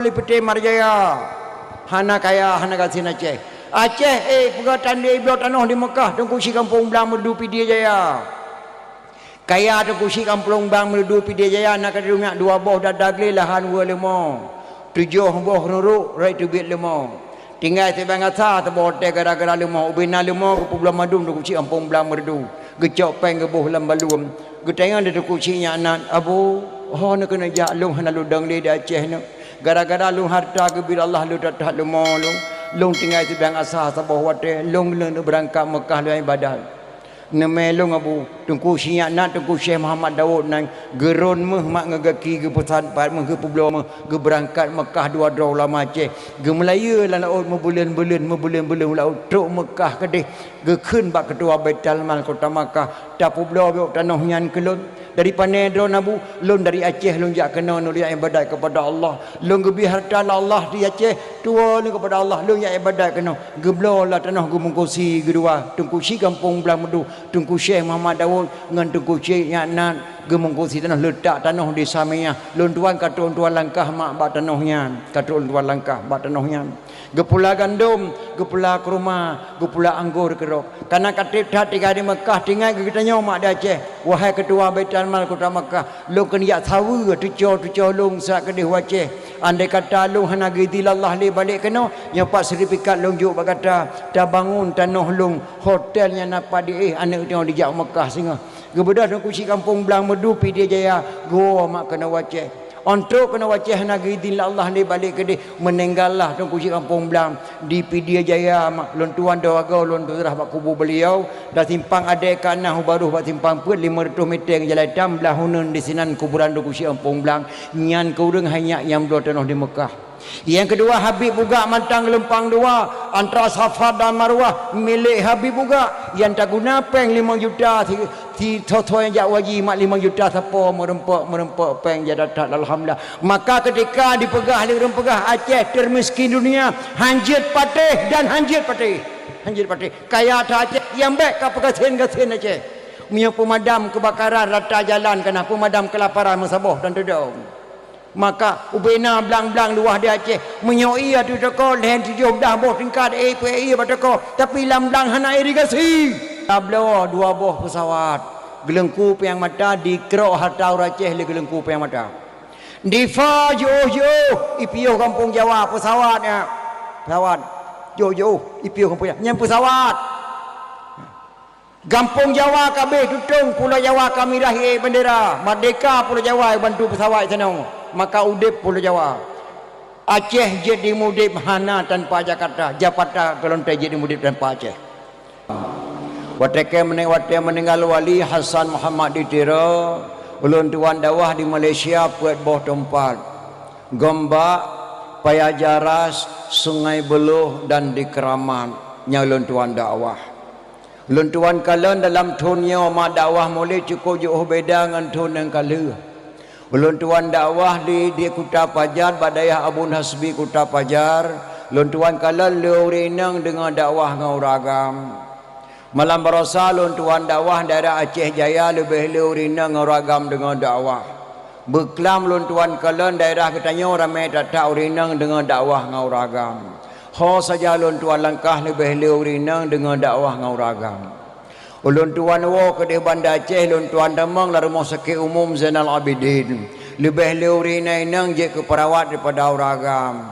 Lipete Marjaya Hana kaya Hana kasin Aceh pegatan dia iblo tanah di Mekah tunggu si kampung belang merdu Pidi Jaya kaya tunggu si kampung belang merdu Pidi Jaya nak ada rumah 2 boh dadah geli lahan 2 lemong 7 boh nuruk rai tu bit lemong tinggal sebang asa terbote gara-gara lemong ubina lemong ke pulau madum tunggu si kampung belang merdu gecok peng ke boh lambalum getangan dia tunggu si nyanan abu nak kena jaklung hana ludang li di Aceh nak gara-gara lu harta ke bila Allah lu datang lu mau lu tinggal di bang asah sabah wate lu berangkat Mekah lu ibadah nama lu abu tunggu siap nak tunggu Syekh Muhammad Daud nang gerun meh mak ngagaki ke pesan pat meh ke pulau meh ke berangkat Mekah 2 draw lama Aceh ke Melaya lah laut membulan-bulan laut truk Mekah ke deh ke keun bak ketua Baitul Mal kota Makkah ta pulau biok tanah nyan kelun dari panedro nabu lun dari Aceh lun jak kena nulia ibadat kepada Allah lun gebi harta Allah di Aceh tua ni kepada Allah lun jak ibadat kena geblo lah tanah gumungkosi kedua tungku si kampung belang medu tungku Syekh Muhammad Daud ngan tungku Syekh Yaknan gumungkosi tanah letak tanah di Samiyah lun tuan katun tuan langkah mak bak tanahnya katun tuan langkah bak tanahnya gepula gandum gepula kurma gepula anggur kerok karena katib dah tinggal di Mekah tinggal kita nyomak di Aceh wahai ketua Baitul Mal kota Mekah lu kena yak sawu tuco lu sak kedih Aceh andai kata lu hana gidi Allah li balik kena nyopak sertifikat lu juk berkata dah bangun tanah lu hotelnya napa di anak tengok di jak Mekah singa gebedah dong kusi kampung belang medu Pidi Jaya go mak kena Aceh untuk kena wajah nagi din Allah ni balik ke dia meninggallah tunggu si kampung belang di Pidi Jaya mak lon tuan dawaga lon terah bak kubur beliau dah simpang ada kanah baru bak simpang put 500 meter jalan dam belah hunun di sinan kuburan tunggu si kampung belang nyan kurang hanya yang dua tanah di Mekah. Yang kedua Habib buka mantang lempang 2 antara Safa dan Marwah milik Habib buka yang tak guna peng 5 juta si thoi yang jak waji mak 5 juta siapa merempak peng jadi tak alhamdulillah maka ketika dipegah Aceh termiskin dunia hanjit patih kaya tak Aceh yang baik ka pekasin Aceh punya pemadam kebakaran rata jalan kena pemadam kelaparan Sabah dan Tudong maka ubena belang-belang luah di Aceh menyoi atu teko lehen 17 boh tingkat API bateko tapi lam-belang hana irigasi tablo 2 boh pesawat gelengku piang mata di kerok harta Aceh le gelengku piang mata di fa jauh IPO kampung Jawa pesawatnya pesawat jauh IPO kampung Jawa nyam pesawat Kampung Jawa kabeh tutung Pulau Jawa kami rahi bendera Merdeka Pulau Jawa bantu pesawat sana maka udip Pulau Jawa Aceh jadi mudip hana tanpa Jakarta Japata kelontai jadi mudip tanpa Aceh wateke meninggal wali Hasan Muhammad ditira ulun tuan dawah di Malaysia puat boh tempat Gombak Payajaras Sungai Beluh dan di Keramat nyalun tuan dakwah luntuan kalian dalam tunnya mak dakwah mulai cukup jauh beda dengan tun yang kala luntuan dakwah di Kuta Pajar badayah Abun Hasbi Kuta Pajar luntuan kalian leurinang dengan dakwah ngauragam malam berasa luntuan dakwah daerah Aceh Jaya lebih leurinang ngauragam dengan dakwah Beklam luntuan kalian daerah katanya ramai tak urinang dengan dakwah ngauragam ho saja ulun tuan langkah lebih leurinang dengan dakwah ngauragam ulun tuan wo ke di Banda Aceh ulun tuan damang la rumah sakit umum Zainal Abidin lebih leurinang je ke perawat daripada uragam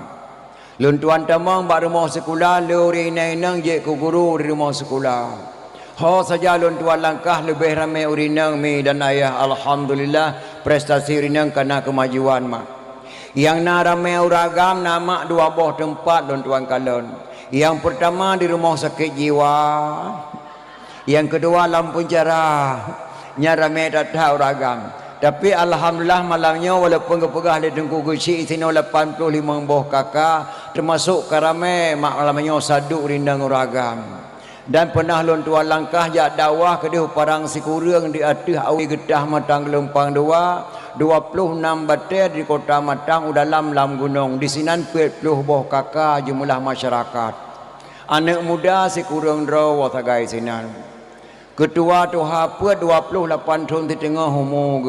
ulun tuan damang bak rumah sekolah leurinang je ke guru di rumah sekolah ho saja ulun tuan langkah lebih ramai urinang mi dan ayah alhamdulillah prestasi urinang karena kemajuan mak yang ramai uragam nama 2 boh tempat tuan kalon yang pertama di rumah sakit jiwa yang kedua Lampung Jarah nya ramai datang uragam tapi alhamdulillah malamnya walaupun kepegah di Tengku Gusi sini 85 boh kakak termasuk karame mak malamnya saduk rindang uragam dan pernah tuan langkah jak dakwah ke di parang sikurang di atas awi getah matang lempang 26 bater di kota Matang dalam gunung di sinan 40 boh kakak jumlah masyarakat anak muda sikurang draw tagai sinan ketua tuha puat 28 tahun di tengah homo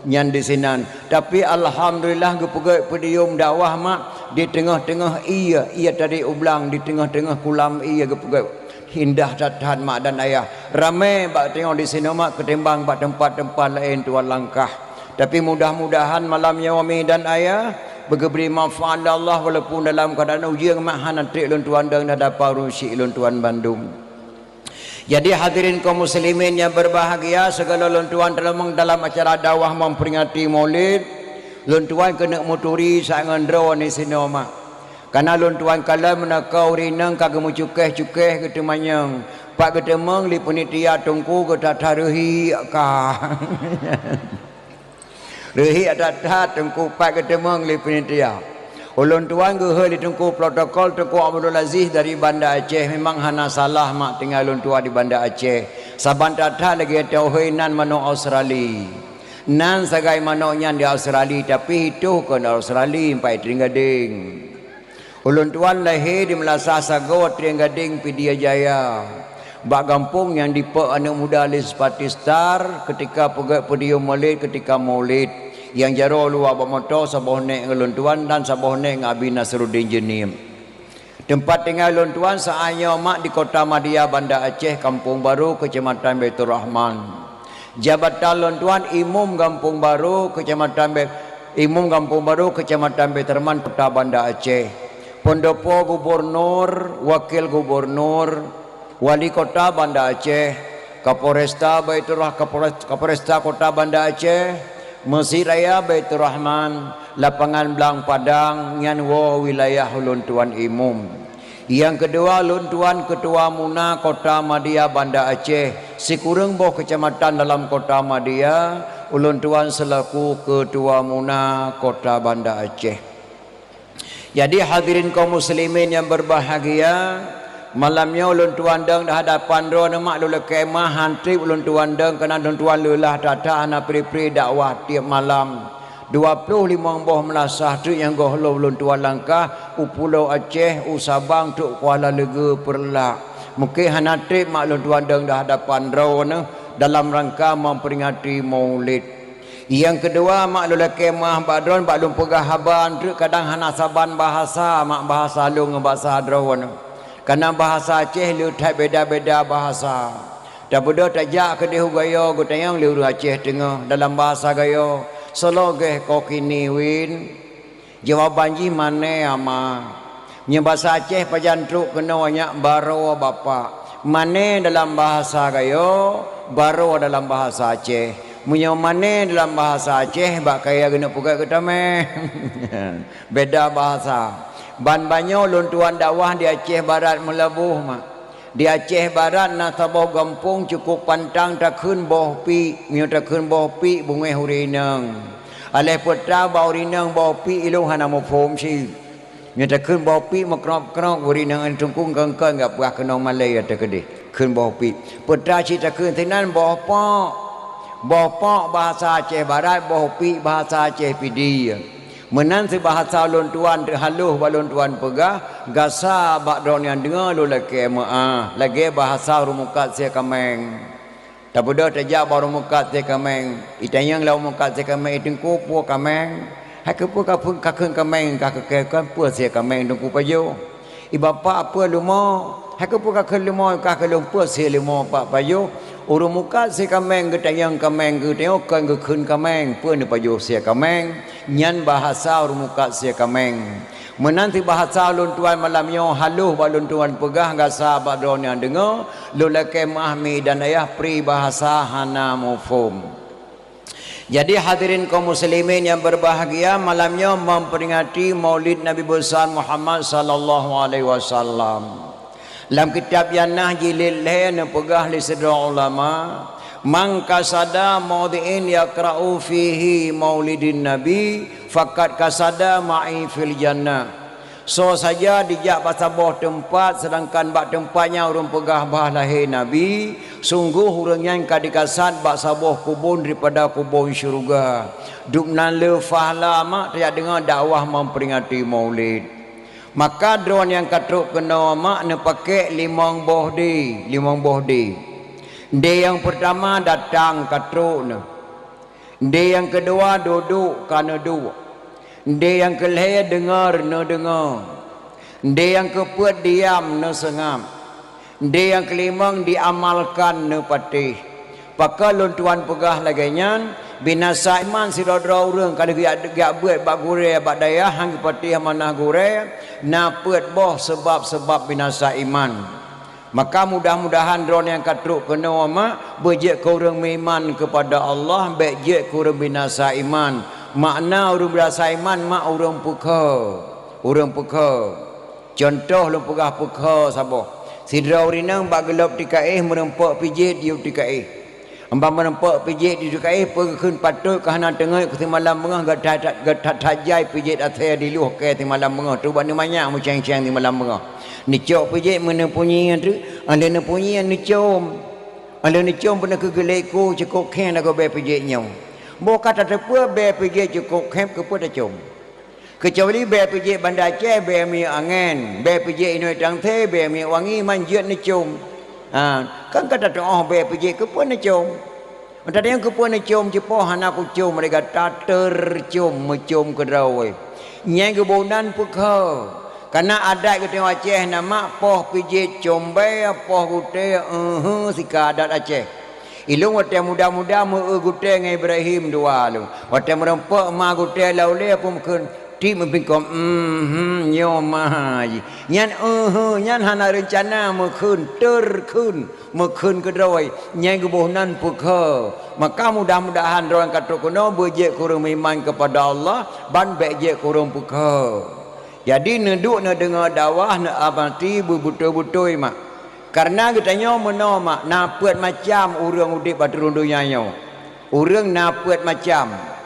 nyan di sinan tapi alhamdulillah gepegak pedium dakwah mak di tengah-tengah ia tadi ulang di tengah-tengah kulam ia indah tatahan mak dan ayah. Ramai bak tengok di sini mak ketimbang bak tempat-tempat lain tuan langkah. Tapi mudah-mudahan malamnya wami dan ayah bergeberi manfaat Allah walaupun dalam keadaan ujian mahan nanti lun tuan dan dapat rusi lun tuan Bandung. Jadi hadirin kaum muslimin yang berbahagia, segala lun tuan dalam acara dakwah memperingati Maulid, lun tuan kena muturi sangan draw ni sini mak. Karena lun tuan kala menakau rinang kagak mucukeh-cukeh gitu manyang. Pak ketemeng li penitia tungku ke tatarehi ka. Rehi atat tungku pak ketemeng li penitia. Ulun tuan ge li tungku protokol tungku Abdul Aziz dari Banda Aceh memang hana salah mak tinggal ulun tuan di Banda Aceh. Saban tatat lagi tauhinan mano Australia. Nan sagai mano nyan di Australia tapi itu ke Australia pai Tringgading. Ulun tuan lahir di Melasa Sago Tringgading Pidia Jaya. Bak kampung yang dipe anak muda Alis Patistar ketika pedium Maulid ketika Maulid. Yang jaro luar bermotor saboh nek ulun tuan dan saboh nek Abi Nasruddin Jenim. Tempat tinggal ulun tuan saanya mak di Kota Madia Banda Aceh Kampung Baru Kecamatan Baitur Rahman. Jabatan ulun tuan Imum Kampung Baru Kecamatan Baitur Rahman Kota Banda Aceh. Pendopo Gubernur, Wakil Gubernur, Wali Kota Banda Aceh, Kapolresta Baitur Kapolresta Kota Banda Aceh, Masjid Raya Baitur Rahman, Lapangan Belang Padang, Nyanwo wilayah Ulun Tuan Imum. Yang kedua Ulun Tuan Ketua Muna Kota Madia Banda Aceh, Sikureng boh kecamatan dalam Kota Madia, Ulun Tuan selaku Ketua Muna Kota Banda Aceh. Jadi hadirin kaum muslimin yang berbahagia, malamnya ulun tuan deng dah hadapan ro mak lula kemah hantri ulun tuan deng kena ulun tuan lelah tata ana pri-pri dakwah tiap malam 25 boh melasah tu yang goh ulun tuan langkah Pulau Aceh Sabang tu Kuala Lega Perlak mungkin hanatri mak ulun tuan deng dah hadapan ro dalam rangka memperingati Maulid. Yang kedua mak lula kemah badron bak lum pegah haban tu kadang hana saban bahasa mak bahasa lu ngebahasa dron. Karena bahasa Aceh lu tak beda-beda bahasa. Dah bodoh tak jak ke dehu gaya gutayang lu Aceh tengah dalam bahasa gaya. Selogeh kokini win. Jawaban ji mana ama. Nya bahasa Aceh pajantruk kena banyak baro bapa. Mana dalam bahasa gaya, baro dalam bahasa Aceh. Munya mana dalam bahasa Aceh bak kaya kena pukai ketameh. Beda bahasa. Ban banyak ulun tuan dakwah di Aceh Barat melabuh mak. Di Aceh Barat nak sabah gampung cukup pantang takun boh pi, nyo takun boh pi bungai hurinang. Aleh putra bau rinang boh pi ilung hana mo phom si. Nyo takun boh pi makrop-krop hurinang tungkung kengkeng gap buah kenong Malay ada kedih. Kun boh pi. Putra si takun tenan boh pak. Boh pak bahasa Aceh Barat, boh pi bahasa Aceh Pidi. Menan si bahasa ulun tuan terhaluh balun tuan pegah gasa bak don yang dengar lu lagi lagi bahasa rumukat sia kameng. Tak bodoh tajak baru mukat sia kameng. Itanyang lau mukat sia kameng itengku pu kameng. Hak pu kapun kakeng kameng kakek pu sia kameng tengku payo. Ibapa apa lumo? Hak pu kakek lumo kakek lumpu sia lumo pak payo. Urung muka si kameng ketayang kameng ketayang kan gekun kameng pun payo sia kameng nyan bahasa urung muka sia kameng menanti bahasa ulun tuan malamnya haluh balun tuan pegah gasa badron yang dengar lula kemah mi dan ayah pri bahasa hana mufhum. Jadi hadirin kaum muslimin yang berbahagia, malamnya memperingati Maulid Nabi besar Muhammad sallallahu alaihi wasallam. Dalam kitab Yanah jilid lain pegah li sedra ulama man kasada maudhi'in yaqra'u fihi maulidin nabi faqad kasada ma'i fil jannah. So saja dijak pasabah tempat sedangkan bak tempatnya urang pegah bah lahir nabi sungguh urangnya kadikasat bak sabah kubun daripada kubun syurga. Duknan le fahla mak dia dengar dakwah memperingati Maulid. Maka drone yang katruk kena mak ne pakai limang boh di. Dia yang pertama datang katruk ne. Dia yang kedua duduk kana dua. Dia yang kelih dengar no dengar. Dia yang kepuat diam no sengam. Dia yang kelimang diamalkan no patih. Pakal lon tuan pegah lagainya binasa iman sirodra urang kalau gak buat bak gure bak daya hang patih manah gure na peut boh sebab-sebab binasa iman. Maka mudah-mudahan drone yang katruk kena mak bejek kau urang iman kepada Allah bejek kau urang binasa iman. Makna urang binasa iman mak urang puka. Urang puka. Contoh lu pegah puka sabah. Sidra urinang bak gelap tikai merempak pijit diup tikai. Amba merempak pijit di tikai pergi patut ke hana tengah ke malam mengah gat tajai pijit athaya diluh ke di malam mengah tu bani banyak mu ceng-ceng di malam mengah. Ni cok pijit mana punyi tu anda na punyi ni com. Anda ni com pernah ke geleko cukup khen aku be pijit nyau. Bo kata tepa be pijit cukup khen ke pada com. Kecuali be pijit Banda Aceh be mi angin, be pijit Inoi Tangte be mi wangi manjut ni cum. Kan kata tu oh be pijit ke pun ni cum. Tadi yang ke pun ni cum cepoh anak ku cum mereka tater cum ke drawai. Nyai kebonan pukau. Karena adat kita Aceh nama poh pijit combe poh gute sika adat Aceh. Ilung wate muda-muda mu gute ngai Ibrahim dua lu. Wate merempak ma gute laule apa mungkin ti mempingkom nyomai nyan nyan hana rencana mekun terkun mekun kedoi nyai gebuhnan pukha maka mudah-mudahan orang kata kuno bejek kurang iman kepada Allah ban bejek kurang pukha jadi neduk na dengar dakwah na abati betul-betul mak karena kitanya meno mak napuat macam urang udip baturun dunia nyo urang napuat macam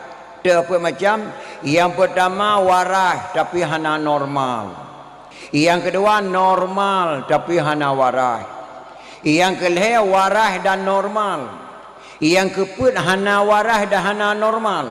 apa macam yang pertama waras tapi hana normal. Yang kedua normal tapi hana waras. Yang kelih waras dan normal. Yang keput hana waras dan hana normal.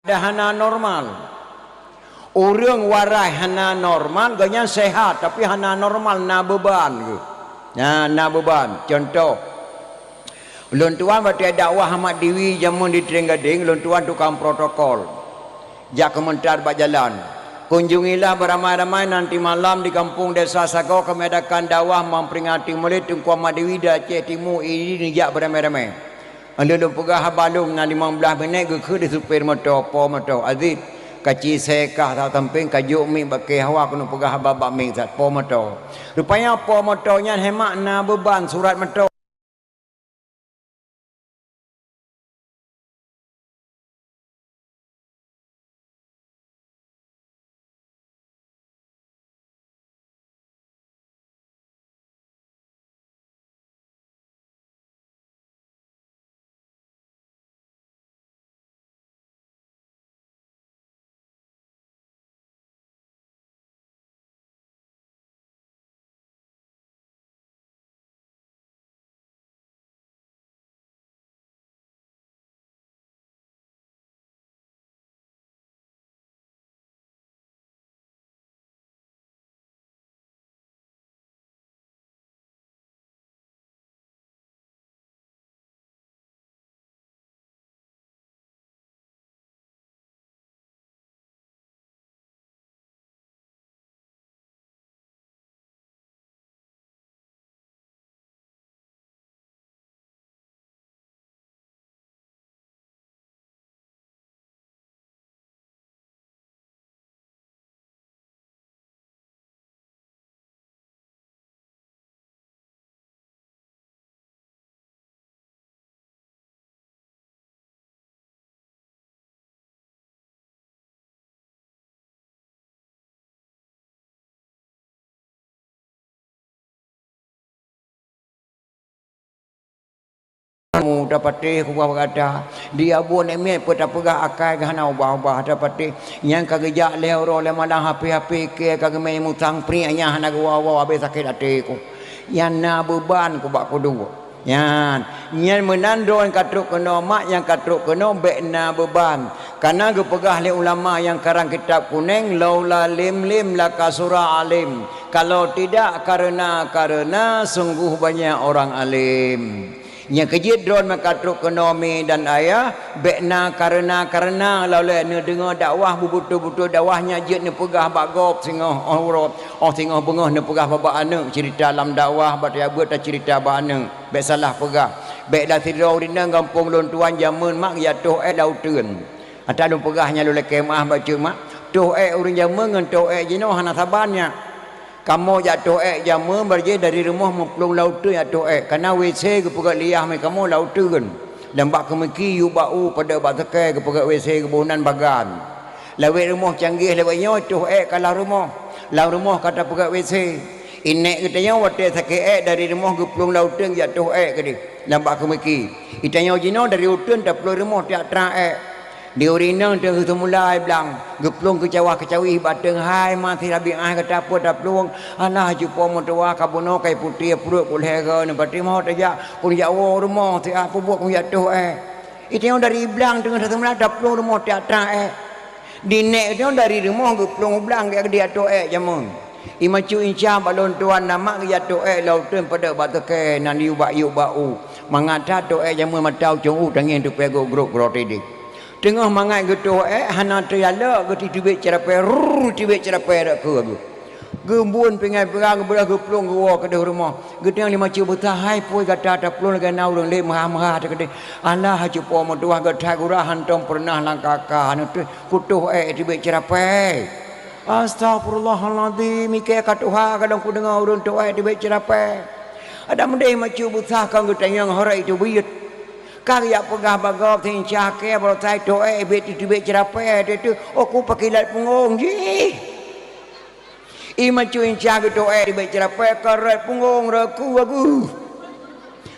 Hana normal. Orang warai hana normal ganya sehat tapi hana normal na beban ke. Na beban. Contoh ulun tuan batu dakwah Ahmad Dewi jamun di Trenggading ulun tuan tukang protokol. Jak komentar bak jalan. Kunjungilah beramai-ramai nanti malam di kampung desa Sagau kami adakan dakwah memperingati Maulid Tunku Ahmad Dewi dah Aceh Timur ini jak beramai-ramai. Anda dah pegah balung na 15 minit ke di supir motor po motor Aziz kaci sekah tau tamping kajuk mi bakai hawa kena pegah babak mi sat po motor rupanya po motornya hemat na beban surat motor mu dapatih ku berkata dia buat emet pun tak pegah akal gana ubah-ubah dapatih yang kagejak leh ro le malang hapi-hapi ke kageme mutang pri anya hana gua habis sakit hati ku yang na beban ku bak ku dua yan nyen menandon katruk kena mak yang katruk kena bekna beban karena gepegah le ulama yang karang kitab kuning laula lim la kasura alim kalau tidak karena sungguh banyak orang alim nya kejid drone makatruk kena mi dan ayah bekna karena laula ne dengar dakwah bubutu-butu dakwahnya jid ne pegah bagop singoh singoh bengah ne pegah babak ane cerita dalam dakwah bataya buat cerita ba ane bek salah pegah bek dah tidur dina kampung lon tuan jamun mak ya toh lauteun ada lu pegahnya lu kemah baca mak toh urang jamun ngan toh jino hana sabannya kamu jatuh jamu berje dari rumah memplung lautu jatuh karena WC ke pegak liah mai kamu lautu kan lembak kemeki yu bau pada batake ke pegak WC ke bonan bagan lawet rumah canggih lewatnya tuh kalau rumah kata pegak WC inek katanya wate sakit dari rumah ke plung lautu jatuh ke di lembak kemeki itanya jino dari utun tak plung rumah tiak tra di urina tu mulai bilang geplung ke cawih bateng hai mati rabi kata apa dah plung alah jumpa motowa kabono kai putih perut boleh ke ne bati mau aja pun jawa rumah ti apa buat pun jatuh itu yang dari bilang tengah satu mulai dah plung rumah tiak tra di nek tu dari rumah geplung bilang dia jatuh jamun imacu inca balon tuan nama jatuh lautun pada batake nan yu bau mangata tu jamun matau cung tangin tu pego grok grotidi tengah mangai gitu hana triala gitu tibik cerapai tibik cerapai dak ke aku gembun pengai perang belah geplung gua ke rumah gitu yang lima cuba tahai poi kata tak plung lagi nau le mahah tak kede alah haji po mo tuah gata gurah hantom pernah langkaka anu tu kutuh tibik cerapai astagfirullahalazim ike katuha kadang ku dengar urang tu tibik cerapai ada mendai macu butah kang gitu yang horai itu buyut karya pegah bagop tin cake baru tai to bet cerapai dia tu aku pakai lat punggung ji ima cuin cake to bet cerapai karat punggung aku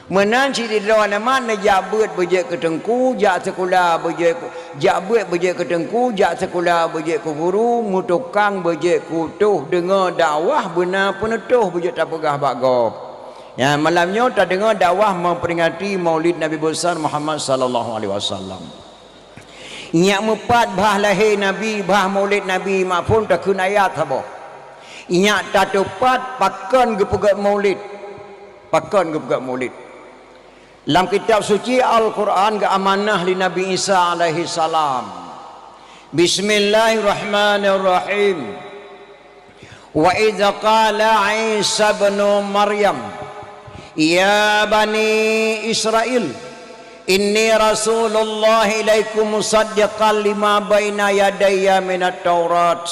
menan si di dalam mana jabut bejek ke tengku jak sekolah bejek jabut bejek ke tengku jak sekolah bejek ku guru mutukang bejek ku tuh dengar dakwah benar penetuh bejek tak pegah bagop. Ya malamnya tak dengar dakwah memperingati Maulid Nabi besar Muhammad sallallahu alaihi wasallam. Nyak mepat bah lahir Nabi, bah Maulid Nabi maupun tak kun ayat apa. Nyak tak tepat pakan gepegat Maulid. Pakan gepegat Maulid. Dalam kitab suci Al-Quran ke amanah li Nabi Isa alaihi salam. Bismillahirrahmanirrahim. Wa idza qala Isa bin Maryam ya bani Israel inni rasulullah ilaikum musaddiqan lima baina yadayya minat taurat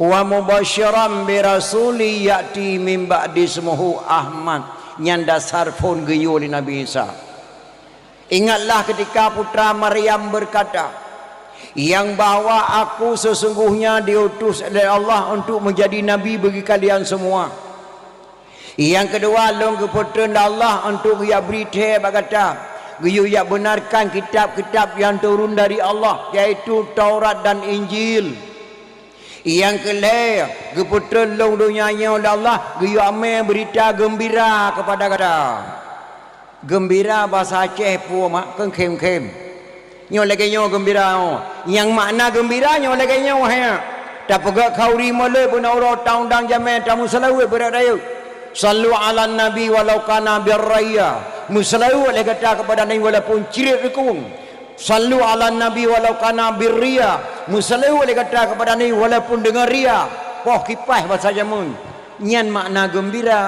wa mubasyiran bi rasuli ya'ti min ba'di ismuhu Ahmad nyanda sarfun geyo di Nabi Isa. Ingatlah ketika putra Maryam berkata yang bahwa aku sesungguhnya diutus oleh Allah untuk menjadi nabi bagi kalian semua. Yang kedua, long keputusan Allah untuk ia berita berkata, ia benarkan kitab-kitab yang turun dari Allah, yaitu Taurat dan Injil. Yang kelima, keputusan long dunianya oleh Allah, ia ambil berita gembira kepada kata. Gembira bahasa Aceh pun mak kem. Nyo lagi nyo gembira. Yang makna gembira nyo lagi nyo hanya. Tak pegak kau rima le pun orang taundang jamin tamu selalu beradaya. Sallu ala nabi walau kana birraya. Musalawu oleh kata kepada nabi walaupun cirit rekung. Sallu ala nabi walau kana birria. Musalawu oleh kata kepada nabi walaupun dengar ria. Poh kipas bahasa jamun. Nyan makna gembira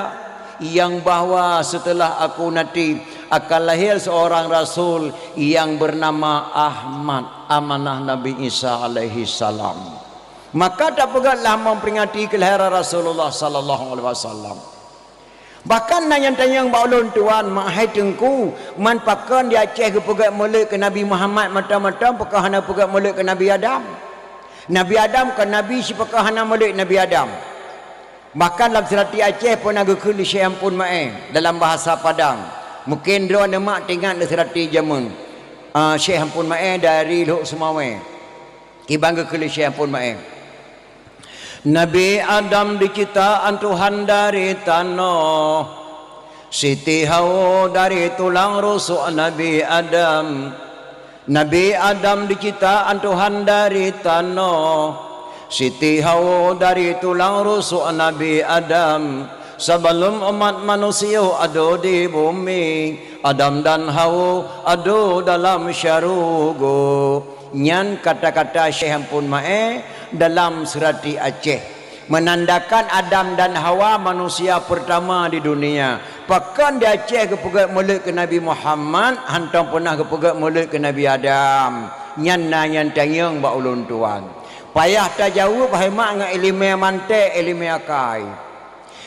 yang bahwa setelah aku nanti akan lahir seorang rasul yang bernama Ahmad, amanah Nabi Isa alaihi salam. Maka tak pegatlah memperingati kelahiran Rasulullah sallallahu alaihi wasallam. Bahkan yang tanya baulun tuan mahai tengku man pakan di Aceh ke pegat molek ke Nabi Muhammad mata-mata pakahana pegat molek ke Nabi Adam. Nabi Adam ke Nabi si pakahana molek Nabi Adam. Bahkan dalam serati Aceh pun ada kulis yang pun main dalam bahasa Padang. Mungkin dua nama tinggal le serati jamun. Syekh Ampun Mae dari Lok Semawe. Kibangga ke Syekh Ampun Mae. Nabi Adam diciptaan Tuhan dari tanah. Siti Hawa dari tulang rusuk Nabi Adam. Nabi Adam diciptaan Tuhan dari tanah. Siti Hawa dari tulang rusuk Nabi Adam. Sebelum umat manusia ada di bumi, Adam dan Hawa ada dalam syurga. Nyan kata-kata Syekh Ampun Mae dalam Surati Aceh menandakan Adam dan Hawa manusia pertama di dunia. Pakan di Aceh kepegat mulut ke Nabi Muhammad, hantam pernah kepegat mulut ke Nabi Adam. Nyan tanyang ba ulun tuan. Payah tak jauh bahamak dengan ilmu mantek, ilmu akai.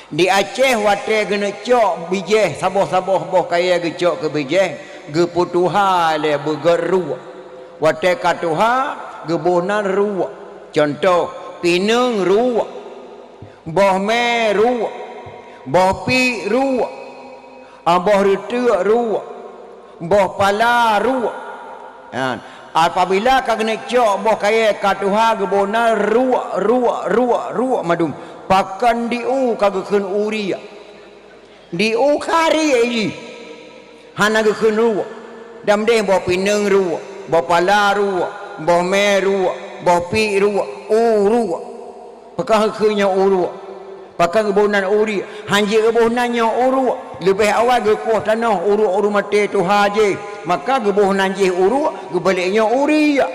Di Aceh wate kena cok bijeh saboh-saboh boh kaya ke cok ke bijeh ge putuha le bergeru. Wate katuha ge bohnan ru. Contoh pineng ru. Boh me ru. Boh pi ru. Boh retu ru. Boh pala ru. Apabila kau kena cok boh kaya katuha ge bohnan ru madum. Pakan diu kagakun uri. Diu kari ini. Hana gakun ru. Dam deh bawa pineng ru. Bawa pala ru. Bawa me ru. Bawa pi ru. Uru. Pakan gakunya uru. Pakan kebonan uri. Hanji kebonannya uru. Lebih awal gakuh tanah uru mati tu haji. Maka kebonan je uru. Kebaliknya uri.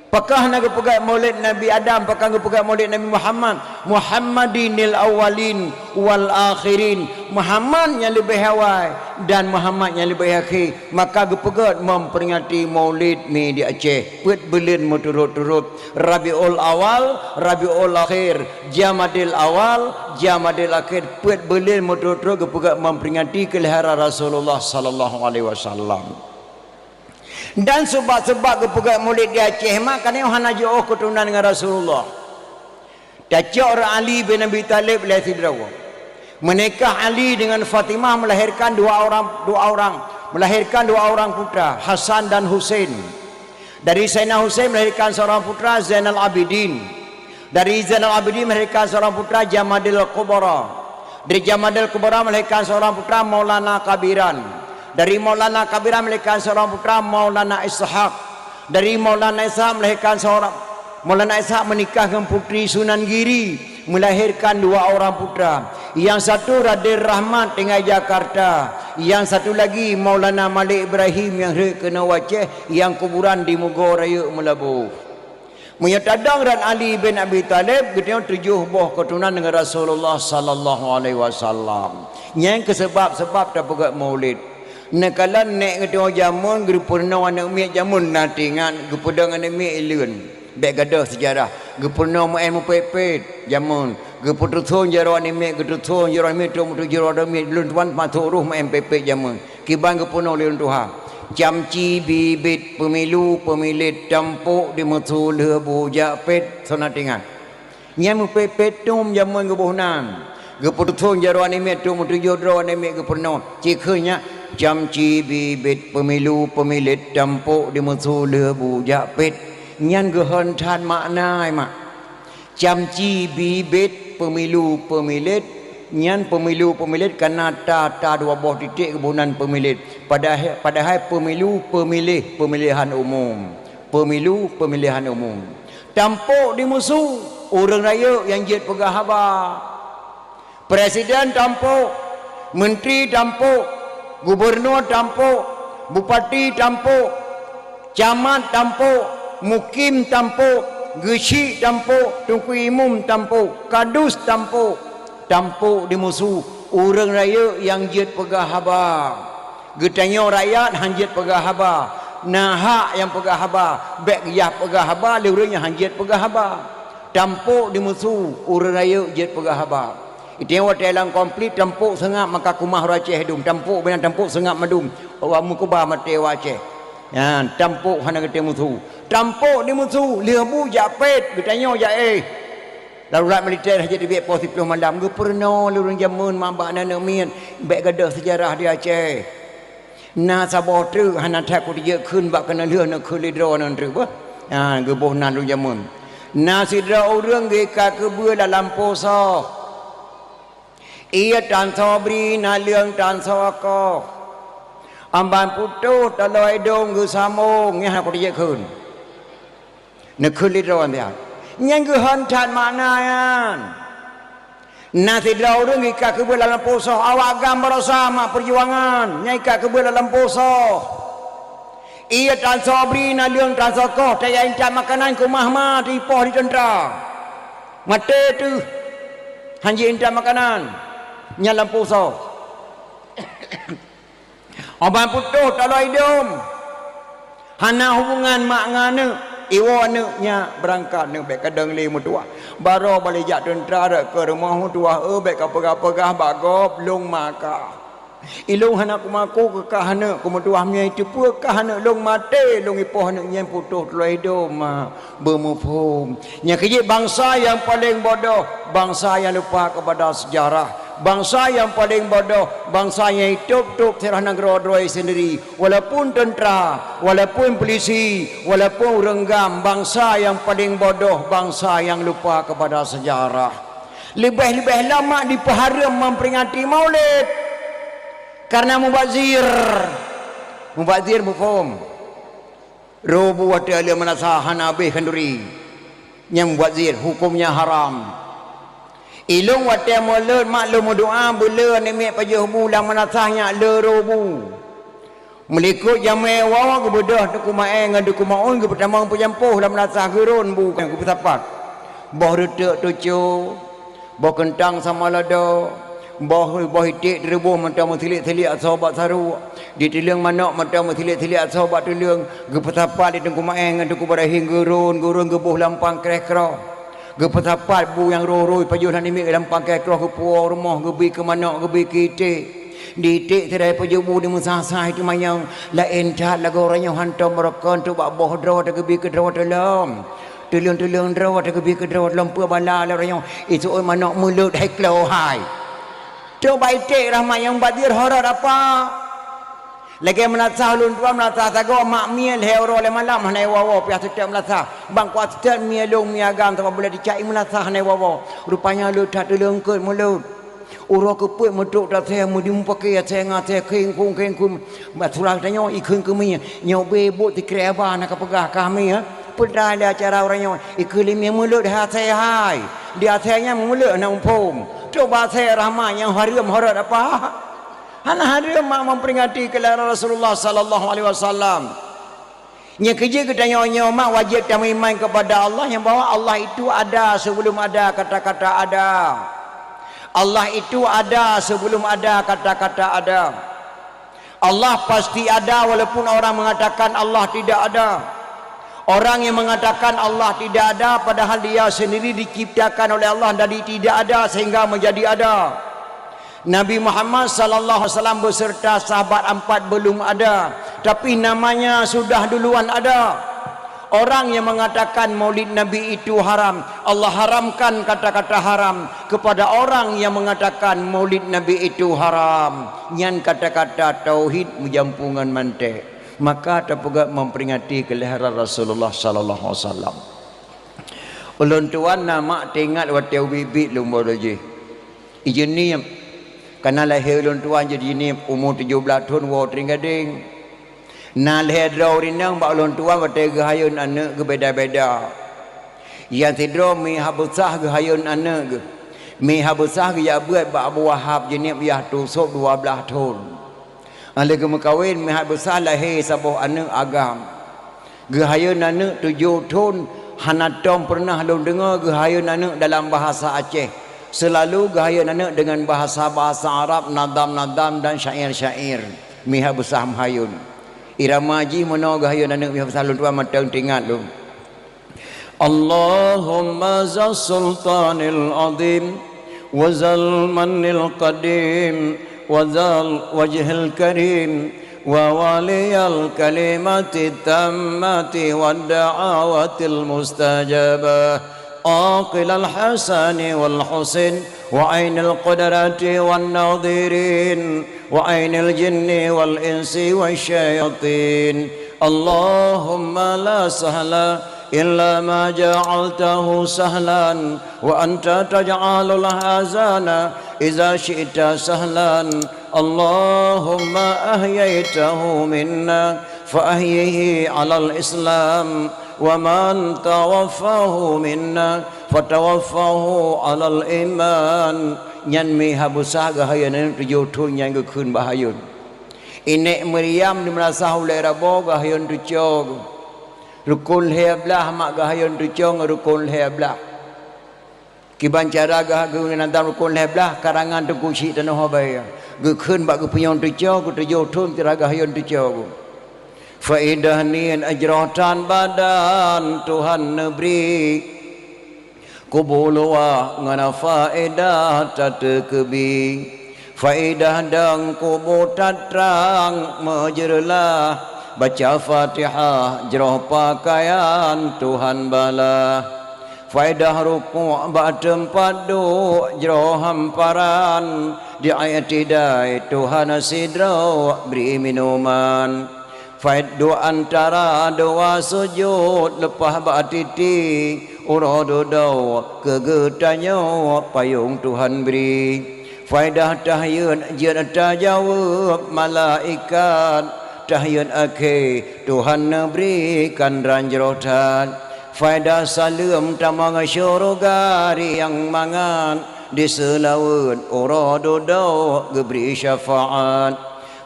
Pakah nak pegang maulid Nabi Adam, pakah nak pegang maulid Nabi Muhammad. Muhammadinil awalin wal akhirin. Muhammad yang lebih awal dan Muhammad yang lebih akhir. Maka pegang memperingati maulid ni di Aceh. Put belin turut-turut. Rabiul awal, Rabiul akhir. Jamadil awal, Jamadil akhir. Put belin turut-turut pegang memperingati kelahiran Rasulullah sallallahu alaihi wasallam. Dan sebab-sebab kepegat murid di Aceh mak kerana hana jauh keturunan dengan Rasulullah. Dacok Ali bin Abi Talib lahir drawa. Menikah Ali dengan Fatimah melahirkan dua orang putra, Hasan dan Husain. Dari Sayyidina Husain melahirkan seorang putra Zainal Abidin. Dari Zainal Abidin melahirkan seorang putra Jamadil Kubra. Dari Jamadil Kubra melahirkan seorang putra Maulana Kabiran. Dari Maulana Kabiran melahirkan seorang putra Maulana Ishaq. Dari Maulana Ishaq melahirkan seorang Maulana Ishaq menikah dengan putri Sunan Giri, melahirkan dua orang putra. Yang satu Raden Rahmat tinggal Jakarta. Yang satu lagi Maulana Malik Ibrahim yang kena Aceh, yang kuburan di Mugo Raya Melabuh. Menyatadang dan Ali bin Abi Talib kita 7 buah keturunan dengan Rasulullah sallallahu alaihi wasallam. Yang kesebab-sebab tak pegat maulid. Nakalan nek ketua jamun gepurna anak mi jamun natingan gepudang anak mi ilun bek gadah sejarah gepurna main mepepet jamun geputun jaro anak mi getutun jaro mi tu mutu jaro ada mi lun tuan maturuh main pepet jamun kibang gepurna leun tuha camci bibit pemilu pemilit tampuk di mutu lebu japet sonatingan nyam mepepet tum jamun gebohnan geputun jaro anak mi tu mutu jaro anak mi gepurna cikenya camci bibit pemilu pemilit tampuk di musuh lebu japit nyan gehentan makna mak camci bibit pemilu pemilit nyan pemilu pemilit karena ta dua buah titik kebunan pemilit padahal pemilu pemilih pemilihan umum pemilu pemilihan umum tampuk di musuh orang raya yang jet pegah habar presiden tampuk menteri tampuk gubernur tampuk, bupati tampuk, camat tampuk, mukim tampuk, gesi tampuk, tunku imum tampuk, kadus tampuk, tampuk di musuh orang raya yang jet pegah habar. Getanya rakyat hanjit pegah habar. Nahak yang pegah habar, bek yah pegah habar, lurusnya hanjit pegah habar. Tampuk di musuh orang raya jet pegah habar. Itu yang dalam komplit tampuk sengap maka kumah Aceh dum tampuk benar tampuk sengap madum awak mukubah mate Aceh ya tampuk hana kete musuh tampuk di musuh lebu japet bertanya ja Darurat militer haji di biak pos 10 malam ge pernah lurun jamun mambak nana mien bek gadah sejarah di Aceh. Na sabah tu hana tak ku dia khun bak kena leuh nak khun lidro nan tu bah. Ha ge boh nan lurun jamun. Na sidra urang ge ka ke bue dalam poso. Ia tan sobri na leung tan soko. Amban putu taloi dong ge samong nya ku dia khun. Nak khun lidro dia. Yang kehantan maknanya nasi draw dong ika kebel dalam poso awak gambar sama perjuangan nyai ika kebel dalam poso ia tan sobri na leung tan sokoh taya incat makanan ku mahma di poh di tentera mate tu hanji incat makanan nyalam poso oban putuh taloi dom hana hubungan mak ngane iwo nya berangkat ne bek kadang le mutua baro balik jak tentera dak ke rumah mutua bek kapegah-pegah bagop long maka ilung hana kumaku ke kahana ku mutua nya itu pu kahana long mate long ipoh ne nya putuh teloi dom bermufhum nya keje bangsa yang paling bodoh bangsa yang lupa kepada sejarah bangsa yang paling bodoh bangsa yang hidup serah negara droi sendiri walaupun tentera walaupun polisi walaupun renggam bangsa yang paling bodoh bangsa yang lupa kepada sejarah lebih-lebih lama dipeharam memperingati maulid karena mubazir mufhum robu wa ta'ala manasahan abih kanduri yang mubazir hukumnya haram ilung wate moleut maklum doa bela nemek pajah bulan manasahnya le robu melikut jamai wawa ke bedah tu kumae ngadu kumaun ke pertamang pejampuh dalam manasah gerun bu ke petapat boh retek tucu boh kentang sama lada boh itik rebuh mentang mentilik-tilik sahabat saru di tileung manok mentang mentilik-tilik sahabat tileung ke petapat di kumae ngadu kubarahin gerun ke boh lampang kreh-kreh gepetapat bu yang roroi pajuh ni mik dalam pakai keluar ke puau rumah gebi ke mana gebi ke itik di itik tirai pajuh bu di musasah itu mayang lain cat lagu orang yang hantar mereka untuk bak boh draw tak gebi ke draw dalam tulung draw tak gebi ke draw dalam pua bala orang yang itu oi mana mulut hai kelau hai coba itik rahmat yang badir horor apa lagi menasah lun tua menasah tago mak miel hero le malam hanai wawo pia setiap menasah bang kuat setiap mielung miagam tak boleh dicai menasah hanai wawo rupanya lu tak telengkeut mulut uro keput meduk dak saya mudi pakai saya ngate kengkung baturang tanya ikun kemi nyobe bot dikre aba nak pegah kami ya pedai acara orangnya ikulim yang mulut dah saya hai dia sayanya mulut nak umpum coba saya rahmat yang haram horor apa hana hadir mak memperingati kelahiran Rasulullah sallallahu alaihi wasallam. Nya kerja kita nyonya mak wajib kita beriman kepada Allah yang bahwa Allah itu ada sebelum ada kata-kata ada. Allah itu ada sebelum ada kata-kata ada. Allah pasti ada walaupun orang mengatakan Allah tidak ada. Orang yang mengatakan Allah tidak ada padahal dia sendiri diciptakan oleh Allah dari tidak ada sehingga menjadi ada. Nabi Muhammad sallallahu alaihi wasallam beserta sahabat 4 belum ada tapi namanya sudah duluan ada. Orang yang mengatakan maulid Nabi itu haram, Allah haramkan kata-kata haram kepada orang yang mengatakan maulid Nabi itu haram. Nyan kata-kata tauhid menjampungan mantek. Maka terpegat memperingati kelahiran Rasulullah sallallahu alaihi wasallam. Ulun tuan nama tengok watau bibit lumba doji. Ijeni karena lahir ulun tuan jadi ni umur 17 tahun wa tringgading. Na lahir draw rinang ba ulun tuan wate gahayun anak ge beda-beda. Yang tidro mi habusah gahayun anak ge. Mi habusah ge ya buat ba Abu Wahab jenis ya tusuk 12 tahun. Ale ge mekawin mi habusah lahir sabuh anak agam. Gahayun anak 7 tahun hanatom pernah lu dengar gahayun anak dalam bahasa Aceh. Selalu gaya anak dengan bahasa-bahasa Arab, nadam-nadam dan syair-syair. Miha besar mahayun. Irama haji mana gaya anak miha besar lu tuan matang tinggal lu. Allahumma zal sultanil azim wa zal manil qadim wa zal wajhil karim wa waliyal kalimati tammati wa da'awatil mustajabah عاقل الحسن والحسن وعين القدرة والناظرين وعين الجن والإنس والشياطين اللهم لا سهل إلا ما جعلته سهلا وأنت تجعل الحزن إذا شئت سهلا اللهم أحييته منا فأحيه على الإسلام ومن توفاه منا فتوفاه على الإيمان ยันมีฮับุษากะฮายันตุโยทุนยังก็คืนบาฮายุนอินเนมริยามนิมราซาฮุเลราโบกะฮายันตุโจรุกุลเฮบลาฮ์มะกะฮายันตุโจรุกุลเฮบลาkiban cara gah gu nan dam ko leblah karangan tu kusi dan hobaya gu khun ba gu puyon tu jo gu tu yo thum tira gah yon tu jo faidah nian ajratan badan Tuhan negeri kubulwa ngana faedah tatkebi faedah dang kubu tatrang majrlah baca Fatihah jroh pakaian Tuhan bala faedah ruku' ba'dem padu jroh hamparan di ayat tidai Tuhan sidra beri minuman faed dua antara dua sujud lepas ba'titi urodo do kegetanyo payung Tuhan beri faedah tahyun jen tajawab malaikat tahyun akhir Tuhan berikan ranjrotan faedah salam tamang syurgari yang mangan di selawat uradu daw geberi syafaat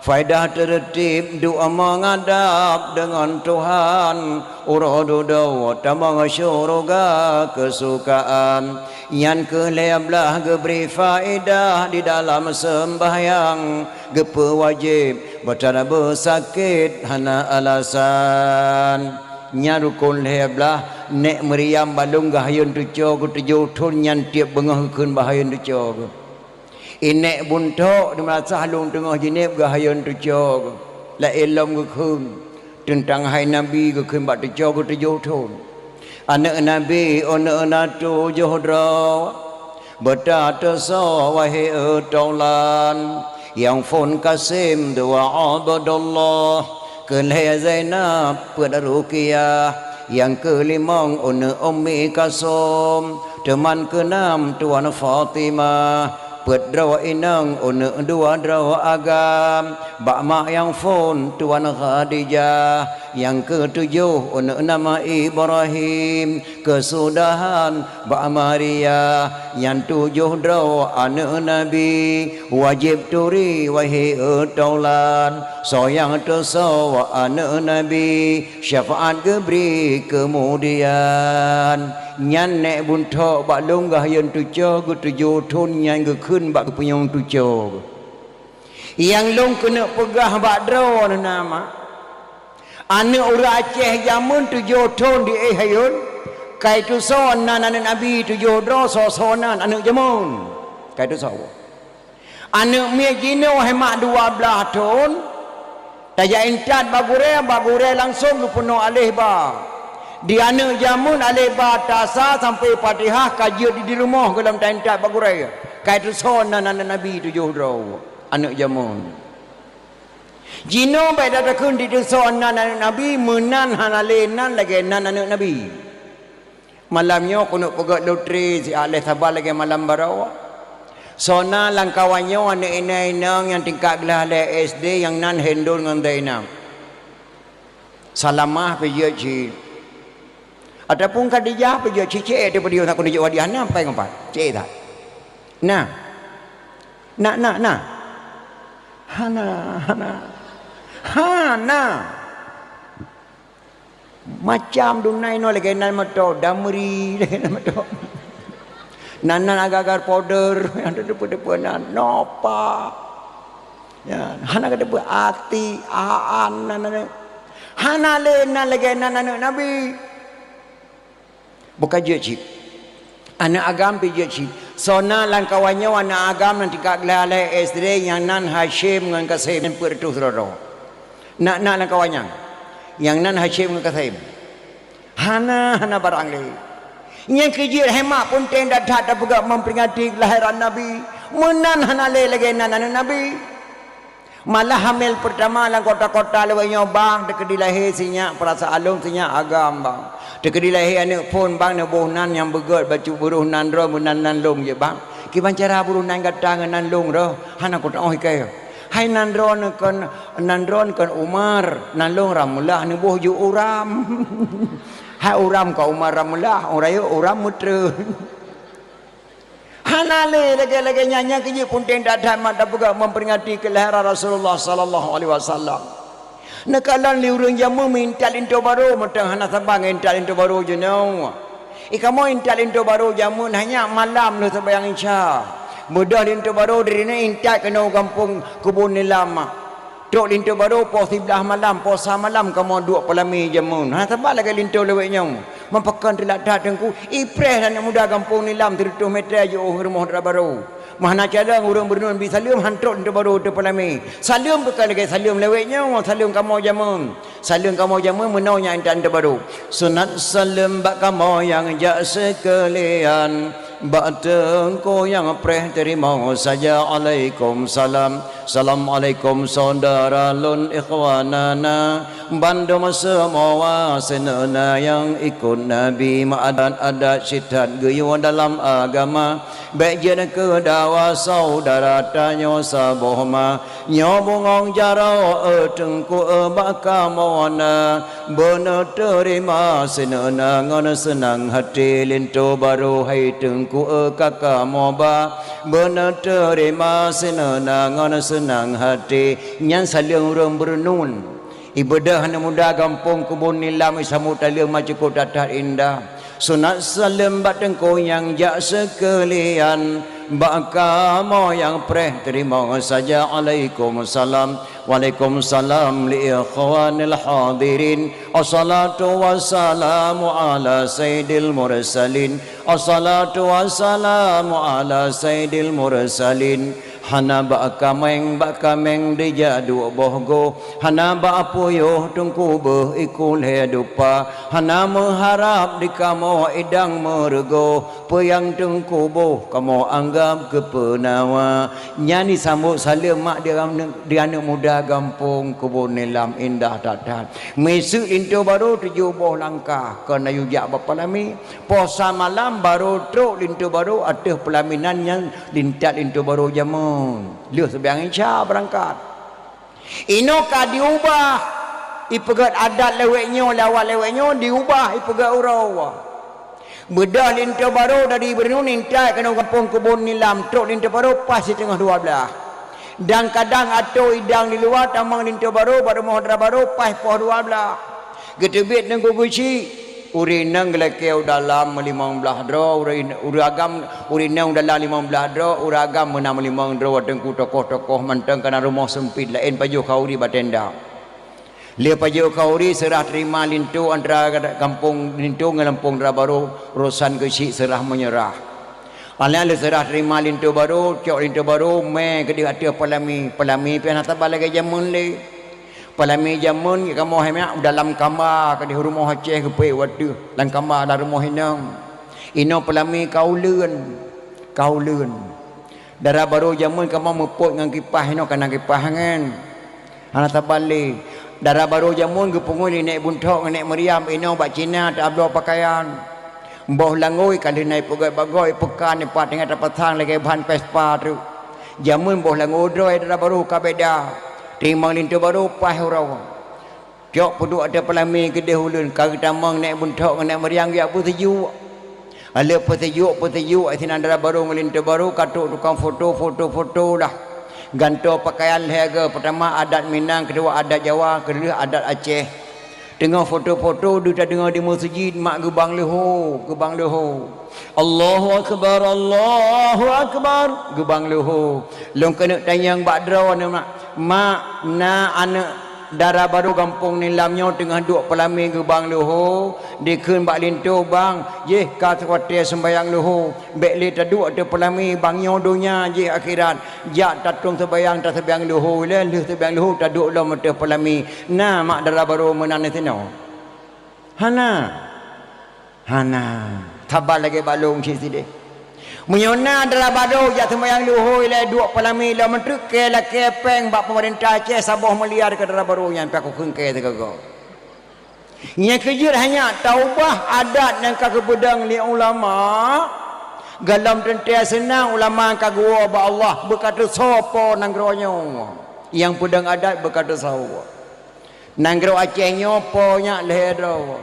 faedah tertib doa menghadap dengan Tuhan uradu daw tamang syurga kesukaan yang keleblah geberi faedah di dalam sembahyang gepe wajib bertanda bersakit hana alasan nyarukun heblah nek meriam balung gahayun tu cog tu jo thun nyan tiap bengah kun bahayun tu cog inek buntok di merasa halung tengah jineb gahayun tu cog la elom kun tentang hai nabi kun bat tu cog tu jo thun anak nabi ona natu johdra bertata so wahai taulan yang fon kasim doa abadallah kelihaya Zainab pada Ruqyah yang kelima Ummi Kasum teman keenam Tuan Fatimah Pedra inang dua drawa agam bak mak yang fon Tuan Khadijah yang ketujuh nama Ibrahim kesudahan bak Maria yang tujuh drawa anak Nabi wajib turi wahai taulan soyang tersawa anak Nabi syafaat geberi kemudian nyan nek buntok bak longgah yang tujuh gu tujuh thun nyan gu khun bak punyong tujuh yang long kena pegah bak draw nama anak orang Aceh jamun tujuh thun di hayun kai tu son anak Nabi tujuh draw sosonan anak jamun kai tu sawo anak mie jino hemat 12 thun tajak intat bagure langsung ke penuh alih ba di anak jamun alih batasa sampai Fatihah kaji di rumah ke dalam tentat bagurai kai tu sonan anak Nabi tujuh draw anak jamun jino bai datakun di tu sonan anak Nabi menan hanalenan lagi nan anak Nabi malamnya kuno pegat lotri si alih sabar lagi malam barawa sona langkawannya anak inang yang tingkat gelah SD yang nan hendul dengan dainam salamah pergi ataupun Khadijah pergi cicik daripada dia nak kena jawab dia apa yang empat cik tak nah hana macam dunai no lagi nan mato damri lagi nan mato nan agar powder yang ada depan nopa ya hana kada berarti aan hana le nan lagi nan Nabi bukan je cip anak agam pi je cip sona langkawannya anak agam nanti kak lale SD yang nan Hashim dengan Kasim pertu sorodo nak langkawannya yang nan Hashim dengan Kasim hana barang le Yang kerja hemat pun tenda tak juga memperingati kelahiran Nabi. Menan hanale lagi nanan Nabi. Malah hamil pertama lang kota-kota lewat nyobang dekat dilahir sinyak perasa alung sinyak agam bang. Dekat dilahir anak pun bang nak bohnan yang begot baju buruh nan ro menan nan long je bang. Kiban cara buruh nan gatang nan long ro hana kota oh kai. Hai nan ron kan Umar nan long ramulah ni boh ju uram. Hai uram ka Umar ramulah orang yo uram mutra. Hanale lagi-lagi nyanyi kerja pun tidak mat juga memperingati kelahiran Rasulullah sallallahu alaihi wasallam. Nakalan liurang jamu minta into baru matang hana sabang minta into baru je no. Ikamu minta into baru jamu hanya malam lu sembahyang isya. Mudah into baru dari ni inta kena kampung kebun ni lama. Tok lintu baru pos 11 malam, posa malam kamu duk pelami jamun. Ha sebab lagi lintu leweknya. Mempakan telah datangku. Ipres anak muda kampung ni lam 30 meter je rumah baru. Mana cadang urang bernun bi salim hantuk lintu baru tu pelami. Salim bukan lagi salim leweknya, salim kamu jamun. Salim kamu jamun menaunya intan tu baru. Sunat salim bak kamu yang jak sekalian. Batengku yang preh terima saja alaikum salam. Assalamualaikum saudara lun ikhwanana. Bandung semua senana yang ikut Nabi ma'adan adat syidat gayuan dalam agama. Baik jana kedawa saudara tanya sabohma. Nyobongong jara tengku bakamona. Benar terima senana ngon senang hati lintu baru hai tengku kakak moba. Benar terima senana ngon senang hati nyan saling urang bernun. Ibadah anak muda kampung kebun nilam isamu talim macukut datar indah. Sunat salam batengku yang jak sekalian. Bakamu yang preh terima saja alaikum salam. Waalaikumsalam li ikhwanil hadirin. Assalatu wassalamu ala sayyidil mursalin. Assalatu wassalamu ala sayyidil mursalin. Hana bakameng dijadu bohgo. Hana bapuyuh tungku beh ikul hedupa. Hana mengharap di kamu idang mergo. Peyang tungku boh kamu anggap kepenawa. Nyanyi sambut salim mak dia anak muda kampung kebun nilam indah tatat. Mesuk into baru 7 langkah kena yujak bapa lami. Posa malam baru truk lintu baru atas pelaminan yang lintat lintu baru jamu. Lihat sebiang insya berangkat. Ino ka diubah. Ipegat adat leweknya lawan leweknya diubah ipegat urawa. Bedah lintu baru dari bernun intai kena kampung kebun nilam truk lintu baru pas di tengah 12. Dan kadang atau idang di luar tamang lintu baru baru mohadra baru pas poh 12. Getebit nengku guci. Urinang gelakeu dalam 15 dro urinang dalam 15 dro uragam menam 5 dro tengku tokoh-tokoh manteng kana rumah sempit lain paju kauri batenda. Lia paju kauri serah terima lintu antara kampung lintu dengan kampung baru urusan kecil serah menyerah. Alih serah terima lintu baru cok lintu baru me ke dia hati pelami pian atas balai jamun le. Pelami jamun kamu hanya dalam kamar ke di rumah Aceh ke pe wadu dalam kamar dalam rumah ino pelami kauleun darah baru jamun kamu meput dengan kipas ino kana kipas ngan ana tabali darah baru jamun ke pungui naik buntok naik meriam ino bak Cina tak ablo pakaian mbah langoi kali naik pegai bagoi pekan ni pat dengan tapatang lagi bahan Vespa tu jamun mbah langoi droi darah baru kabeda Timang lintu baru pas orang. Jok peduk ada pelami kedeh ulun. Kari tamang naik buntok naik meriang dia apa sejuk. Ala pesejuk asin baru melintu baru katuk tukang foto dah. Ganto pakaian lehaga pertama adat Minang, kedua adat Jawa, kedua adat Aceh. Tengah foto-foto dia dengar di masjid mak gebang leho. Allahu akbar gebang leho. Long kena tanyang badra mak na anak darah baru kampung ni lamnya tengah duk pelami gebang leho dikeun bak lintu bang ye ka kuatir sembayang leho bek le taduk ada pelami bangnya dunia je akhirat jak tatung sembayang tak sembayang leho le sembayang leho taduk lo mata pelami na mak darah baru menan sino hana tabal lagi balung sini. Menyona adalah badu ya sembahyang luhur le dua pelami le mentruk ke la kepeng bak pemerintah Aceh Sabah meliar ke dalam baru yang aku kengke tegago. Nya kejut hanya taubah adat dan kekebedang li ulama. Galam tentia senang ulama kagua ba Allah berkata sopo nanggronya. Yang pedang adat berkata sawa. Nanggro Aceh nyopo nya ledro.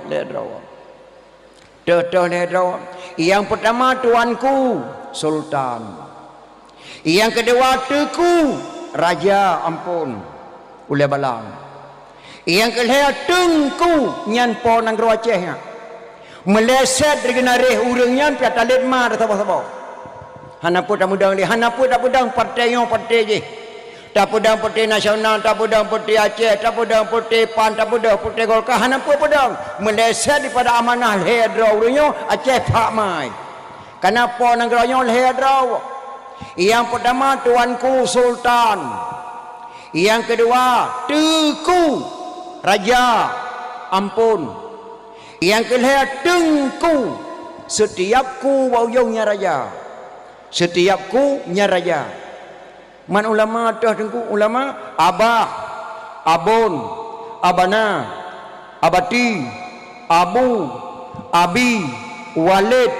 Tuh ledro. Yang pertama tuanku sultan. Yang kedua teku raja ampun ule balang. Yang ketiga tengku nyanpo nanggro Aceh nya. Meleset regenare urangnya pia talit ma sabah-sabah. Hanapu tak mudang li, hanapu tak mudang partai je. Tak pedang partai nasional, tak pedang partai Aceh, tak pedang partai PAN, tak pedang partai Golkar, hanapu pedang. Meleset daripada amanah lehedra urangnya Aceh pak mai. Kenapa negaranya lehedra? Yang pertama tuanku sultan. Yang kedua teku raja ampun. Yang ketiga tengku setiapku wauyongnya raja. Setiapku nya raja. Man ulama dah tengku ulama abah, abun, abana, abati, abu, abi, walid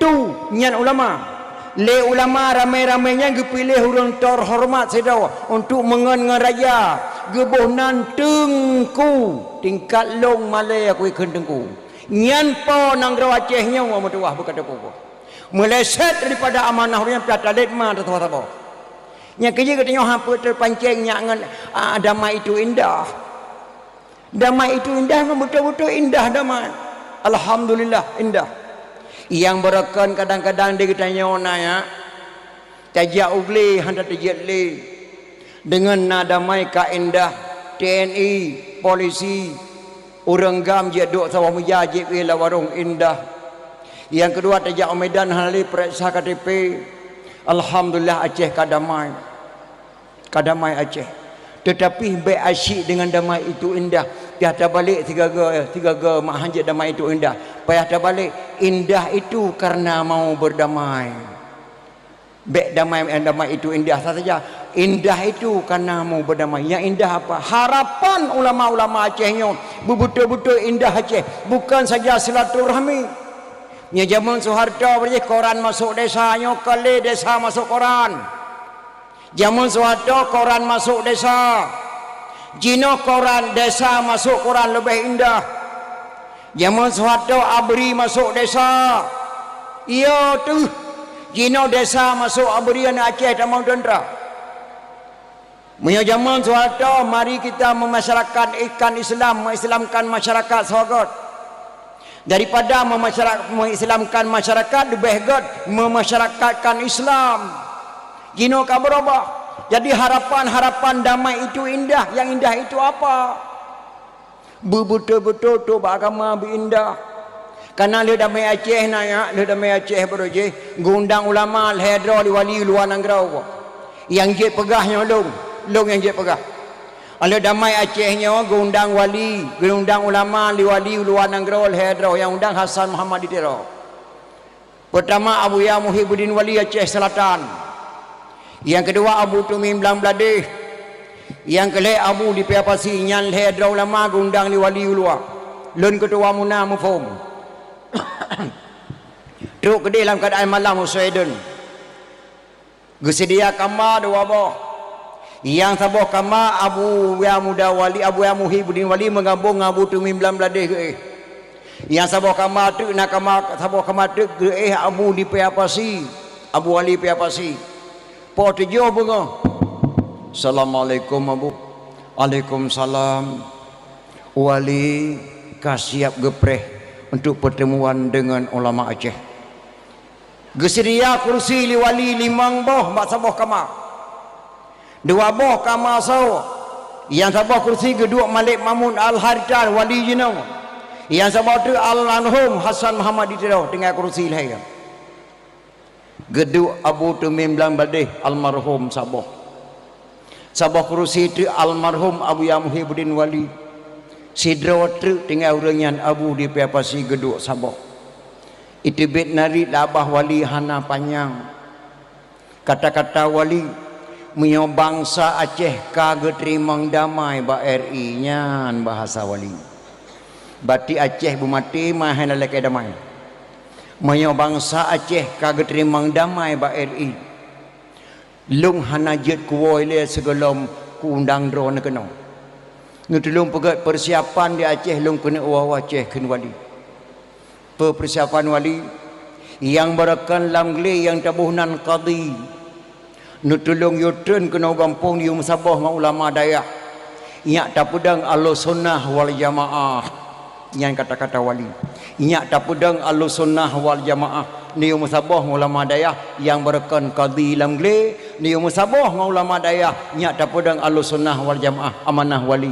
tu nyan ulama. Le ulama ramai-ramainya gepilih orang terhormat sedawa untuk mengen raja. Gebuhnan tengku tingkat long malay aku ikan tengku. Nyan po nang rawa Acehnya wa mutuah berkata apa. Meleset daripada amanah orang yang piatalit ma tahu-tahu. Nya kerja katanya hampa terpancingnya ngan damai itu indah. Damai itu indah, betul-betul indah damai. Alhamdulillah indah. Yang berakan kadang-kadang dia katanya ya. Tajak ugli hendak tajak li. Dengan nada damai ka indah. TNI, polisi, orang gam je duk sawah mujajib ila warung indah. Yang kedua tajak Medan hali periksa KTP. Alhamdulillah Aceh kadamai. Kadamai Aceh. Tetapi baik asyik dengan damai itu indah. Dia terbalik tiga mak hanjit damai itu indah. Payah terbalik indah itu karena mau berdamai. Baik damai itu indah saja. Indah itu karena mau berdamai. Yang indah apa? Harapan ulama-ulama Acehnya betul-betul indah Aceh. Bukan saja silaturahmi. Nya zaman Soeharto berje koran masuk desanya kali desa masuk koran. Zaman Soeharto koran masuk desa. Jino koran desa masuk koran lebih indah. Zaman Soeharto abri masuk desa. Iya tu. Jino desa masuk abrian Aceh Tamang Tendra. Punya zaman Soeharto mari kita memasyarakatkan ikan Islam, mengislamkan masyarakat Sahabat. Daripada mengislamkan masyarakat lebih god memasyarakatkan Islam. Gino ka berubah. Jadi harapan damai itu indah. Yang indah itu apa? Betul-betul tu agama indah. Karena le damai Aceh naya, le damai Aceh beroje gundang ulama hedra di wali luar nangrau. Yang je pegahnya long yang je pegah. Kalau damai Acehnya gundang wali, gundang ulama li wali luar nangrol hedro yang undang Hasan Muhammad di Tero. Pertama Abu Ya Muhyiddin Wali Aceh Selatan. Yang kedua Abu Tumim Bladeh. Yang ketiga Abu di Piapasi nyan hedro ulama gundang li wali luar. Lun ketua Muna Mufum. Truk gede dalam keadaan malam Sweden. Gesedia kamar dua boh. Yang sabah kama Abu Ya Muda Wali, Abu Ya Muhyiddin Wali menggabung Abu Tumim Bladeh ke. Yang sabah kama tu nak kama sabah kama tu ke Abu di Piapasi, Abu Wali Piapasi. Po tujuh bunga. Assalamualaikum Abu. Waalaikumsalam. Wali kasiap gepreh untuk pertemuan dengan ulama Aceh. Gesedia kursi li wali limang boh mak sabah kama. Dua boh kamar saw. Yang sabah kursi kedua Malik Mamun Al-Haritar wali jenau. Yang sabah tu Al-Anhum Hasan Muhammad di Tero dengan kursi lahir. Geduk Abu Tumim Bladeh almarhum sabah. Sabah kursi tu almarhum Abu Ya Muhyiddin Wali. Sidra tu dengan urangan Abu di Piapasi geduk sabah. Itu bet nari labah wali hana panjang. Kata-kata wali menyo bangsa Aceh kagak terimang damai ba RI nyan bahasa wali. Bati Aceh bumati mah hana leke damai. Menyo bangsa Aceh kagak terimang damai ba RI. Lung hana jet kuwoi le segelom ku undang drone kena. Ngutulung pegat persiapan di Aceh lung kena wawa Aceh ken wali. Persiapan wali yang berakan lamgle yang tabuhnan qadi nutulung yutun kena gampung di Sabah ma ulama dayak nyak tapudang Ahlussunnah wal Jamaah yang kata-kata wali nyak tapudang Ahlussunnah wal Jamaah ni Sabah ulama dayak yang berakan qadi lamgle ni Sabah ma ulama dayak nyak tapudang Ahlussunnah wal Jamaah amanah wali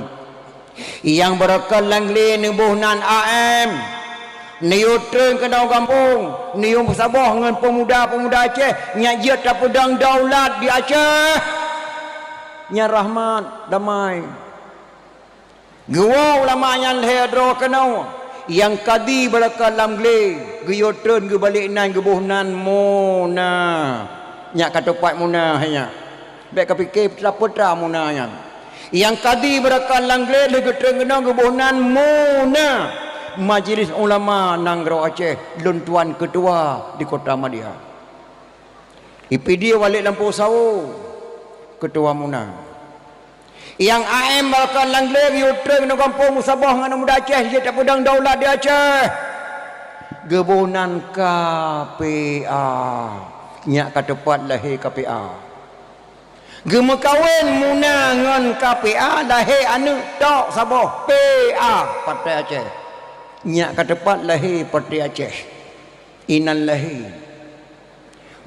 yang berakan lamgle ni buhnan AM niutreun ke daun kampung nium Sabah dengan pemuda-pemuda Aceh nya dia tak pedang daulat di Aceh nya rahmat damai gua ulama yang hedro kenau yang kadi belaka lamgle guyotreun ge balik nan ge bohnan muna nya katupat muna hanya baik kapikir putra muna nya yang kadi belaka lamgle le getreun kenau ge bohnan muna Majlis Ulama Nanggro Aceh luntuan kedua di Kota Madia. IPD Walid Lampu Sawu ketua Muna. Yang AM balkan langler yutreng no kampung Sabah ngana muda Aceh dia tak pedang daulat di Aceh. Gebunan KPA. Nyak katepat lahir KPA. Gemekawin Muna ngan KPA lahir anu tok Sabah PA Partai Aceh. Nyak ke depan lahir Parti Aceh inan lahir.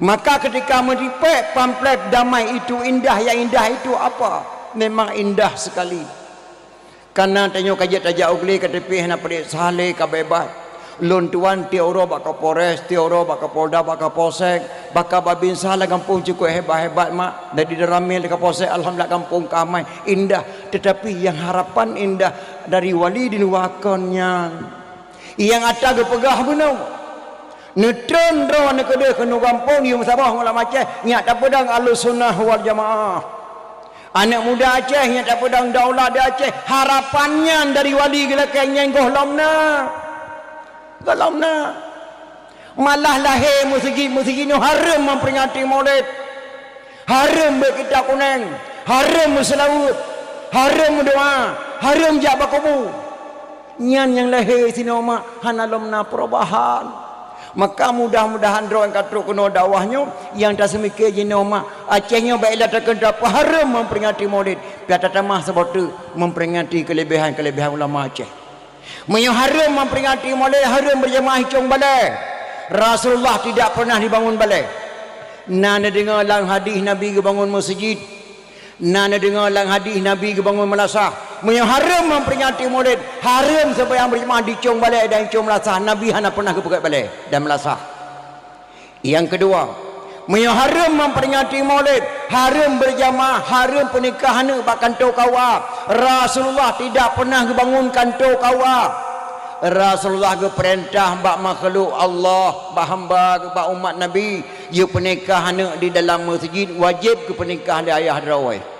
Maka ketika meripek pamflet damai itu indah, yang indah itu apa? Memang indah sekali. Karena tanya kajat tajak ugli ke tepi hana pedik saleh kabebas lontuan tioro bak Kapolres, tioro bak Kapolda, bak Kapolsek, bak babin salah kampung cukup hebat-hebat mak. Dari Ramil ke Kapolsek alhamdulillah kampung kamai indah, tetapi yang harapan indah dari wali diluakannya. Yang ada gepegah benau netron ro ne kede kenu kampung di Sabah ulama Aceh nyak tak pedang Ahlussunnah wal Jamaah anak muda Aceh nyak tak pedang daulat di Aceh harapannya dari wali gelakang nyenggoh lomna malah lahir musigi nu haram memperingati maulid haram berkitab kuning haram selawat haram doa haram jabak kubu nyan yang lahir sini oma hanalomna perubahan. Maka mudah-mudahan doa yang katruk kena dakwahnya yang tak semikir jina oma Acehnya baiklah terkena haram memperingati maulid biar tamah sebab tu memperingati kelebihan ulama Aceh. Menyo haram memperingati maulid haram berjamaah hicung balai. Rasulullah tidak pernah dibangun balai. Nana dengar lang hadis Nabi bangun masjid. Nana dengar lang hadis Nabi bangun madrasah. Menyo haram memperingati maulid haram sampai yang berjemaah di Cung Balai dan Cung Melasah. Nabi hana pernah ke Pekat Balai dan Melasah. Yang kedua, menyo haram memperingati maulid haram berjamaah haram pernikahan bak kantor kawa. Rasulullah tidak pernah bangun kantor kawa. Rasulullah ke perintah bak makhluk Allah bak hamba ke bak umat Nabi you pernikahan di dalam masjid wajib ke pernikahan di ayah drawai.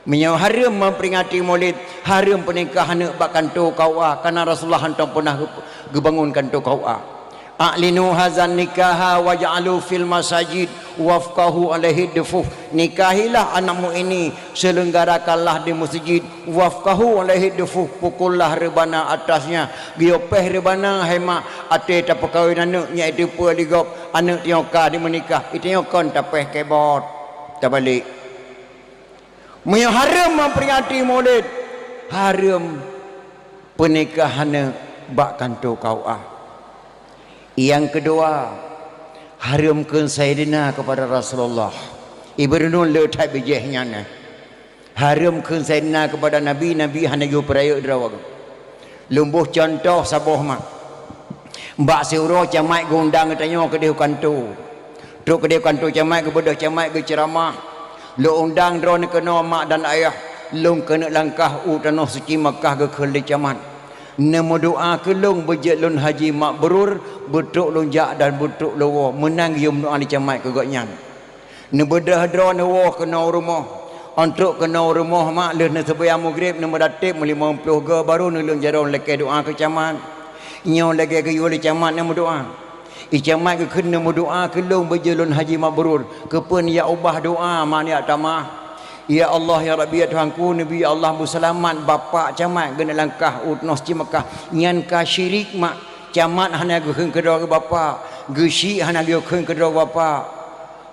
Menyo haram memperingati maulid haram pernikahan bak kantor kawa karena Rasulullah hendak pernah bangun kantor kawa. A'linu hazan nikaha waj'alu fil masajid wafqahu alaihi dufuf. Nikahilah anakmu ini selenggarakanlah di masjid wafqahu alaihi dufuf pukullah rebana atasnya giopeh rebana hema ate tak perkahwinan nya itu pu ligop anak tioka di menikah itu nyokon tapeh kebot tak balik. Menyo haram memperingati maulid haram pernikahan bak kantor kawa. Yang kedua haramkan Sayyidina kepada Rasulullah ibernun letak bijehnya na haramkan Sayyidina kepada Nabi hanya yu peraya drawag lumbuh contoh Sabah mak mbak seuro camai gundang tanya ke dia kantor truk ke dia kantor camai ke bedah camai ke ceramah lo undang drone kena mak dan ayah long kena langkah tanah suci Makkah ke khali caman Nemu doa kelung bejek lun haji makbrur betuk lonjak dan betuk lawa menang yum doa ni camat ke goknya. Ne bedah dra ne wah kena rumah. Untuk kena rumah mak leh ne sebayang maghrib ne medatip 50 ge baru ne lung jarong leke doa ke camat. Nyo lagi ke yuli camat nemu doa. I camat ke kena nemu doa kelung bejek lun haji makbrur. Kepen ya ubah doa mak ni tamah. Ya Allah ya Rabbi ya Tuhanku Nabi ya Allah musalamat bapa camat gena langkah utnos ci Mekah nyan ka syirik mak camat hana geun kedua ke bapa gesi hana geun kedua bapa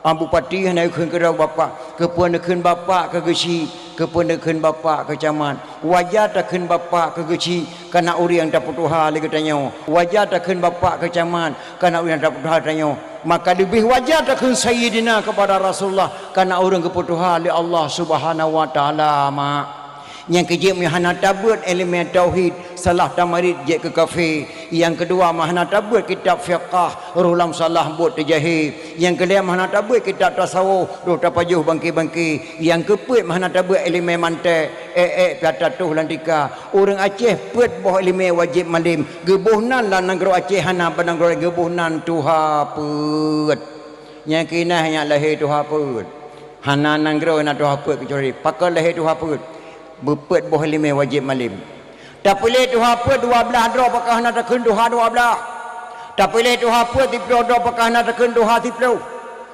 bupati hana geun kedua bapa kepuan dekeun bapa ke gesi kepuan dekeun bapa ke camat wajah takeun bapa ke gesi kana urang dapat Tuhan lagi tanya wajah takeun bapa ke camat kana urang dapat Tuhan tanya maka lebih wajar takun sayyidina kepada Rasulullah karena orang keputuhan oleh Allah Subhanahu wa taala mak yang kejip hana tabut elemen tauhid salah tamarid je ke kafe yang kedua hana tabut kitab fiqh rulam salah buat terjahil yang kelima hana tabut kitab tasawuf roh tapajuh bangki-bangki yang keempat hana tabut elemen mantek piatatuh lantika orang Aceh pet boh elemen wajib malim gebuhnan lan negara Aceh hana panangro gebuhnan tuha pet yang kinah yang lahir tuha pet hana negara na tuha pet kecuali pakal lahir tuha pet bepet boh lima wajib malim. Tak boleh tu apa 12 dua pakah nak tekun duha 12. Tak boleh tu apa 30 dua pakah nak tekun duha 30.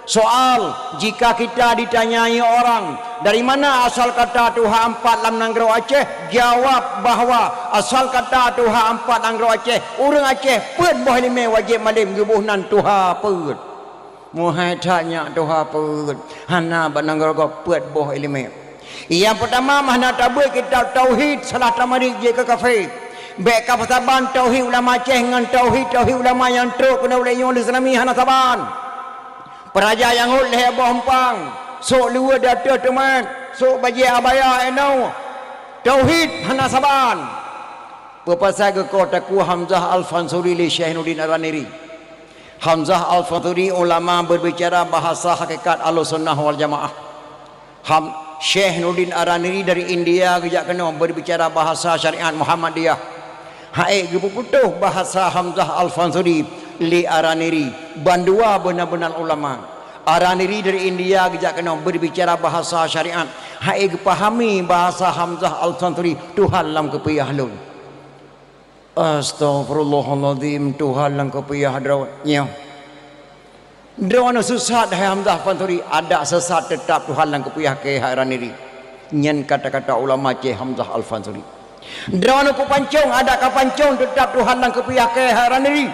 Soal jika kita ditanyai orang dari mana asal kata Tuhan 4 dalam negara Aceh, jawab bahawa asal kata Tuhan 4 dalam negara Aceh, orang Aceh pun boh lima wajib malim gebuhnan Tuhan pun. Muhai tanya Tuhan pun. Hana banangro pun boh lima. Yang pertama mana tabui kitab tauhid salah tamarik je ke kafe. Baik kapataban tauhid ulama Aceh dengan tauhid ulama yang teruk kena oleh yang Islami hana saban. Peraja yang oleh bompang. Sok luar data teman, sok bagi abaya enau. Tauhid hana saban. Berpasal ke kota ku Hamzah Al-Fansuri li Syainuddin Araniri. Hamzah Al-Fansuri ulama berbicara bahasa hakikat Ahlussunnah wal Jamaah. Syekh Nuruddin Araniri dari India kejak kena berbicara bahasa syariat Muhammadiyah. Hai gepuputuh bahasa Hamzah Al-Fansuri li Araniri. Bandua benar-benar ulama. Araniri dari India kejak kena berbicara bahasa syariat. Hai pahami bahasa Hamzah Al-Fansuri Tuhan lam kepiyah lun. Astaghfirullahaladzim Tuhan lam kepiyah drawatnya. Drawana sesat hai Hamzah Fansuri ada sesat tetap Tuhan lang kepuyah ke Araniri. Nyen kata-kata ulama Aceh Hamzah Al-Fansuri. Drawana pancung ada kapancung tetap Tuhan lang kepuyah ke Araniri.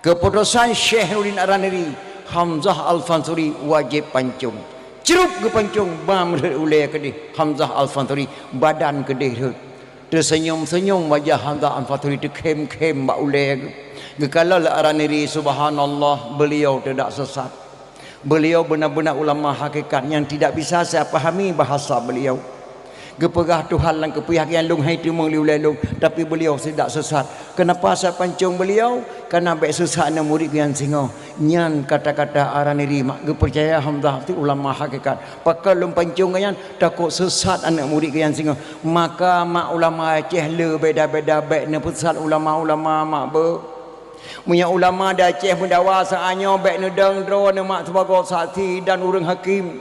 Keputusan Syekh Nuruddin Araniri Hamzah Al-Fansuri wajib pancung. Cerup ke pancung bam ulai kedih Hamzah Al-Fansuri badan kedih tersenyum-senyum wajah Hamzah Al-Fansuri terkem-kem bak ulai. Kalau Araniri subhanallah beliau tidak sesat. Beliau benar-benar ulama hakikat yang tidak bisa saya pahami bahasa beliau. Gepegah Tuhan lang kepihak yang lung hai tu mengliulelung tapi beliau tidak sesat. Kenapa saya pancung beliau? Karena baik sesat na murid yang singo. Nyan kata-kata Araniri mak gepercaya Hamzah tu ulama hakikat. Pakal lung pancung kan takut sesat anak murid yang singo. Maka mak ulama Aceh le beda-beda baik na pusat ulama-ulama mak punya ulama di Aceh mendawa saanyo baik nedang dro ne mak sebagai saksi dan urang hakim.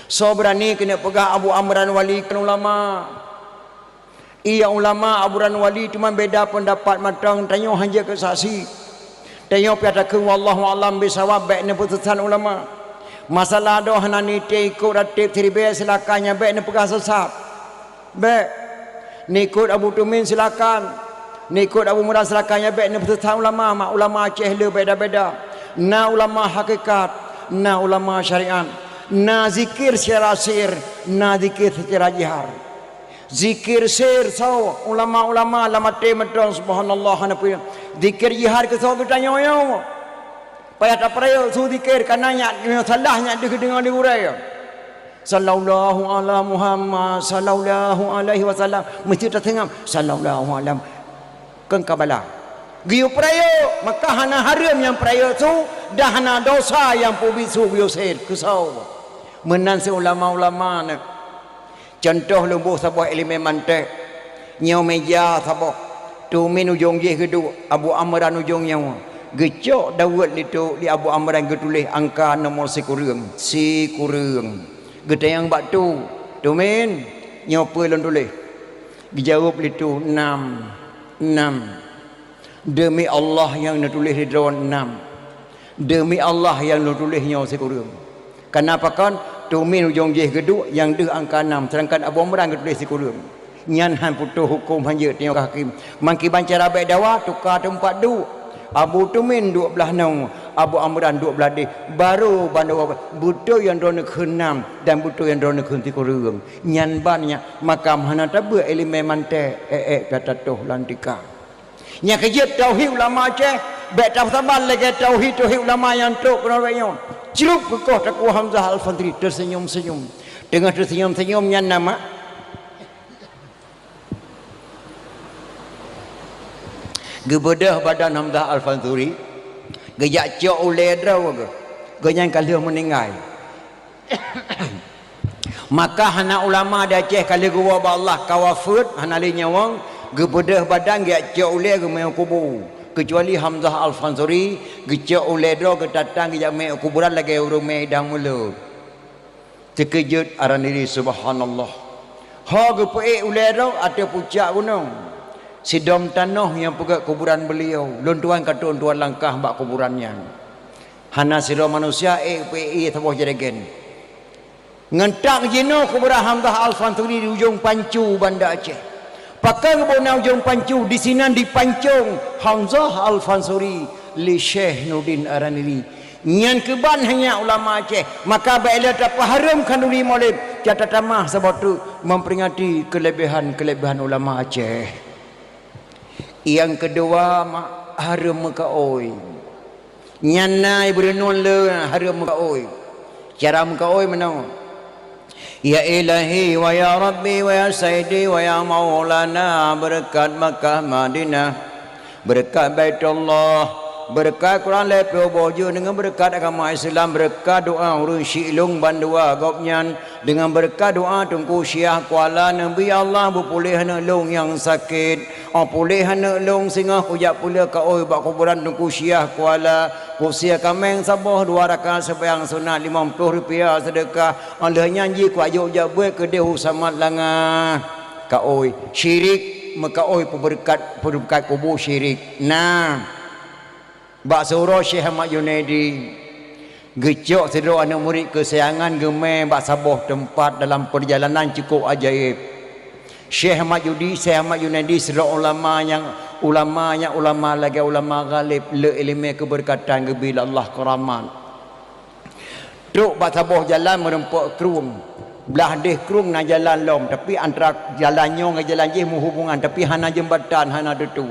So berani kena pegah Abu Amran Wali kan ulama. Ia ulama Abu Amran Wali cuma beda pendapat matang tanyo hanya ke saksi. Tanyo piata ke wallahu alam bisawab baik ne putusan ulama. Masalah doh hanani te ikut ratib seribe silakannya baik ne pegah sesat. Baik ni ikut Abu Tumin silakan. Ni ikut Abu Murad selakannya baik ni betul ulama mak ulama Aceh le beda-beda. Na ulama hakikat, na ulama syariat, na zikir secara sir, na zikir secara jihar. Zikir sir so ulama-ulama lama te metong subhanallah hanapi. Zikir jihar ke so bertanya yo. Payah tak peraya su zikir kananya salahnya dengar di urai. Sallallahu ala Muhammad sallallahu alaihi wasallam mesti tertengam sallallahu alaihi kan kabala giu prayo maka hana haram yang prayo tu dah hana dosa yang pubisu biusaid kusau menan se ulama-ulama ne contoh lembuh sebuah elemen mantek Nyau meja sabah. Tumin ujung je kedua. Abu Amran ujung nyawa. Gecok Dawud itu di Abu Amran getulis angka nomor sikurung. Sikurung. Getayang batu. Tumin. Nyopa lon tulis. Dijawab itu 6. Demi Allah yang nulis di drone 6. Demi Allah yang nulis nyawa sikurung. Kenapa kan? Tumin ujung je kedua yang dia angka 6. Sedangkan Abu Amran getulis sikurung. Nyan han putus hukum hanya tengok hakim. Mangki banca rabai dawa tukar tempat du. Abu Tumin 12 nang, Abu Amran 12 deh. Baru bandawa buto yang drone ke-6 dan buto yang drone ke-3. Nyan banyak makam hana tabe elemen mante kata toh lantika. Nya kerja tauhid ulama Aceh, baik tafsir lagi tauhid ulama yang tok kenalnya. Celup kekoh Taqwa Hamzah Al-Fadri tersenyum-senyum. Dengan tersenyum-senyum nyan nama Gebedah badan Hamzah Al-Fansuri gejak cok ulai draw ke genyan kalau meninggal. Maka hana ulama dah Aceh kalau gua Allah kawafut hana li nyawang gebedah badan gejak cok ulai ke mai kubur kecuali Hamzah Al-Fansuri gejak ulai draw ke datang gejak mai kuburan lagi urung mai dang mulut terkejut aran diri subhanallah ha gepe ulai draw ada puncak gunung sidom tanah yang pegat kuburan beliau lontuan katun tuan langkah bak kuburannya hana sidom manusia PI tabuh jadikan ngentak jino kuburan Hamzah Al-Fansuri di ujung Pancu Banda Aceh pakai kebuna ujung Pancu di sini di Pancung Hamzah Al-Fansuri li Syekh Nurdin Araniri nyan keban hanya ulama Aceh maka baiklah dapat haram kanduri maulid catatan mah sebab tu memperingati kelebihan ulama Aceh. Yang kedua harum muka oi. Nyanai berenun le harum muka oi. Cara muka oi mana? Ya ilahi wa ya rabbi wa ya sayyidi wa ya maulana berkat Makkah Madinah berkat Baitullah berkat Quran lepo bojo dengan berkat agama Islam berkat doa urun syilung bandua gopnyan dengan berkat doa tungku Syiah Kuala Nabi Allah berpulih hana long yang sakit pulih hana long singa kujak pula ka oi bak kuburan tungku Syiah Kuala kusia kameng sabah 2 rakaat sembahyang sunat RM50 sedekah Allah nyanyi ku ajuk jabe ke dia sama langa ka oi syirik maka oi berkat kubur syirik nah Bak surah Syekh Ahmad Junaidi gecok sedera anak murid kesayangan gemeh bak sabah tempat dalam perjalanan cukup ajaib. Syekh Ahmad Junaidi sedera ulama lagi ulama galib le ilmu keberkatan gebila Allah keramat. Truk bak sabah jalan merempak kerung. Belah deh kerung na jalan lom tapi antara jalannya dengan jalan je menghubungan tapi hana jembatan hana detu.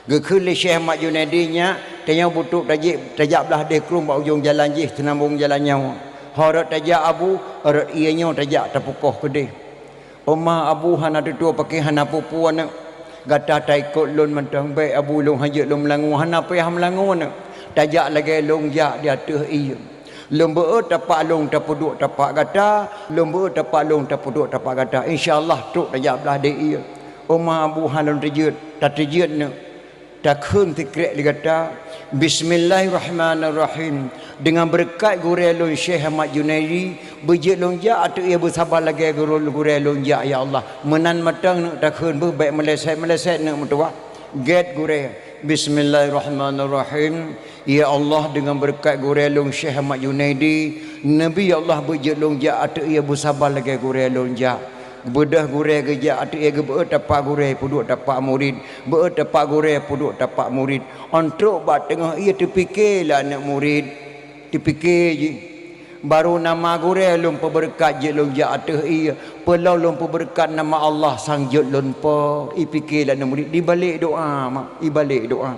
Gekuli Syekh Ahmad Junaidi nya tanya butuk tajak belah deh kerung bak ujung jalan je tenambung jalannya. Harat tajak abu, harat ianya tajak terpukuh kedih. Oma abu hana detu pakai hana pupu anak. Gata taikut lun mentang baik abu long hajat long melangu hana payah melangu anak. Tajak lagi long jak di atas iya. Lembut tapak long tapuduk tapak gata, lembut tapak long tapuduk tapak gata. Insya-Allah tuk tajak belah deh iya. Oma abu halon terjut, tak terjut nak. Takhun tikrek digata Bismillahirrahmanirrahim dengan berkat gurelun Syekh Ahmad Junaidi bejit lonjak atau ia bersabar lagi gurel lonjak ya Allah menan matang nak takhun baik meleset nak metua get gurel Bismillahirrahmanirrahim ya Allah dengan berkat gurelun Syekh Ahmad Junaidi Nabi ya Allah bejit lonjak atau ia bersabar lagi gurel lonjak bedah gureh gejak atu ia gebeut tapak gureh puduk tapak murid beut tapak gureh puduk tapak murid ontruk bat tengah ia terfikirlah anak murid terfikir je baru nama gureh lum berkat je lum ja atu ia pelau lum berkat nama Allah sang jut lum pa ipikirlah anak murid di balik doa mak di balik doa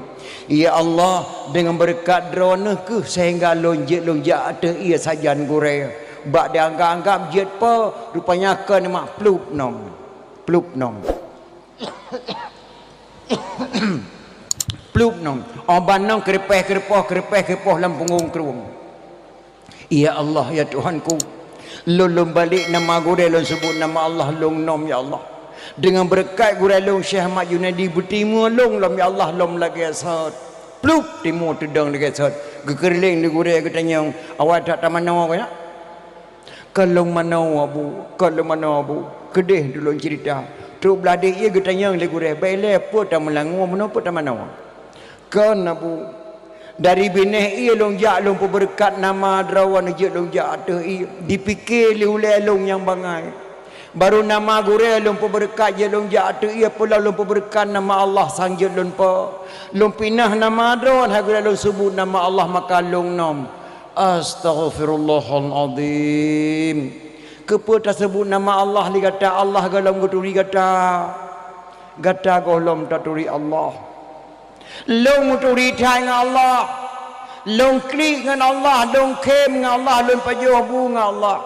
ya Allah dengan berkat drone ke sehingga lum ja atu ia sajan gureh bak dia anggap jet pa rupanya kan mak plup nom plup nom oban nom kerepeh dalam punggung kerung ya Allah ya Tuhanku lulum balik nama gurel sebut nama Allah long nom ya Allah Dengan berkat guralung Syekh Ahmad Junaidi bertimu long lam ya Allah lam lagi asat. Plup timu tudang lagi asat. Gekerling di gurai katanya awak tak mana awak ya? Kalau mana abu, kalau mana abu. Kedih dulu cerita. Terus beladik ia katanya di gurai. Baiklah apa tak melangu mana apa tak mana awak. Kan abu. Dari bineh ia long jak long berkat nama derawan je long jak ada dipikir oleh long yang bangai. Baru nama gure long berkat je long jak ada ia pula long berkat nama Allah sang je long pa. Long pinah nama derawan hagura long sebut nama Allah maka long nom. Astaghfirullahalazim. Kepa tak sebut nama Allah li kata Allah galam guturi kata. Gata golom taturi Allah. Long muturi thai dengan Allah, long klik dengan Allah, long kem dengan Allah, long pajobu dengan Allah,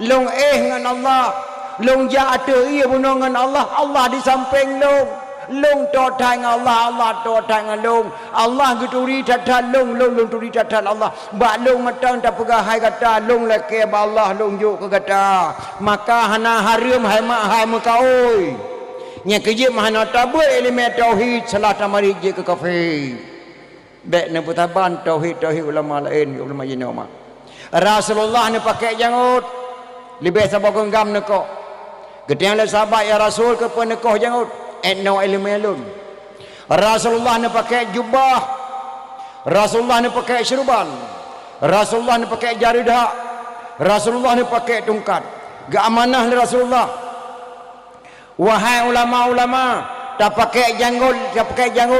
long dengan Allah, long jatuh ia bunuh dengan Allah, Allah di samping long, long to thai dengan Allah, Allah to thai dengan long, Allah guturi tata long turi tata Allah, bak long matang tak pegah hai kata long leke ba Allah long juk ke kata, maka hana harum hai mak hai muka oi. Nya kerja mahana tabur elemen tauhid salah tamari je ke kafir. Baik na putaban tauhid ulama lain ulama jenama. Rasulullah ni pakai janggut. Lebih sabar genggam neko. Getiang le sahabat ya Rasul ke penekoh janggut. No elemen lun. Rasulullah ni pakai jubah. Rasulullah ni pakai syurban. Rasulullah ni pakai jaridah. Rasulullah ni pakai tungkat. Gak amanah ni Rasulullah. Wahai ulama-ulama, tak pakai janggut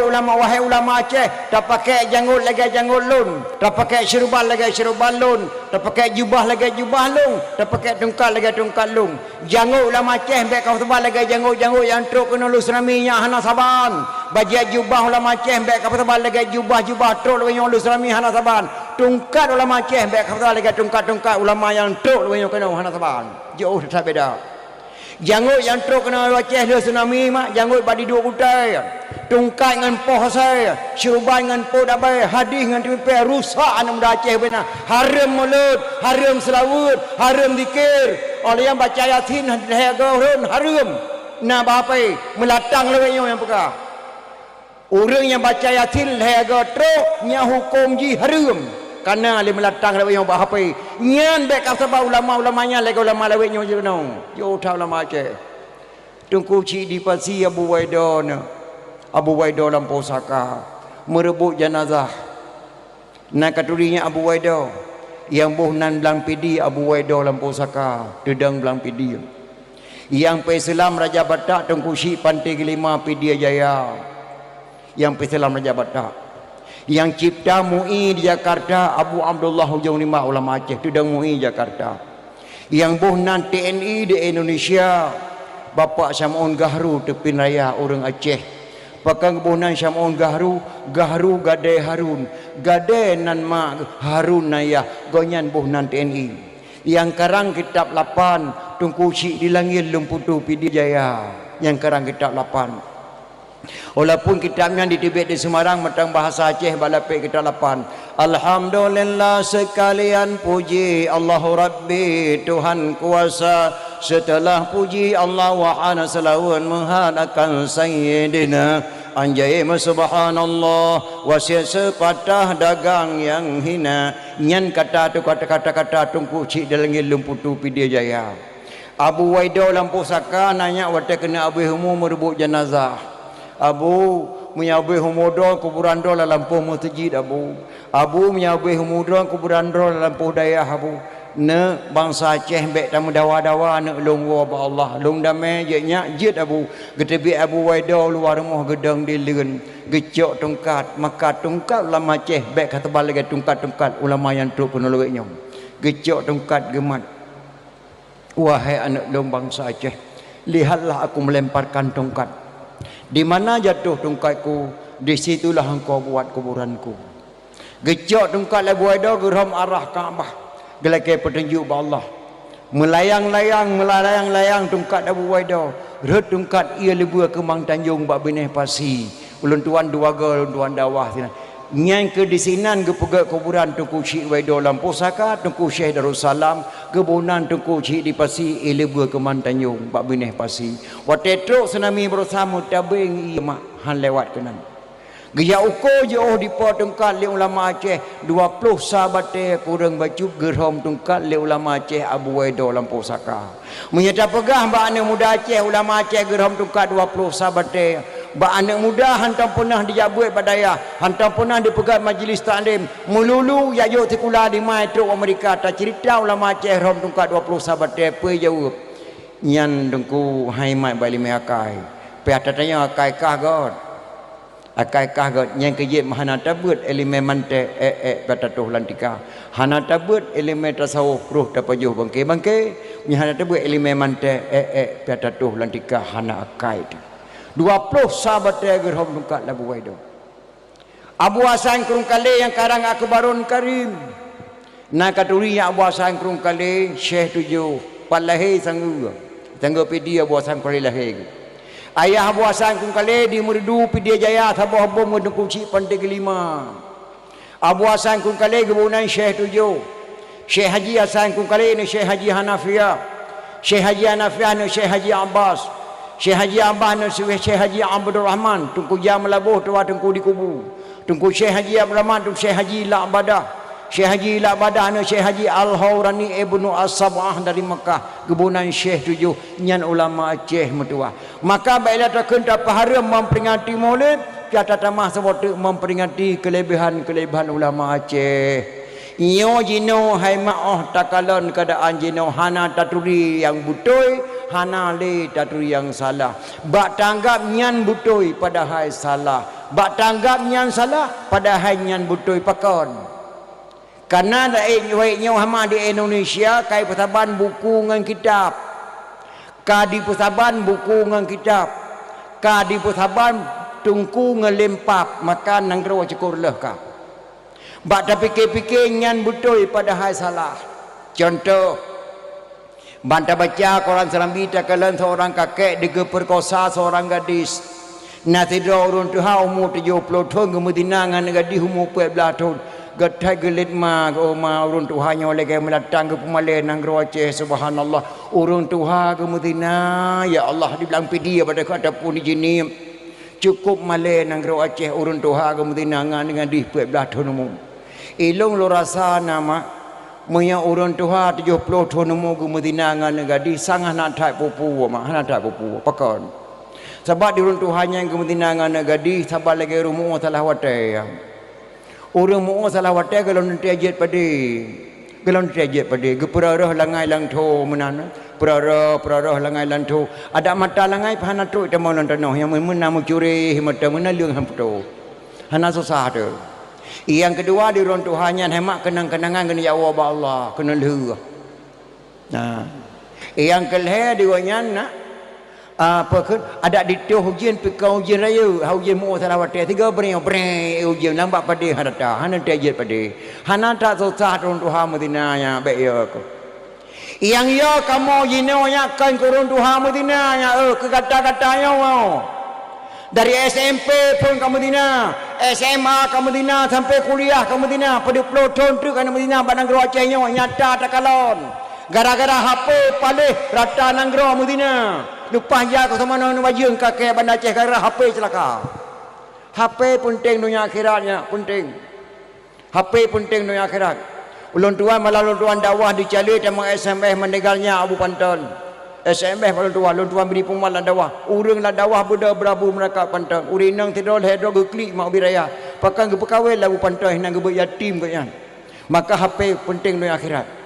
ulama, wahai ulama Aceh, tak pakai janggut lagi janggut lun, tak pakai syurban lagi syurban lun, tak pakai jubah lagi jubah lun, tak pakai tungkat lagi tungkat lun. Janggut ulama Aceh baik kau tebal lagi janggut yang truk kena lu seraminya hana saban. Baju jubah ulama Aceh baik kau tebal lagi jubah truk lu serami hana saban. Tungkat ulama Aceh baik kau tebal lagi tungkat ulama yang truk lu kena hana saban. Jauh tak beda. Janggut yang truk kena Aceh dia tsunami mak janggut badi dua kutai. Tungkai dengan poh saya, syurban dengan poh dabai, hadis dengan timpe rusak anak muda Aceh benar. Haram mulut, haram selawut, haram zikir. Oleh yang baca Yasin haram haram. Nah bapai melatang lewatnya yang peka. Orang yang baca Yasin haga truk nya hukum ji haram. Karena dia melatang lewat yang bahapai nyan baik sebab ulama-ulamanya lagi ulama lewat yang je no yo tahu ulama Aceh tungku ci di pasi Abu Waido lampau saka merebut jenazah nak katurinya Abu Waido yang bohnan belang pidi Abu Waido lampau saka dedang belang pidi yang Islam Raja Batak tungku ci pantai kelima pidi Jaya yang Islam Raja Batak yang cipta MUI di Jakarta Abu Abdullah Hujung Lima ulama Aceh tudang MUI Jakarta yang bohnan TNI di Indonesia Bapak Syamun Gahru tepin raya orang Aceh pakang bohnan Syamun Gahru gadai Harun gadai nan mak Harun naya gonyan bohnan TNI yang karang kitab 8 tungku cik di langit lumputu pidi Jaya yang karang kitab 8 walaupun kitabnya di Tibet di Semarang matang bahasa Aceh balapik kita 8 Alhamdulillah sekalian puji Allahu Rabbi Tuhan kuasa setelah puji Allah wa ana salawun menghadapkan Sayyidina anjay subhanallah wasiat sepatah dagang yang hina nyan kata tu kata tungku cik dalangi lumputu pidia Jaya Abu Waido lampu saka nanya wate kena Abu Humu merebut jenazah Abu menyabai humudon kuburan do dalam poh masjid Abu menyabai humudon kuburan do dalam poh dayah Abu ne bangsa Aceh bek tamu dawa-dawa ne long wa ba Allah long damai je nya jit Abu getebi Abu Waido luar rumah gedang di leun gecok tungkat maka tungkat ulama Aceh bek kata balik tungkat ulama yang truk penolongnya gecok tungkat gemat wahai anak long bangsa Aceh lihatlah aku melemparkan tungkat di mana jatuh tungkatku, di situlah engkau buat kuburanku. Gecok tungkat Abu Waido geram arah Kaabah. Gelakai petunjuk Allah. Melayang tungkat Abu Waido. Red tungkat ia lebih ke Mang Tanjung bak benih pasi. Ulun tuan duaga, ulun tuan dawah sini. Nyang ke di sinan ke pegak kuburan Tungku Syekh Waido Lampau Saka, Tungku Syekh Darussalam, kebunan tungku cik di pasi ele bua kemantanyung bak bineh pasi watetro senami bersama tabeng iya mak han lewat kenan gaya uko jauh di pot tungkat le ulama Aceh 20 sahabat kurang baju gerom tungkat le ulama Aceh Abu Waido Lampau Saka menyata pegah bak anak muda Aceh ulama Aceh gerom tungkat 20 sahabat bak anak muda hantam pernah dijabut badaya hantam pernah dipegat majlis taklim melulu ya yo tikula di mai truk Amerika tak cerita ulama Aceh gerom tungkat 20 sahabat pe jawab nyan dengku hai mai bali me akai pe atatanya akai kah god akai kahgot yang kejit mahana tabut elemen mante patatuh lantika hana tabut elemen tasawuf ruh tapajuh bangke mahana tabut elemen mante patatuh lantika hana akai 20 sahabat gerhom dungkat Abu Waido Abu Hasan Kurung Kale yang karang Akbarun Karim na katuri yang Abu Hasan Kurung Kale Syekh 7 palahe sanggu pedi Abu Hasan Kurung Lahir ayah Abu Hasan Kurung Kale di Merdu Pidia Jaya Thabah Merdeka Cik Pantai Kelima Abu Hasan Kurung Kale kebunan Syekh 7 Syekh Haji Hasan Kurung Kale ni Syekh Haji Hanafiah Syekh Haji Hanafiah ni Syekh Haji Abbas Syekh Haji Abbas ni Syekh Haji Abdul Rahman tungku jam labuh tua tungku di kubu tungku Syekh Haji Abdul Rahman tungku Syekh Haji La'badah Syekh Haji La'badah ni Syekh Haji Al-Hawrani Ibnu As-Sab'ah dari Mekah kebunan Syekh 7 nyan ulama Aceh metua maka baiklah takkan tak haram memperingati maulid kata tamah sebut memperingati kelebihan ulama Aceh iyo jino hai ma'oh takalon keadaan jino hana taturi yang butoi hana le taturi yang salah bak tanggap nyan butoi padahal salah bak tanggap nyan salah padahal nyan butoi pakon karena nyo hama di Indonesia kai persaban buku ngan kitab ka di persaban buku ngan kitab ka di persaban tungku ngelempap maka nang gero cukur leh ka bak dah fikir-fikir nyan betul padahal salah contoh banta baca Quran Serambi takalan seorang kakek diperkosa seorang gadis natidro urun tuha umur 70 tahun kemudian ngan gadis umur 14 tahun gatai gelit ma urun Tuhan oleh ke melatang ke pemalai nang Aceh subhanallah urun Tuhan ke Medina ya Allah dibilang pidi pada kata pun di sini cukup malai nang Aceh urun Tuhan ke Medina dengan di 14 tahun umur ilung lo rasa nama Maya urun Tuhan 70 tahun umur ke Medina dengan gadi sangat nak tak pupu mak nak tak pupu pakon sebab di urun Tuhan yang ke Medina dengan gadi sabar lagi rumah salah watai orang mu salah watai kalau nanti ajat pada geperarah langai lang tho menana perarah langai lang tho ada mata langai phana tro tamo lan tano yang mena mencuri mata mena leung hamto hana susah tu yang kedua di ron Tuhannya hemat kenang-kenangan kena jawab Allah kena leh nah yang kelih di wanyan nak apa kan ada di tu ujian pikau ujian raya ujian mu salah watai tiga bereng ujian nampak pada hadata hana tajid pada hana tak susah turun Tuhan Medina ya baik ya aku yang ya kamu jino ya kan turun Tuhan Medina ya ke kata-katanya dari SMP pun ke Medina SMA ke Medina sampai kuliah ke Medina pada 10 tahun tu ke Medina badang gero Aceh nyata tak kalon gara-gara HP palih rata nang gero Medina lupa ya ke sama nang wajeng kakek bandar Aceh gara HP celaka. HP penting dunia akhiratnya, penting. HP penting dunia akhirat. Ulun tuan malah ulun tuan dakwah dicali tema SMS meninggalnya Abu Pantan. SMS ulun tuan beri pemalan dakwah. Urang lah dakwah beda berabu mereka Pantan. Urang nang tidur hedro geklik mak biraya. Pakai gepekawai lah Abu Pantan nang gebek yatim ke yan. Maka HP penting dunia akhirat.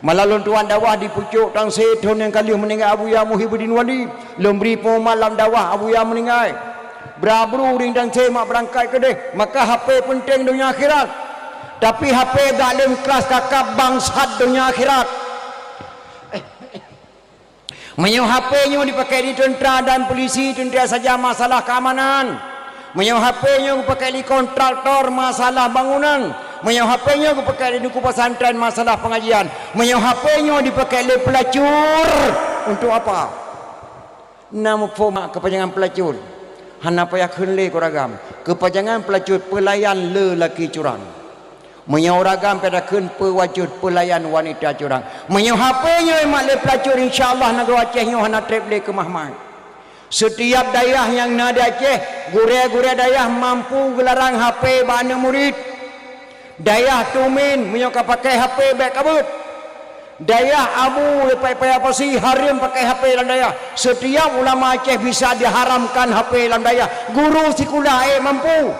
Malah lon tuan dakwah di pucuk tang setahun yang kali meninggal Abu Ya Muhyiddin Wali lemberi pemalam dakwah Abu Ya meninggal berabru ring dan semak berangkat ke deh maka HP penting dunia akhirat tapi HP dalam kelas kakap bangsat dunia akhirat menyo HP nya dipakai di tentera dan polisi tentera saja masalah keamanan menyo HP nya dipakai di kontraktor masalah bangunan menyo HP-nya dipakai di duku pesantren masalah pengajian. Menyo HP-nya dipakai oleh pelacur untuk apa? Nama forma kepanjangan pelacur. Hana payah kenle koragam. Kepanjangan pelacur pelayan lelaki curang. menyauragam pada kun pewajud pelayan wanita curang menyo HP-nya mak le pelacur insyaallah negara Aceh nyo hana trip le ke mahmai. Setiap daerah yang nada Aceh gure-gure daerah mampu gelarang HP bana murid. Daerah Tumin menyoka pakai HP baik kabut. Daerah Abu lepai apa sih haram pakai HP dalam daerah. Setiap ulama Aceh bisa diharamkan HP dalam daerah. Guru sekolah mampu.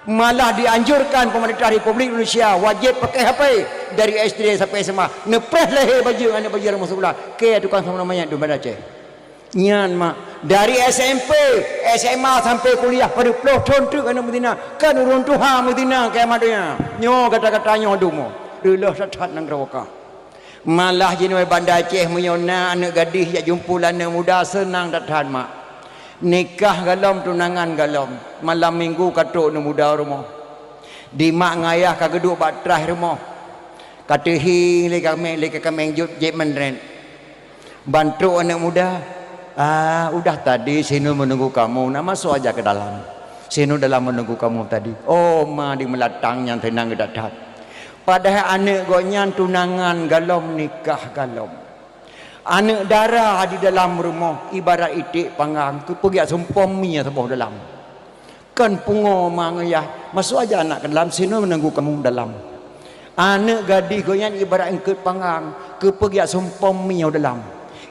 Malah dianjurkan pemerintah Republik Indonesia wajib pakai HP dari SD sampai SMA. Nepres leher baju anak baju dalam sekolah. Ke tukang sama namanya tu pada Aceh. Nyan mak dari SMP, SMA sampai kuliah pada puluh tahun tu kan Medina. Kan urun Tuhan Medina kayak madanya. Nyo kata-katanya dumo. Duluh satat nang Rawaka. Malah jenoi Bandar Aceh menyona anak gadis yang jumpa anak muda senang datang mak. Nikah galom tunangan galom. Malam minggu katuk anak muda rumah. Di mak ngayah kageduk batrah rumah. Kata hing leka kameng jep menren. Bantu anak muda. Udah tadi Sinu menunggu kamu. Nak masuk aja ke dalam. Sinu dalam menunggu kamu tadi. Oh ma di melatang yang tenang datang. Padahal anak gonyan tunangan galom nikah galom. Anak darah di dalam rumah ibarat itik panggang ke pergi sumpami sebuah dalam. Kan pungo mangayah masuk aja anak ke dalam sini menunggu kamu dalam. Anak gadis gonyan ibarat engket panggang ke pergi sumpami dalam.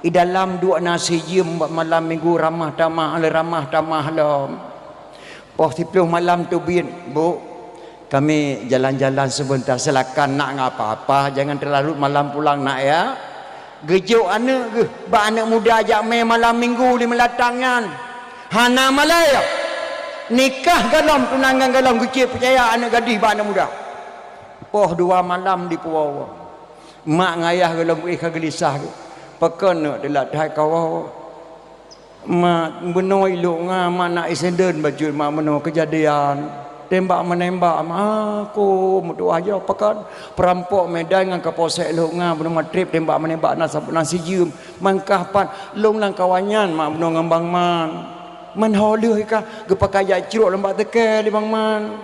I dalam dua nasi jim malam minggu ramah tamah lom. Pos 10 malam tu bin bu. Kami jalan-jalan sebentar silakan nak ngapa-apa jangan terlalu malam pulang nak ya. Gejuk anak ke ba anak muda ajak main malam minggu di melatangan. Hana Malaya. Nikah galom tunangan galom kecil percaya anak gadis ba anak muda. Poh 2 malam di puau. Mak ngayah galom gelisah ke. Pekan delat hai kau. Mak benoi lu ngah nak isenden baju mak meno kejadian. Tembak menembak aku mutu aja pakan perampok Medan dengan kapolsek lu ngah bernama trip tembak menembak nasi jum mangkahpan long lang kawanyan mak beno ngambang man holeh ka gepakai ja ciruk lembak teke di bang man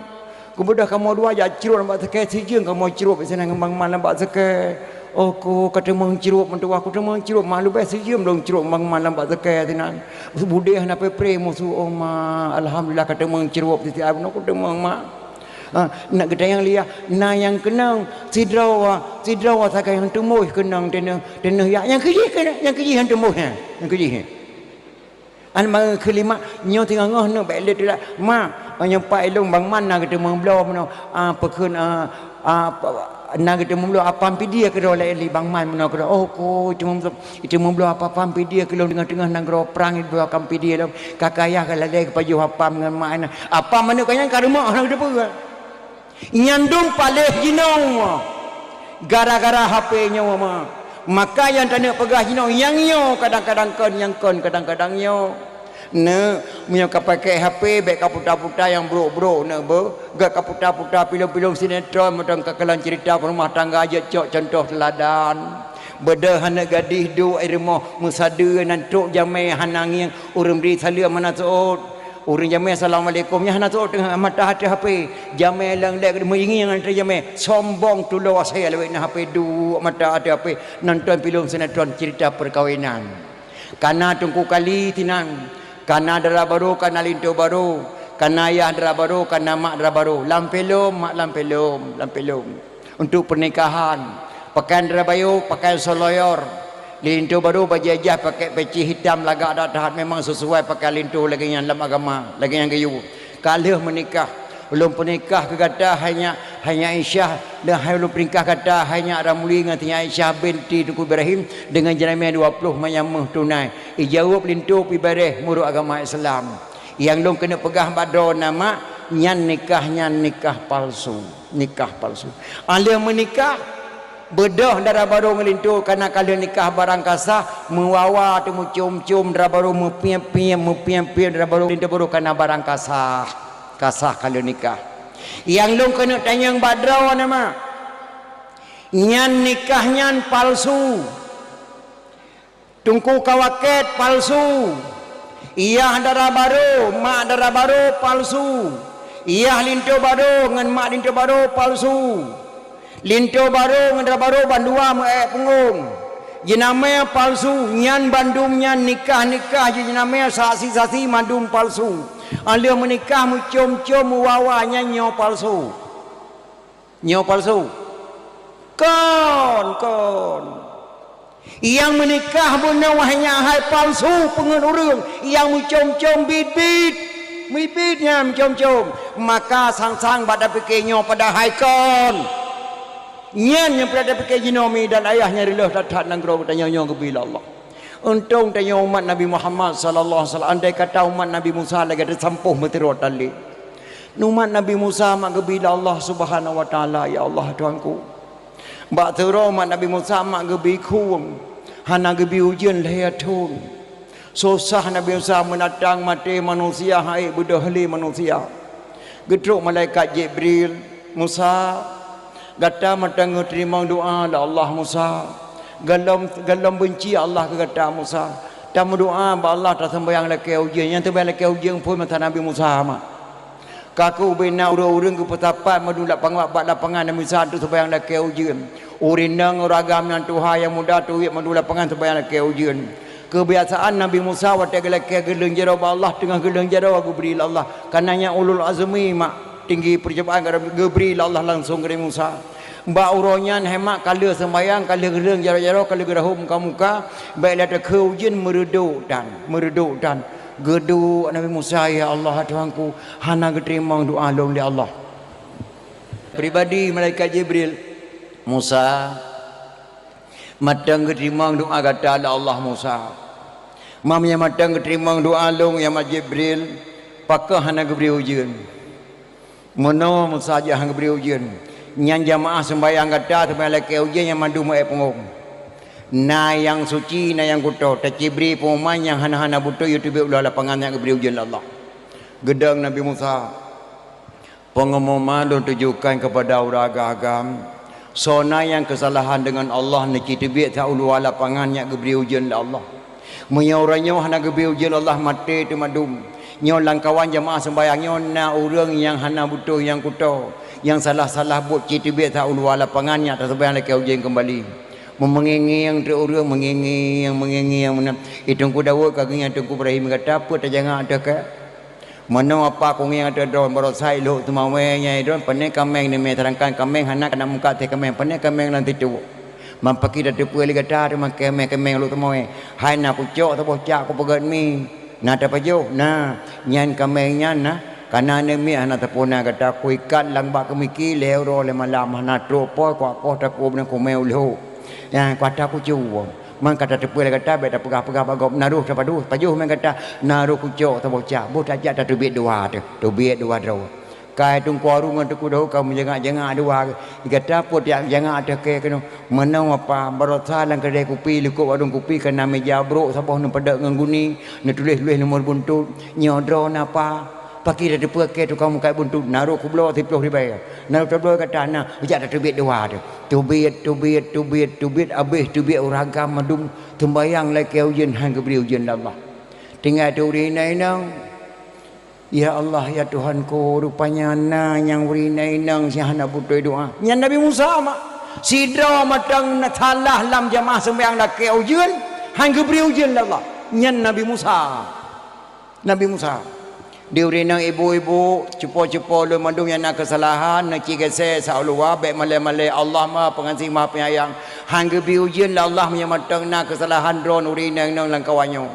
kemudah kamu dua ja ciruk lembak teke sijung kamu ciruk sana ngambang man lembak teke aku kata meng ciruk mentu aku temang ciruk malu bes sijum dong ciruk bang man lembak teke tinan budeh na pre musuh oma alhamdulillah kata meng ciruk ti abno aku temang mak nak gedayang liah na yang kenang sidrawa sakai yang temuh kenang teneh yang keji yang temuh yang keji an mang kelima nyo tengah ngoh no bele tu lah ma nyampai long bang mana kata meng blo no pekun nak kita mulu apa dia ke oleh li bang man mena ke ko itu mulu apa dia ke tengah-tengah nang perang itu akan dia lo kakayah kalau le ke baju apa dengan mana apa mana kaya karma orang depa nyandung paleh jinong gara-gara HP-nya maka yang tanda pegah jinong yang yo kadang-kadang kadang-kadang yo ne punya pakai HP baik kaputa-puta yang bro ne gak kaputa-puta film-film sinetron macam kekalan cerita rumah tangga aja cok contoh teladan beda hana gadis du irmo musada nantuk jamai hanang yang urang di salia mana sot urang jamai assalamualaikum nya hana sot tengah mata hati HP jamai lang lek mengingi yang antara jamai sombong tu lawa saya lewat HP du mata hati HP nonton film sinetron cerita perkahwinan karena tungku kali tinang kana dara baru kana lintu baru kana ayah dara baru kana mak dara baru lampelum mak lampelum untuk pernikahan pakaian dara bayu pakaian soloyor lintu baru bajajah pakai peci hitam lagak dah memang sesuai pakai lintu lagi yang dalam agama lagi yang gayu kalau menikah belum pernikah ke kata hanya Aisyah dan belum pernikah kata hanya Ramli ngatnya Aisyah binti Tuku Ibrahim dengan jenama 20 mayamah tunai jawab lintu pibareh muruk agama Islam yang belum kena pegah badro nama nyan nikah palsu ala menikah bedah darah baru melintu karena kalau nikah barang kasah mewawa temu cium-cium darah baru mepiam darah baru lintu baru karena barang kasah kalau nikah yang lu kena tanyang badraw nama nyan nikahnya palsu tungku kawaket palsu iya darah baru mak darah baru palsu Iya linto baru ngan mak linto baru palsu. Linto baru ngan baru bandua pengung. Jenamanya palsu, nyan bandung nyan nikah jenamanya saksi mandum palsu. Alia menikah mucom wawanya nyo palsu. Nyo palsu. Kon. Yang menikah benar wahnya hai palsu pengen urang, yang mucom bibitnya mucom. Maka sang pada pikirnya pada hai kon. Nyan yang pada pikir jinomi dan ayahnya rilah datang nang gro tanya ke bila Allah. Untung tanya umat Nabi Muhammad sallallahu alaihi wasallam, andai kata umat Nabi Musa lagi ada sampuh metiro tali. Umat Nabi Musa mak ke bila Allah Subhanahu wa taala, ya Allah Tuhanku. Bak tero umat Nabi Musa mak ke biku. Hana ke bi ujian layatun. Susah Nabi Musa menatang mati manusia hai budahli manusia. Gedruk malaikat Jibril Musa gata matang terima doa la Allah Musa. Galam benci Allah ke gata Musa. Tamu doa ba Allah tak sembahyang laki ujian. Yang terbaik laki ujian pun mata Nabi Musa mak. Kaku bina urang ke petapat madu lak pangat bak lapangan Nabi Musa tu sembahyang laki ujian. Urinang ragam yang Tuhan yang muda tu madu lapangan sembahyang laki ujian. Kebiasaan Nabi Musa waktu gelak geleng jero Allah tengah geleng jero aku beri Allah. Kananya ulul azmi mak tinggi percobaan geberi Allah langsung ke Musa. Mbak uronya hemat kala sembayang kala gereng jaro-jaro kala gerahum muka-muka baiklah ada keujian mereduk dan gedu Nabi Musa, ya Allah Tuhanku hana terima doa long li Allah. Pribadi malaikat Jibril Musa matang terima doa kata Allah Musa. Mamnya matang terima doa long ya Jibril pakah hana geberi ujian. Mono Musa aja hang geberi ujian. Nyan jamaah sembahyang kata sembahyang laki ujian yang mandu mai pengung. Na yang suci na yang kuto tacibri pemain yang hana-hana butuh YouTube ulah lapangan yang geberi ujian Allah. Gedang Nabi Musa. Pengumuman tujukan kepada uraga agam. Sona yang kesalahan dengan Allah nak kitibik tak ulu lapangan yang geberi ujian Allah. Menyoranya hana geberi ujian Allah mati tu madum. Nyo langkawan jamaah sembahyang nyo na urang yang hana butuh yang kuto. Yang salah-salah buat kitibik tak ulu lapangannya tak sembahyang laki ujian kembali. Mengengi yang terurang mengengi yang mana itu ku Daud kagengnya tu ku Ibrahim kata apa tak jangan ada ke mana apa ku yang ada don barosai lo tu mawenya don panen kameng ni me terangkan kameng hana kena muka te kameng panen kameng nanti tu mampaki dah depu li kata dia kameng lo tu mawe hai na ku cok tu bocak ku pegat mi na ta pajo na nyan kamengnya na kana ne mi hana tapona kata ku ikat lang ba kemiki leo le malam hana tropo ko ta ku ben ku meu lo yang kata aku cuba man kata tepu le kata be pegah-pegah bagop naruh tapadu pajuh men kata naruh kucok ta bocah bot ajak ta tubit dua tu tubit dua ro kai tung koru ngan tu dah kau menjengak dua kata pot yang jangan ada ke kena menang apa barota lang kedai kopi lekuk warung kopi kena meja bro sabah nu pada nganguni nu tulis nomor buntut nyodro napa pagi dah depu ke tu kamu kai buntut naruh kublo 10 ribu naruh tablo kata na ajak ta tubit dua tubit habis tubit uragam madum tembayang laki ujian hang geberi ujian Allah tinggal tu rinai nang ya Allah ya Tuhanku rupanya na yang rinai nang si hana butuh doa nya Nabi Musa mak sidra matang nathalah lam jamaah sembahyang laki ujian hang geberi ujian Allah nya Nabi Musa diurinang ibu-ibu cepo-cepo lu mandum yang nak kesalahan nak cigese saulua baik male-male Allah Maha Pengasih Maha Penyayang hang gebi ujian la Allah punya matang nak kesalahan dron urinang nang langkawanyo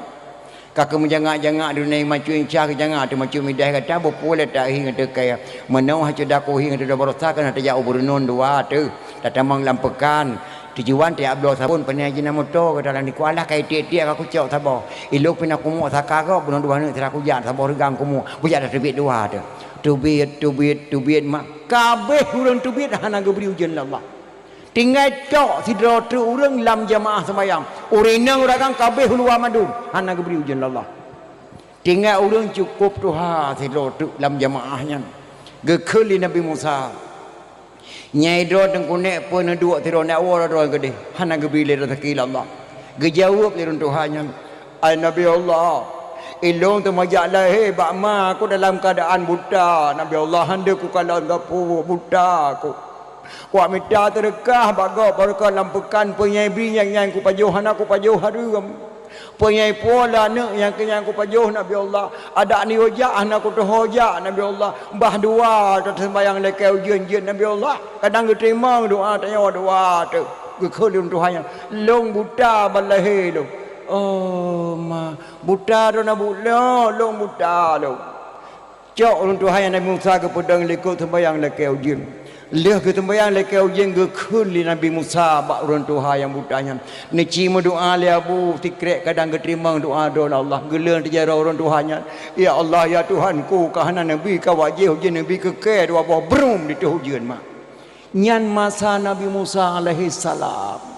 kakak menjangak-jangak dunia macuin cah jangan ada macu midah kata boleh tak hing ada kaya menau hacu daku hing ada berosakan ada jauh bernun dua tu tatamang lampekan tujuan tiap ablo sabun pernah jina motor ke dalam di kuala kai tiap aku cok sabo ilok pina kumu sakaro bulan dua ni teraku jan sabo regang kumu bujak dah tubit dua tu tubit mak kabeh urang tubit hana geberi ujian Allah tinggal cok sidra tu urang lam jamaah sembahyang urinang uragang kabeh luar madum hana geberi ujian Allah tinggal urang cukup Tuhan sidra tu lam jamaahnya gekeli Nabi Musa nyai dro tengkunek pun dua tiro nak war dro gede hana gebili rezeki Allah gejawab li Tuhannya ai Nabi Allah Ilong tu majak lahir bak ma aku dalam keadaan buta. Nabi Allah handa ku kalau gapo buta aku. Kuat minta terkah baga barakah lampekan penyai yang ku pajuh anak ku pajuh harum. Penyai pola nak yang ku pajuh Nabi Allah. Ada ni hojak anak ku tu hojak Nabi Allah. Mbah dua tu sembahyang lekai ujian Nabi Allah. Kadang ku terima doa tanya doa tu. Ku khulun Tuhan yang long buta balahir tu. Oh ma buta tu na buta long buta tu. Cok ulun Tuhan yang Nabi Musa ke pedang lekuk sembahyang lekai ujian. Leh ke tembayang lekai ujian ke khuli Nabi Musa bak ulun Tuhan yang butanya. Ni cima doa le abu tikrek kadang keterima doa doa Allah. Gelan terjara ulun Tuhannya. Ya Allah ya Tuhanku kahana Nabi ka wajih ujian Nabi ke dua buah berum di tu ujian mak. Nyan masa Nabi Musa alaihi salam.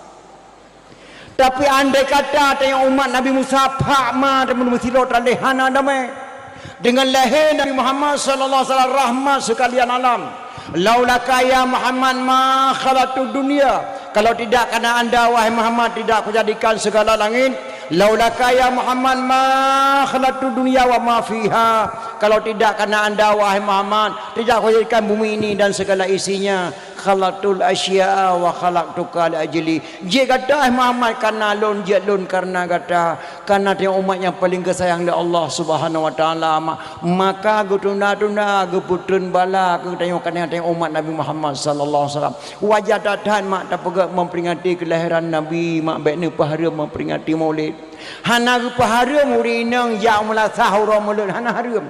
Tapi andai kata tanya umat Nabi Musa pak ma dan mesti lot lehana damai dengan lahir Nabi Muhammad sallallahu alaihi wasallam rahmat sekalian alam. Laulaka ya Muhammad ma khalaqtud dunia. Kalau tidak karena anda wahai Muhammad tidak aku jadikan segala langit. Laulaka ya Muhammad ma khalaqtud dunia wa ma fiha. Kalau tidak karena anda wahai Muhammad tidak aku jadikan bumi ini dan segala isinya. Khalaqtul asya'a wa khalaqtuka li ajli. Je kata Muhammad karena lon je lon karena kata karena dia umat yang paling kesayang oleh Allah Subhanahu wa taala maka gutuna-tuna geputun bala ke tengok umat Nabi Muhammad sallallahu alaihi wasallam. Wajah datan mak tak pegak memperingati kelahiran Nabi mak baik ni pahara memperingati Maulid. Hana pahara murinang ya mula sahur Maulid hana haram.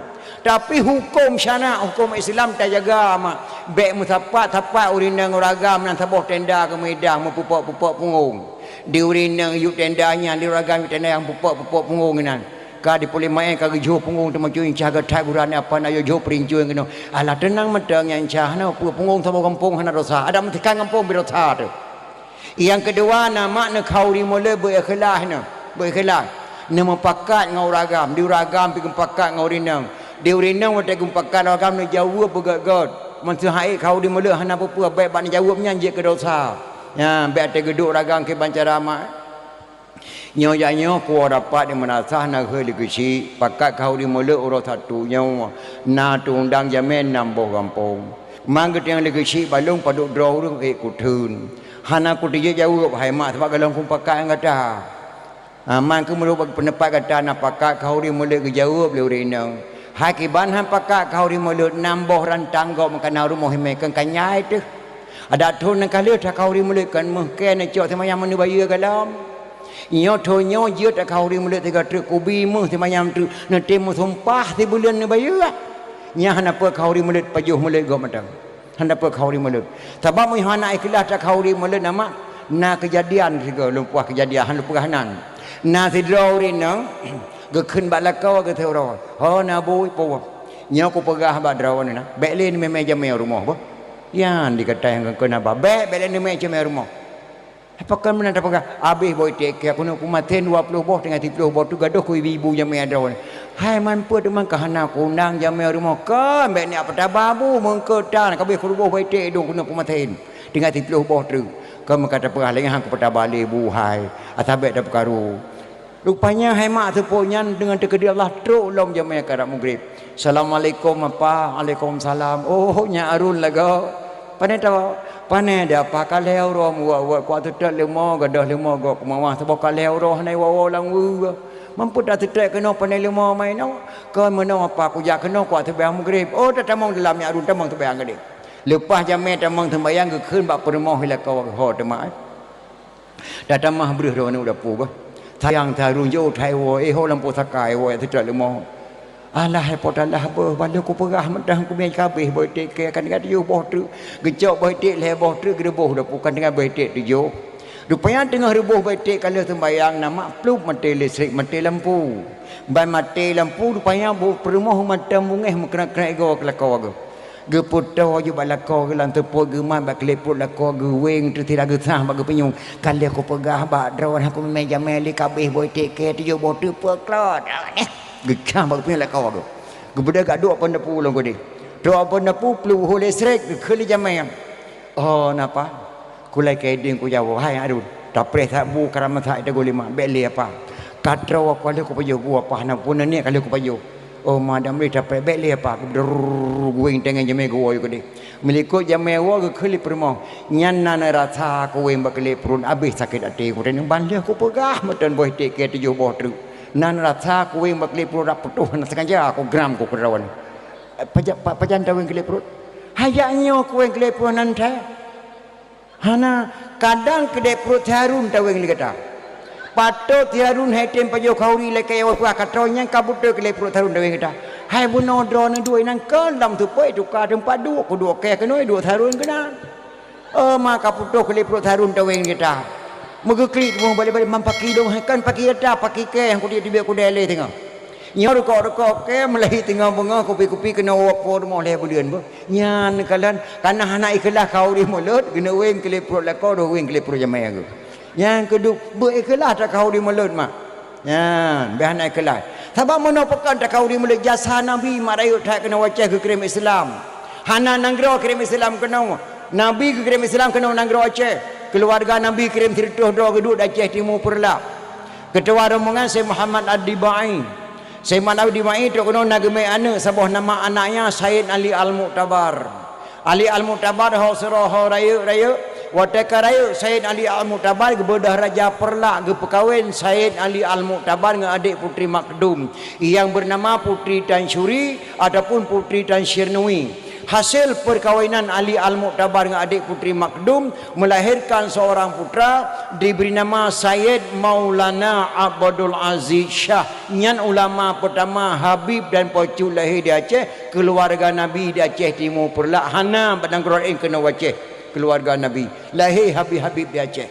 Tapi hukum syara hukum Islam tak jaga mak. Baik mutapat urinang ragam nan taboh tenda ke Medan mepupuk-pupuk punggung. Di urinang yuk tendanya di ragam tenda yang pupuk-pupuk punggung nan. Ka di pulih mai ka gejo punggung temu cuing caga tai buran apa na yo jo perincuing kena. Alah tenang medang yang cah na punggung taboh kampung hana dosa. Ada mentikan kampung birosa tu. Yang kedua nama na khauri mula berikhlas na. Berikhlas. Nama pakat ngau ragam, di ragam pi pakat ngau urinang. Di urinang wate gumpakan ragam na jawab begat-gat. Mantu hai kau di mula hana apa baik ban jawabnya je ke dosa. Ya baik te geduk ragam ke bancarama. Nyo ya nyo ku dapat di menasah na he legisi pakat kau di mula urut satu nyo na tundang jamen namboh kampung. Mang ke yang legisi balung paduk draw rung ku thun. Hana ku dia jawab hai mak sebab galong ku pakat yang kata. Man ke mulu pendapat kata na pakat kau di mula ke jawab le urinang. Hakiban han pakak kau di mulut namboh rantang gok makan rumah mekan kanyai tu. Ada thun nak kali tak kau di mulut kan mungkin nak cok semayam menu bayu galam. Nyo thonyo je tak kau di mulut tiga truk kubi mu semayam tu nak temu sumpah di bulan ni bayu. Nya han apa kau di mulut pajuh mulut gok matang. Han apa kau di mulut. Sebab mu hana ikhlas tak kau di mulut nama na kejadian juga lupa kejadian han lupa hanan. Na sidro ri nang ke khun bak lakau ke theo ro ho na bui po nyo ko pegah bak draw ni na bek le ni memang jamai rumah bo yan dikata yang kena ba bek le ni memang jamai rumah apa kan mana pegah habis boy tek aku nak kumaten 20 boh dengan 30 boh tu gaduh ku ibu jamai draw ni hai man pu de man kahana kunang jamai rumah kan bek ni apa tababu mengketan ka be ku boh boy tek dong ku nak kumaten dengan 30 boh tu kan kata pegah lagi hang ku peta balik bu hai atabek dah perkaru. Rupanya hemat tepunyan dengan tekedi Allah truk lom jamaah karak maghrib. Assalamualaikum apa? Waalaikumsalam. Oh nya arun laga. Pane tahu? Pane dia apa kalau roh wa kuat tetek lemo gadah lemo gok mawah sebab kalau roh nai wa lang wu. Mampu dah tetek kena pane lemo mai no. Ke meno apa ku jak kena kuat tebayang maghrib. Oh tak tamang dalam nya arun tamang tebayang gede. Lepas jamaah tamang tebayang ke keun bak permoh ila kau ho temai. Dah tamah breh ro ni udah pu bah. Sayang tarun jo thai wo ho lampu sakai wo tu tak lemo alah pot alah apa bala ku perah medah ku mai kabeh boy tek kan dengan yo boh tu gejok boy tek le boh tu gereboh dah bukan dengan boy tek tu jo rupanya tengah reboh boy tek kalau sembayang nama plup mati listrik mati lampu ban mati lampu rupanya bu permoh mata mungeh mekrak-krak go kelakau go ge puto je balako ge lan tepuk ge man bak leput lako ge weng tu tidak ge sah bak ge penyung kali aku pegah bak drawan aku mai jameli kabeh boy tek ke tu jo boh tu peklot ge kah bak penyung lako ge ge beda gak duk pon depu long gede duk pon depu plu ho listrik ge kheli jamai oh napa kulai ke ding ku jawo hai aduh tak pres tak bu karam tak ada golima beli apa Katra wa kalau ko payo gua apa hana pun ni kalau ko payo. Oh madam ni dapat baik le apa ko guing tengen jame go yo kede. Meliko jame wa ko khli permo. Nyan nana rasa ko weng bakle prun abis sakit hati ko den ban le ko pegah meten boy te ke tu boh tru. Nan rasa ko weng bakle prun rap putuh na sengaja ko gram ko kerawan. Pajan taweng kle prun. Hayaknya ko weng kle prun nan tha. Hana kadang kede prun harun taweng li kata. Patut tiarun hetem pajo kauri le kaya wa katronya kabuto kele pro tarun dewe kita hai buno drone dua nang kelam tu poi tu ka tempat dua ko dua kaya kenoi dua tarun kena maka puto kele pro tarun dewe kita megekli mo balik-balik mampaki dong kan paki ada paki ke yang ku dia tiba ku dele tengok nyor ko ke melai tengok bunga kopi-kopi kena opo mo le budian bo nyan kalan kana hana ikhlas kauri mulut kena weng kele pro la ko do weng kele pro jamai aku yang kedua berikhlas tak kau di mulut mak ya bahan ikhlas sebab menapakan tak kau di mulut jasa nabi marayu tak kena wacah ke kirim Islam hana nanggro kirim Islam kena nabi ke kirim Islam kena nanggro wacah keluarga nabi kirim tirtuh doa geduk Aceh Timur Perlak ketua rombongan Syekh Muhammad Ad-Dibai Syekh Muhammad Ad-Dibai tu kena nagme anak sebuah nama anaknya Said Ali Al-Mu'tabar Ali Al-Mu'tabar ho surah ho raya Watakarayu Said Ali Al-Mu'tabar kebedah Raja Perlak ke perkahwin Said Ali Al-Mu'tabar dengan adik Putri Makdum yang bernama Putri Tan Syuri ataupun Putri Tan Syirnui. Hasil perkahwinan Ali Al-Mu'tabar dengan adik Putri Makdum melahirkan seorang putra diberi nama Sayyid Maulana Abdul Aziz Shah. Nyan ulama pertama Habib dan Pocu lahir di Aceh, keluarga Nabi di Aceh Timur Perlak. Hana badang Quran kena waceh keluarga Nabi lahir Habib di Aceh.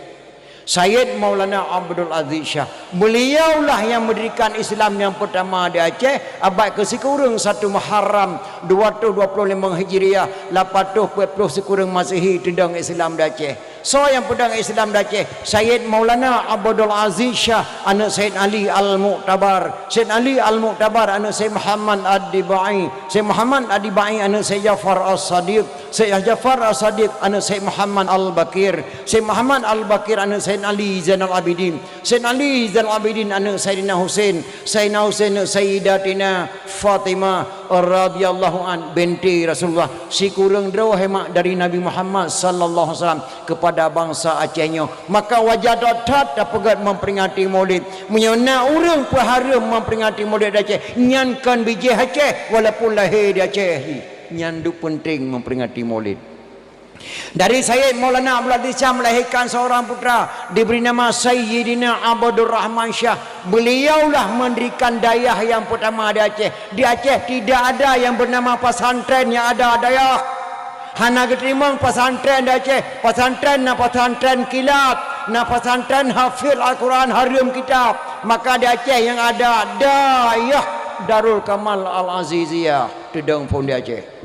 Sayyid Maulana Abdul Aziz Shah, beliaulah yang mendirikan Islam yang pertama di Aceh abad ke-sekurang 1 Muharram 225 Hijriah 840 sekurang Masihi tendang Islam di Aceh. So yang pedang Islam di Aceh Sayyid Maulana Abdul Aziz Shah anak Sayyid Ali Al-Mu'tabar, Sayyid Ali Al-Mu'tabar anak Sayyid Muhammad Ad-Dibai, Sayyid Muhammad Ad-Dibai anak Sayyid Jafar As-Sadiq, Sayyid Jafar As-Sadiq anak Sayyid Muhammad Al-Bakir, Sayyid Muhammad Al-Bakir anak Sayyid Ali Zainal Abidin, Sayyid Ali Zainal Abidin anak Sayyidina Husain, Sayyidina Husain Sayyidatina Fatimah radhiyallahu an binti Rasulullah. Si kurang draw hemat dari Nabi Muhammad sallallahu alaihi wasallam kepada bangsa Acehnya. Maka wajah datat dapat memperingati Maulid. Menyona orang pahara memperingati Maulid Aceh. Nyankan biji Aceh walaupun lahir di Aceh. Nyandu penting memperingati Maulid. Dari Sayyid Maulana Abdul Aziz Shah melahirkan seorang putra diberi nama Sayyidina Abdur Rahman Shah. Beliaulah mendirikan dayah yang pertama di Aceh. Di Aceh tidak ada yang bernama pesantren yang ada dayah. Hana keterima pesantren di Aceh. Pesantren na pesantren kilat, na pesantren hafil Al-Quran harim kitab. Maka di Aceh yang ada dayah Darul Kamal Al-Aziziyah tedang pun di Aceh.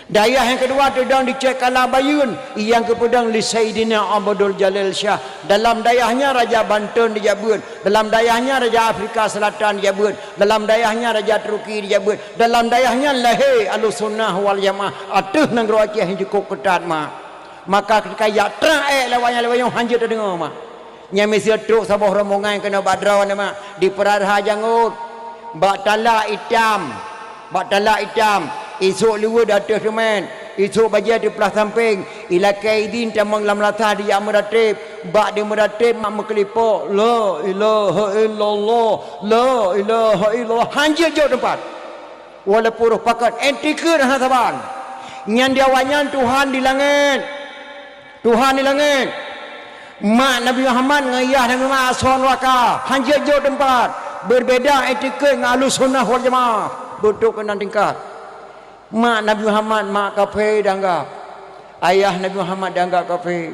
Dayah yang kedua tedang di Cek Kalabayun, yang kepedang li Sayyidina Abdul Jalil Shah. Dalam dayahnya Raja Banten dijabut, dalam dayahnya Raja Afrika Selatan dijabut, dalam dayahnya Raja Turki dijabut, dalam dayahnya lahir Ahlussunnah wal Jamaah. Atuh negara Aceh yang cukup ketat mak. Maka ketika ya teraik lawanya hanjut dengar mak. Nya mesti truk sabah rombongan kena badrawan mak di Perarha Jangut. Batala hitam. Batala hitam. Esok luar datang teman. Esok baja di pelah samping. Ila kaidin tamang lam latah di amratib. Bak di meratib mak mekelipo. La ilaha illallah. La ilaha illallah. Hanjir jauh tempat. Walaupun pakat entikir hasaban. Nyan diawanyan Tuhan di langit. Tuhan di langit. Mak Nabi Muhammad ngayah dengan mak Aswan Waka. Hanjir jauh tempat. Berbeza etika dengan Ahlussunnah wal Jamaah. Betul kena tingkat. Mak Nabi Muhammad mak kafir dianggap. Ayah Nabi Muhammad dianggap kafir.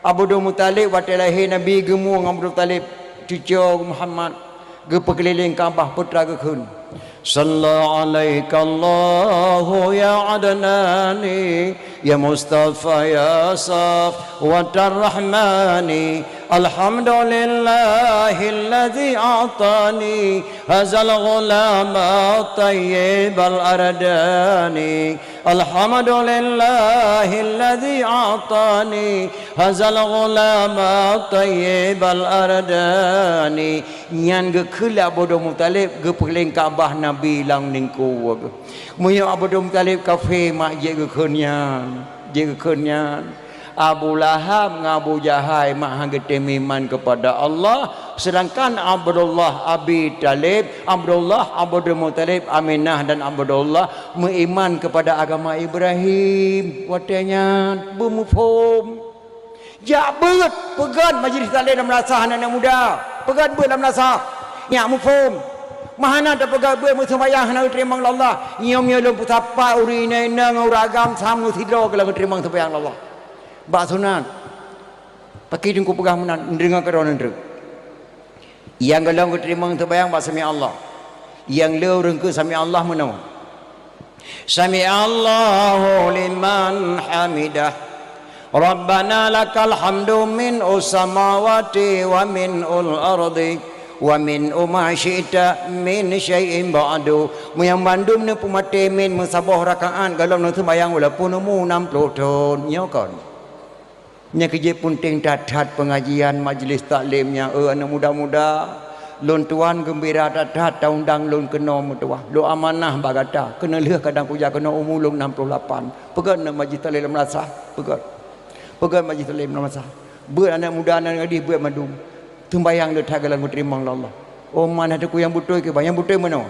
Abdul Muttalib waktu lahir Nabi gemu dengan Abdul Muttalib cucu Muhammad ge perkeliling Kaabah putra ge kun. Sallallahu alaika Allahu ya Adnani ya Mustafa ya Saf wa Rahmani Alhamdulillahilladzi a'tani hazal ghulama tayyibal ardani. Alhamdulillahilladzi a'tani hazal ghulama tayyibal ardani. Nyan ge khula Abdul Muttalib ge peling Kaabah Nabi lang ningku ge. Muya Abdul Muttalib kafe mak je ge khunyan. Je ge khunyan. Abu Lahab dengan Abu Jahal mak hang iman kepada Allah, sedangkan Abdullah Abi Talib, Abdullah Abdul Muttalib, Aminah dan Abdullah beriman kepada agama Ibrahim. Watanya bermufhum. Jak berat pegan majlis taklim dalam rasah anak muda. Pegan berat dalam rasah. Nyak mufhum. Mahana tak pegang berat sembahyang nak terima Allah. Nyom nyolong putapa urine nang uragam samu tidro kalau terima sembahyang Allah. Bak sunat pakai dengku pegang menan dengar keron ndrek yang galang ku terima terbayang bak sami Allah yang leu rengke sami Allah menau sami Allahu liman hamidah Rabbana lakal hamdu min samawati wa min ardi wa min ma syi'ta min syai'in ba'du muyang bandum ne pumate min musabah rakaat galang ne sembahyang walaupun mu 60 tahun nyokon. Nya kerja punting dadat pengajian majlis taklimnya anak muda-muda lon tuan gembira dadat undang lon kena mutuah lo amanah bagata kena leh kadang puja kena umulung 68 pegan majlis taklim merasa pegan majlis taklim merasa ber anak muda anak gadis ber madum tembayang le tagalan terima Allah oh mana ada ku yang betul ke yang betul mana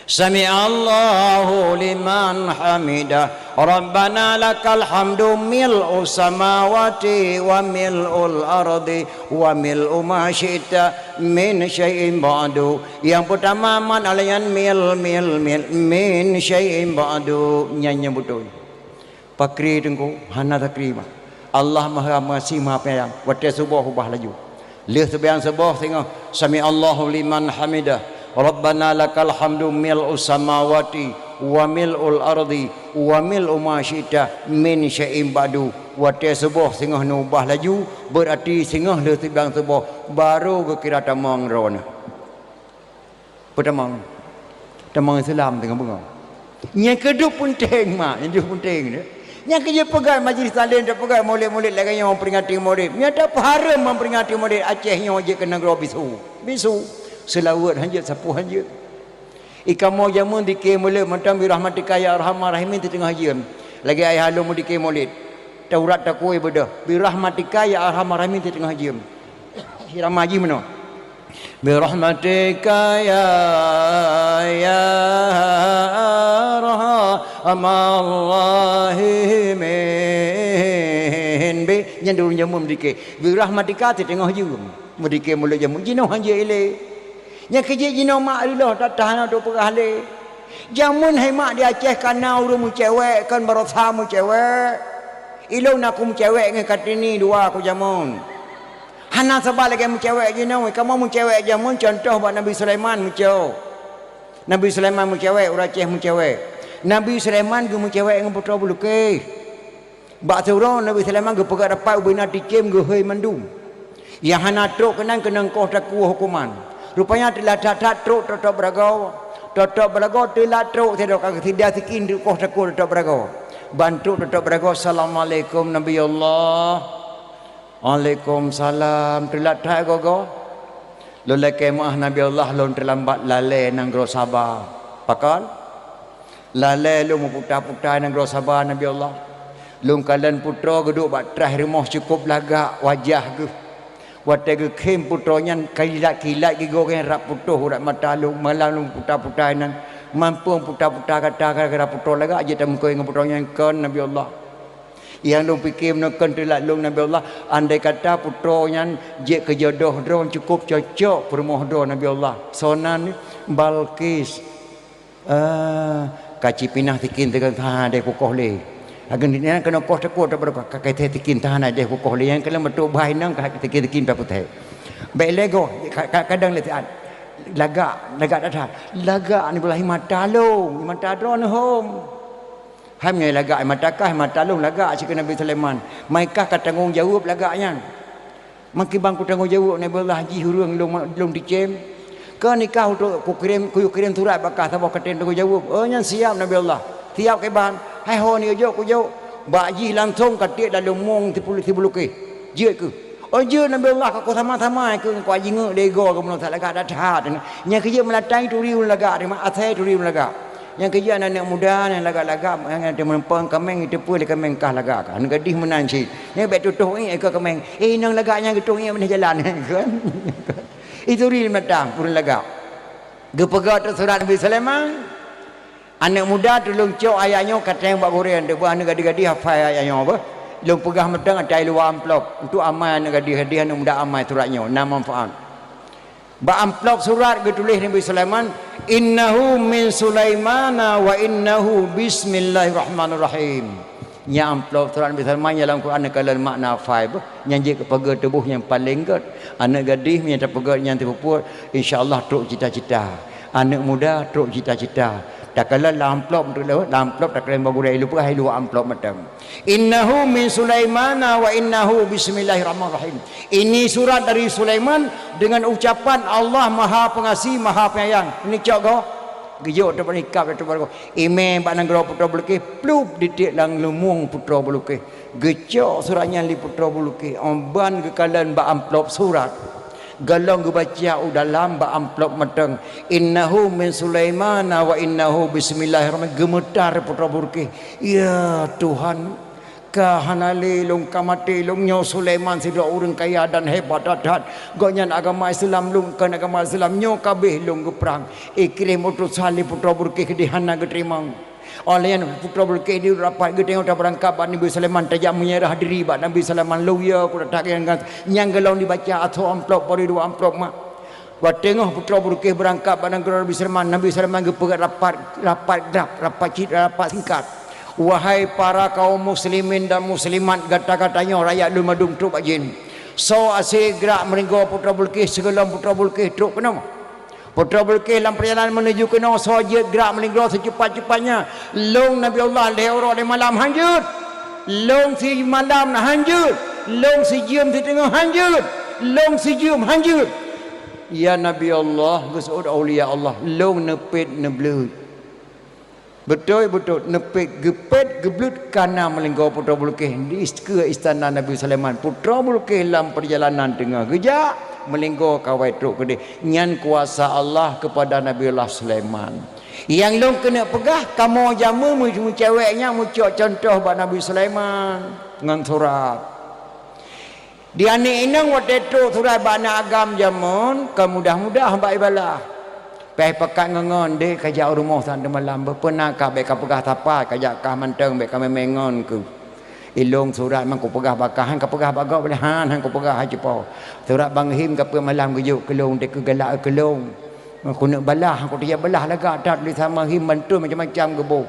Sami Allahu liman hamidah Rabbana lakal hamdu mil'u samawati wa mil'ul ardi wa mil'u ma syi'ta min syai'in ba'du. Yang pertama man alayan mil min syai'in ba'du. Nyanyi betul pakri tengku hana takri mah Allah maha masih maha penyayang wadah subuh ubah laju leh sebayang subuh tengok Sami Allahu liman hamidah Rabbana lakal hamdu mil'u samawati wa mil'ul ardi wa mil'u ma syi'ta min syai'in ba'du. Wadah subuh sengah nu ubah laju berarti sengah le tibang subuh baru ke kira tamang rona. Pertamang Islam tengah bunga. Yang kedua penting mak, yang kedua penting dia. Yang kerja pegang majlis taklim tak pegang molek-molek lagi yang memperingati molek. Nya tak haram memperingati molek Aceh yang wajib kena gro bisu. Selawat hanjat sapu hanjat ikan mau jamun dikir mulai macam birahmatika ya arhamar rahimin di tengah hajian lagi ayah halu mu dikir mulid taurat tak kuih bedah birahmatika ya arhamar rahimin di tengah hajian hiram haji mana birahmatika ya arhamar rahimin be yang dulu jamun dikir birahmatika di tengah hajian mu dikir mulai jamun jinau hanjat ile yang kerja jino mak dulu tak tahan untuk perahli. Jamun hai mak di Aceh kanau rumu cewek kan barotha mu cewek. Ilo nak mu cewek dengan katini dua aku jamun. Hana sebab lagi mu cewek jino kamu mu cewek jamun contoh buat Nabi Sulaiman mu cewek. Nabi Sulaiman mu cewek urang Aceh mu cewek. Nabi Sulaiman ge mu cewek dengan putra buluke. Bak turun Nabi Sulaiman ge pegat dapat ubina tikim ge hei mandum. Yang hana truk kenang kau tak kuah hukuman. Rupanya telah dadat truk totok beragau telah truk tidak tikin koh takut totok beragau bantu totok beragau assalamualaikum Nabi Allah Waalaikumsalam telah tak gogo loleh kemah Nabi Allah lon terlambat lalai nang gro sabah pakal lalai lu mu putar-putar nang gro sabah Nabi Allah lung kalian putra geduk bak terah rumah cukup lagak wajah ke Wadah kem putronya kilat-kilat gigo kan rap putuh urat mata lu malam putar-putar nan mampu putar-putar kata putro laga aja tak muka dengan putronya kan Nabi Allah yang lu fikir menekan telat lu Nabi Allah andai kata putronya je kejodoh drone cukup cocok permoh do Nabi Allah sonan Balqis kaci pinah tikin tekan ha dek kokoh le agan ni kena koh takut tak berapa kakai teh tikin tahan ada kokoh le yang kalau betul bahai nang tikin pa putih baik lego kadang le lagak dah lagak ni belahi mata long mata drone home hamnya lagak mata kah mata long lagak cik Nabi Sulaiman maikah kat tanggungjawab lagaknya Makin bang ku tengok jauh Nabi Allah Haji hurung long dicem. Ke nikah untuk ku kirim surat bakah sabah katen tengok jauh. Oh nyan siap Nabi Allah. Siap ke ban. Hai ho ni jo ku jauh. Ba ji langsung katik dalam mong 30 ke. Je ke. Oh je Nabi Allah ku sama-sama ke ku aji ngek dego ke mun tak lagak dah. Nya kerja melatai turi lagak mak athai turi lagak. Yang kerja anak muda yang lagak-lagak yang ada menempang kameng itu pun kameng kah lagak kan gadis menanci ni bet tutuh ni ke kameng nang lagaknya gitu ni mana jalan kan itu real matang pun lagak gepegat surat Nabi Sulaiman anak muda tolong cok ayahnya kata yang buat goren dia buat anak gadis hafal ayahnya apa long pegah matang ada luar amplop untuk amal anak gadis hadiah anak muda amal suratnya nama manfaat ba amplop surat ditulis Nabi Sulaiman innahu min Sulaimana wa innahu bismillahirrahmanirrahim. Nya amplop surat Nabi Sulaiman dalam Quran kalau makna five nyanyi kepada tubuh yang paling good. Anak gadis yang terpegat yang terpuput insya-Allah truk cita-cita. Anak muda truk cita-cita. Tak kala amplop tu lah, amplop tak kena bagu rai lupa hai luar amplop macam. Innahu min Sulaimana wa innahu bismillahirrahmanirrahim. Ini surat dari Sulaiman dengan ucapan Allah Maha Pengasih, Maha Penyayang. Ini cok kau. Gejok tu nikap tu baru. Imam pak nang putra buluke, plup ditik lang lumung putra buluke. Gejok suratnya li putra buluke. Omban kekalan ba amplop surat. Galong baca dalam ba amplop matang innahu min Sulaimana wa innahu bismillahirrahmanirrahim gemetar putra burke ya Tuhan kahanali long kamati long nyo Sulaiman si dua orang kaya dan hebat dadat gonyan agama Islam long kan agama Islam nyo kabeh long geprang ikrim utus sali putra burke kedihana getrimang oleh yang putra burke di rapat ge tengok berangkap Nabi Sulaiman tajam menyerah diri bak Nabi Sulaiman lo ya ku tak yang gelong dibaca atau amplop bari dua amplop mak buat tengok putra burke berangkap pada Nabi Sulaiman ge pegat rapat singkat wahai para kaum muslimin dan muslimat kata-katanya rakyat lu madung truk ajin so asih gerak meringgo putra burke segelam putra burke truk kenapa putra Bilqis dalam perjalanan menuju ke Noh saja gerak melingkar secepat-cepatnya long Nabi Allah lewat malam hanjut long si malam nak hanjut long si jam di tengah hanjut long si jam hanjut ya Nabi Allah gesud aulia Allah long nepit neblut betul nepit gepet geblut karena melingkar putra Bilqis di istana Nabi Sulaiman putra Bilqis dalam perjalanan tengah gejak melinggo kawai truk gede nyan kuasa Allah kepada Nabi Allah Sulaiman yang long kena pegah kamu jamu mu ceweknya mu contoh buat Nabi Sulaiman dengan surat dia ni inang waktu itu surat bana agam jamun kemudah-mudah hamba ibalah pai pekat ngongon de kajak rumah santai malam berpernah ka baik pegah tapai kajak kah manteng baik kami mengon ke ilung surat mang ku pegah bakahan ka pegah bagau boleh han ku pegah haji pau surat bang him ka pe malam gejuk kelong dek galak kelong ku nak balah ku dia balah laga dat li sama him bantu macam-macam gebo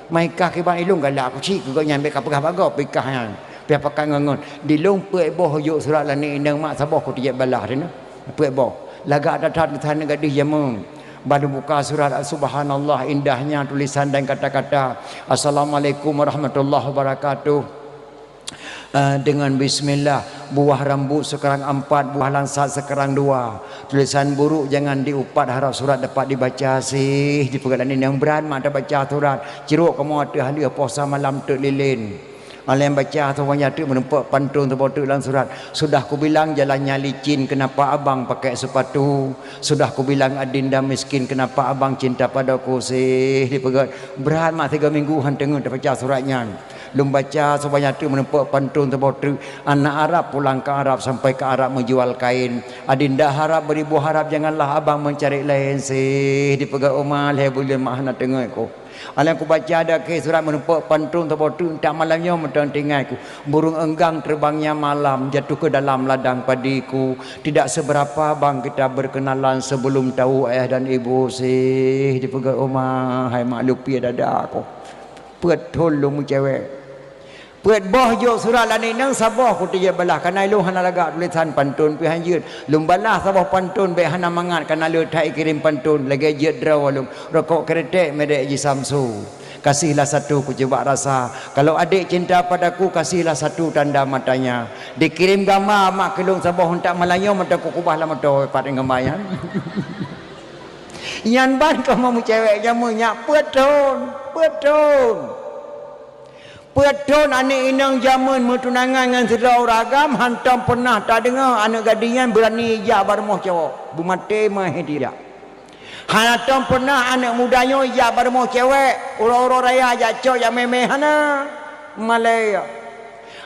mai kah ke bang ilung galak ku cik ku nyan be ka pegah bagau pikah han pe pakai ngongon di long pe boh juk surat la ni indang mak sabah ku dia balah dena pe boh laga dat tan gadis jamung baru buka surat subhanallah indahnya tulisan dan kata-kata assalamualaikum warahmatullahi wabarakatuh dengan bismillah buah rambut sekarang 4 buah langsat sekarang 2 tulisan buruk jangan diupat harap surat dapat dibaca sih di pergaulan yang berat mak ada baca surat ceruk kamu ada ahli puasa malam tu lilin Alam baca atau banyak tu menempuk pantun terbotuk dalam surat. Sudah ku bilang jalannya licin, kenapa abang pakai sepatu? Sudah ku bilang adinda miskin, kenapa abang cinta padaku sih? Dipegat berat mak 3 minggu han tengok baca suratnya. Lum baca sebanyak tu menempuk pantun terbotuk. Anak Arab pulang ke Arab sampai ke Arab menjual kain. Adinda harap beribu harap janganlah abang mencari lain sih. Dipegat Umar hai boleh mak nak tengok aku. Alam aku baca ada ke surat menempuk pantun terbotuk tak malamnya mentang tinggalku. Burung enggang terbangnya malam jatuh ke dalam ladang padiku. Tidak seberapa bang kita berkenalan sebelum tahu ayah dan ibu sih. Dipegat Umar hai mak lupi dada aku. Betul lu mu cewek. Puat boh jo surat la ni nang sabah ku tiga belah kana lu hana laga tulisan pantun pi hanjut lum balah sabah pantun be hana mangat kana lu thai kirim pantun lagi jet draw lum rokok kerete medek ji samsu kasihlah satu ku coba rasa. Kalau adik cinta padaku, kasihlah satu tanda matanya. Dikirim gambar mak kelung sabah hentak Melayu mata ku kubahlah mata pat gambar ya. Yan ban kamu cewek jamu nyak peton. Peton anak inang zaman metunangan dengan sedau ragam hantam pernah tak dengar anak gadingan berani ijak barmoh cowok. Bumate mah tidak. Hantam pernah anak mudanya ijak barmoh cewek. Ura-ura raya ajak cowok yang memeh hana Malaya.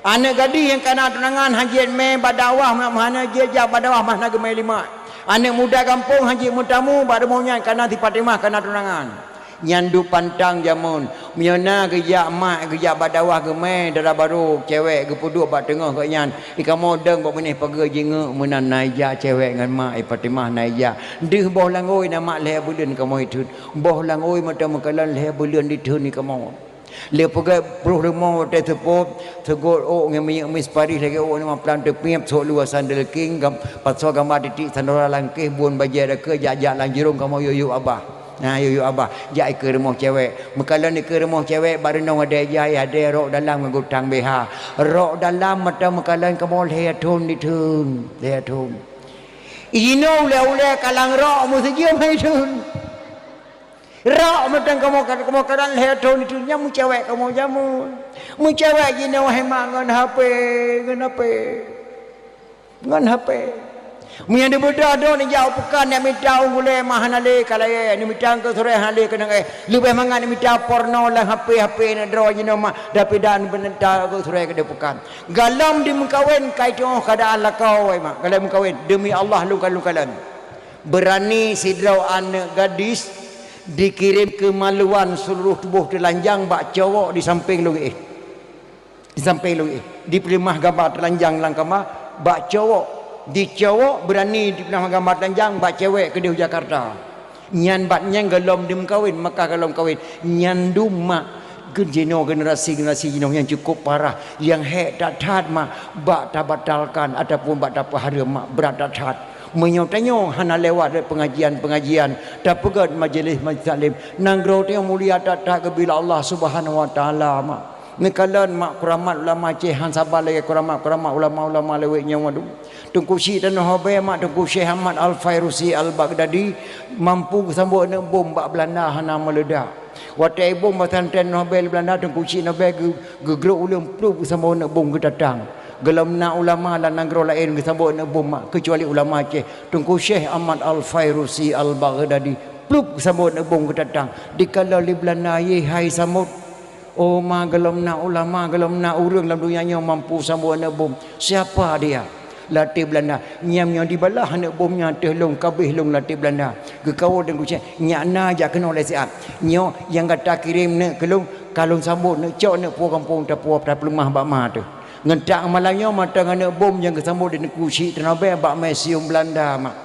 Anak gadis yang kena tunangan haji me badawah mana je ijak badawah mana gemai lima. Anak muda kampung haji mutamu barmohnya kena di Fatimah kena tunangan. Nyandu pantang jamun miona gejak mak gejak badawah gemai dara baru cewek gepuduk bak tengah kat nyan ika modeng bak menih pagi jinga menan naija cewek ngan mak Fatimah naija deh boh langoi na mak leh bulan kamu itu boh langoi mata makalan leh bulan di thun ni kamu le pagi pruh remo te tepo tegol o ngemi mis pari lagi o nama plan te piep so luasan del king gam patso gambar titik sandora langkeh buon bajar ke jajak lanjirung kamu yoyo abah. Nah yoyo abah jai ke rumah cewek mekalan ni ke rumah cewek barenong ada jai ada rok dalam ngutang beha rok dalam mata mekalan kamu lehatun ditun lehatun ino ule kalang rok musijim haitun rok mata kamu kalan lehatun ditun nyamu cewek kamu jamu mu cewek gino hemat ngan HP Mungkin dia berdoa ni jauh pekan nak minta ungule mahanale kalaya ni minta ke sore hale kena lebih mangan ni minta porno lah HP nak draw je nama dapat dan benenta ke sore ke pekan galam di mengkawin kait keadaan lakau ai mak galam mengkawin demi Allah lukan-lukalan berani sidrau anak gadis dikirim ke maluan seluruh tubuh telanjang bak cowok di samping lagi di pelimah gambar telanjang langkama bak cowok di cowok berani di pernah gambar telanjang bak cewek ke di Jakarta nyan bat nyang galom dim kawin maka galom kawin nyan duma generasi jino yang cukup parah yang tak tat mak bak tak batalkan ataupun bak tak pahara mak berat tak tat menyotanyo hana lewat pengajian tak pegat majlis taklim nanggro yang mulia tak bila Allah Subhanahu wa taala mak nekalan mak kuramat ulama cehan sabar lagi kuramat ulama leweknya wadu Tungku Syekh dan Nahabai mak Tungku Syekh Ahmad Al-Fairusi Al-Baghdadi mampu sambut nak bom bak Belanda hana meledak. Watai bom batan ten Nahabai Belanda Tungku Syekh Nahabai gegrok ulang peluk sambut nak bom ke datang. Gelam nak ulama dan nanggro lain ke sambut nak bom mak kecuali ulama Aceh. Tungku Syekh Ahmad Al-Fairusi Al-Baghdadi peluk sambut nak bom ke datang. Dikala li Belanda ye hai sambut oh ma gelam nak ulama gelam nak urang dalam dunia mampu sambut nak bom. Siapa dia? Latih Belanda nyam di balah anak bomnya tehlong kabeh long latih Belanda ke kau dan kucing nyakna jak kena oleh siap nyo yang kata kirim nak kelong kalung sambut nak cok nak puak kampung tak puak dah pelemah bak ma tu ngentak malangnya mata anak bom yang kesambut di kusi tenabe bak museum Belanda mak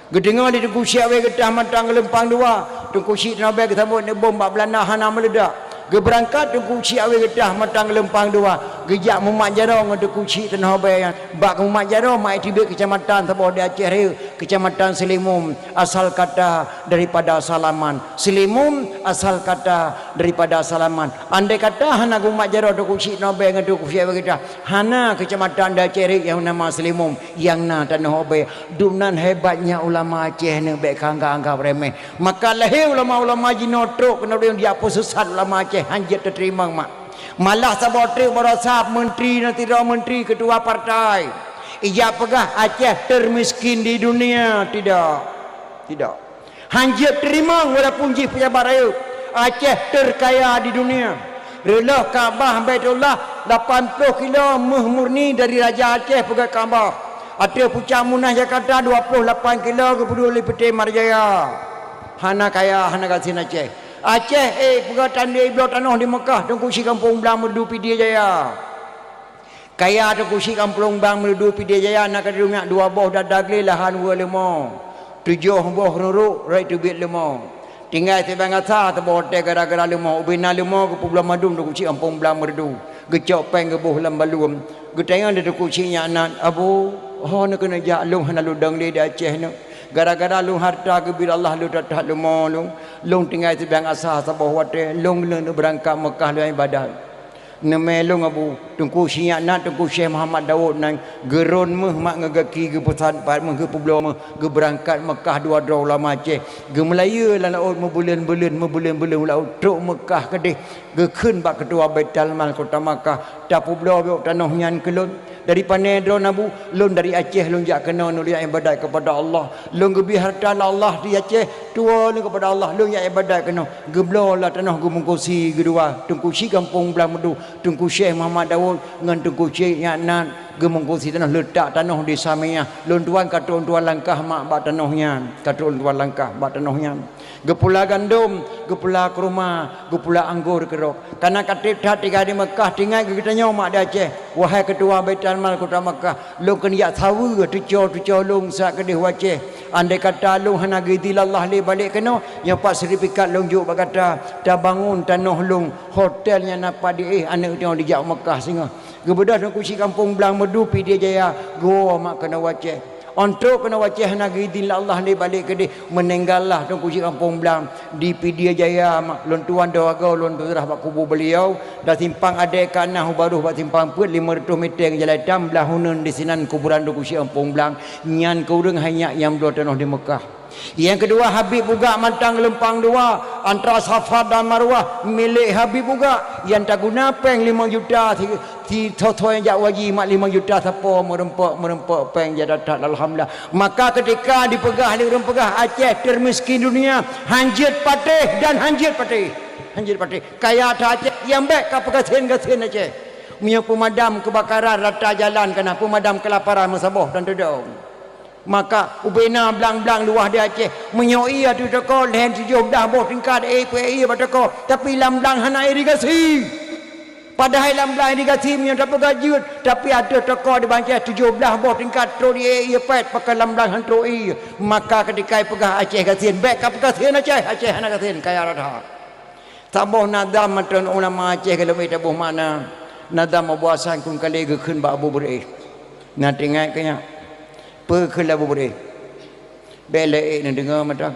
gedengar di kusi awe getah matang lempang dua tu kusi tenabe kesambut nak bom bak Belanda hana meledak geberangkat tu kuci awe gedah matang lempang dua gejak mumak jarong tu kuci tanah bayan bak mumak jarong mai tibik kecamatan Sabah di Aceh Raya kecamatan Selimum asal kata daripada salaman Selimum asal kata daripada salaman andai kata hana mumak jarong tu kuci tanah bayan tu kuci awe gedah hana kecamatan di Aceh Raya yang nama Selimum yang na tanah bayan dunan hebatnya ulama Aceh ni baik anggap remeh maka lahir ulama-ulama jinotrok kena dia apa sesat ulama Aceh hanjat terterima mak malah sabotri merasap menteri nanti menteri ketua partai ia pegah Aceh termiskin di dunia tidak hanjat terima walaupun ji pejabat raya Aceh terkaya di dunia rela Kaabah Baitullah 80 kilo murni dari Raja Aceh pegah Kaabah ada pucak munah Jakarta 28 kilo ke peduli peti Marjaya hana kaya hana kasih Aceh Aceh pegatan dia iblau tanah di Mekah Tungku Syekh Kampung Belang Merdu Pidia Jaya kaya Tungku Syekh Kampung Belang Merdu Pidia Jaya nak ada rumah 2 boh dadagli lahan 2 lemau 7 boh nuruk rai tubit lemau tinggal sebang asa tebau hotel gara-gara lemau ubina lemau ke Pulau Madum Tungku Syekh Kampung Belang Merdu gecok peng ke boh lambalum getayang ada Tungku Syekh anak abu nak kena jak long hana ludang dia di Aceh ni gara-gara lu harta ke bila Allah lu tak lu mau lu long tinggal sebang asah sabah wate long leng berangkat Mekah lu ibadat nemelong abu tungku siap nak tungku Syekh Muhammad Daud nang geron meh mak ngagaki ge pesan pat meh ge peblo meh ge berangkat Mekah dua dro ulama Aceh ge Melaya lan laut mebulen-bulen laut truk Mekah kedih ge keun bak ketua Baitul Mal kota Makkah ta peblo bok tanah nyan kelun dari Panedro nabu lun dari Aceh lun jak kena nulia ibadat kepada Allah lun ge biharta Allah di Aceh tua lun kepada Allah lun jak ibadat kena ge blo lah tanah ge mengkosi gedua tungku si kampung belah medu tungku Syekh Muhammad Daud dengan tungku Syekh Yaknan gemengkosi tanah letak tanah di Samiah lun tuan katun tuan langkah mak bak tanahnya katun tuan langkah bak tanahnya gepula gandum gepula kurma gepula anggur kerok karena katip dah tiga di Mekah tinggal kita nyaw mak di Aceh wahai ketua Baitul Mal kota Mekah lu kena yak sawu tuco lung sak kedih Aceh andai kata lung hana gidilallah li balik kena yang pak sertifikat lung juk berkata dah bangun tanah lung hotelnya napa di anak tengok di jak Mekah singa gebedah nak kusi kampung belang medu pi dia jaya go mak kena Aceh untuk kena wajah negeri din Allah ni balik ke dia meninggallah tu kusi kampung belang di Pidia Jaya mak lon tuan dawaga lon terah bak kubur beliau dah simpang ada kanah baru bak simpang put 500 meter ke jalan dam belah hunun di sinan kuburan tu kusi kampung belang nyan kau deng hanya yang dua tanah di Mekah. Yang kedua Habib juga mantang lempang dua antara Safa dan Marwah milik Habib juga yang tak guna peng 5 juta si thoi yang jak waji mak 5 juta siapa merempak peng jadi tak alhamdulillah maka ketika dipegah di orang pegah Aceh termiskin dunia hanjit patih dan hanjit patih kaya ada Aceh yang baik ka pegasin Aceh punya pemadam kebakaran rata jalan kena pemadam kelaparan Sabah dan Tedong maka ubena belang-belang luah di Aceh menyoi atu teko len 17 boh tingkat API batako tapi lam-belang hana irigasi padahal lam-belang irigasi punya dapat gajut tapi ada teko di Banjar 17 boh tingkat tro di API pet pakai lam-belang hantro maka ketika pegah Aceh gasin baik ka pegasin Aceh hana gasin kaya rada taboh nadam matun ulama Aceh kalau mai taboh mana nadam abuasan kun kali ge keun ba abu beri na tingai kanya pe keun abu beri bele nak dengar matang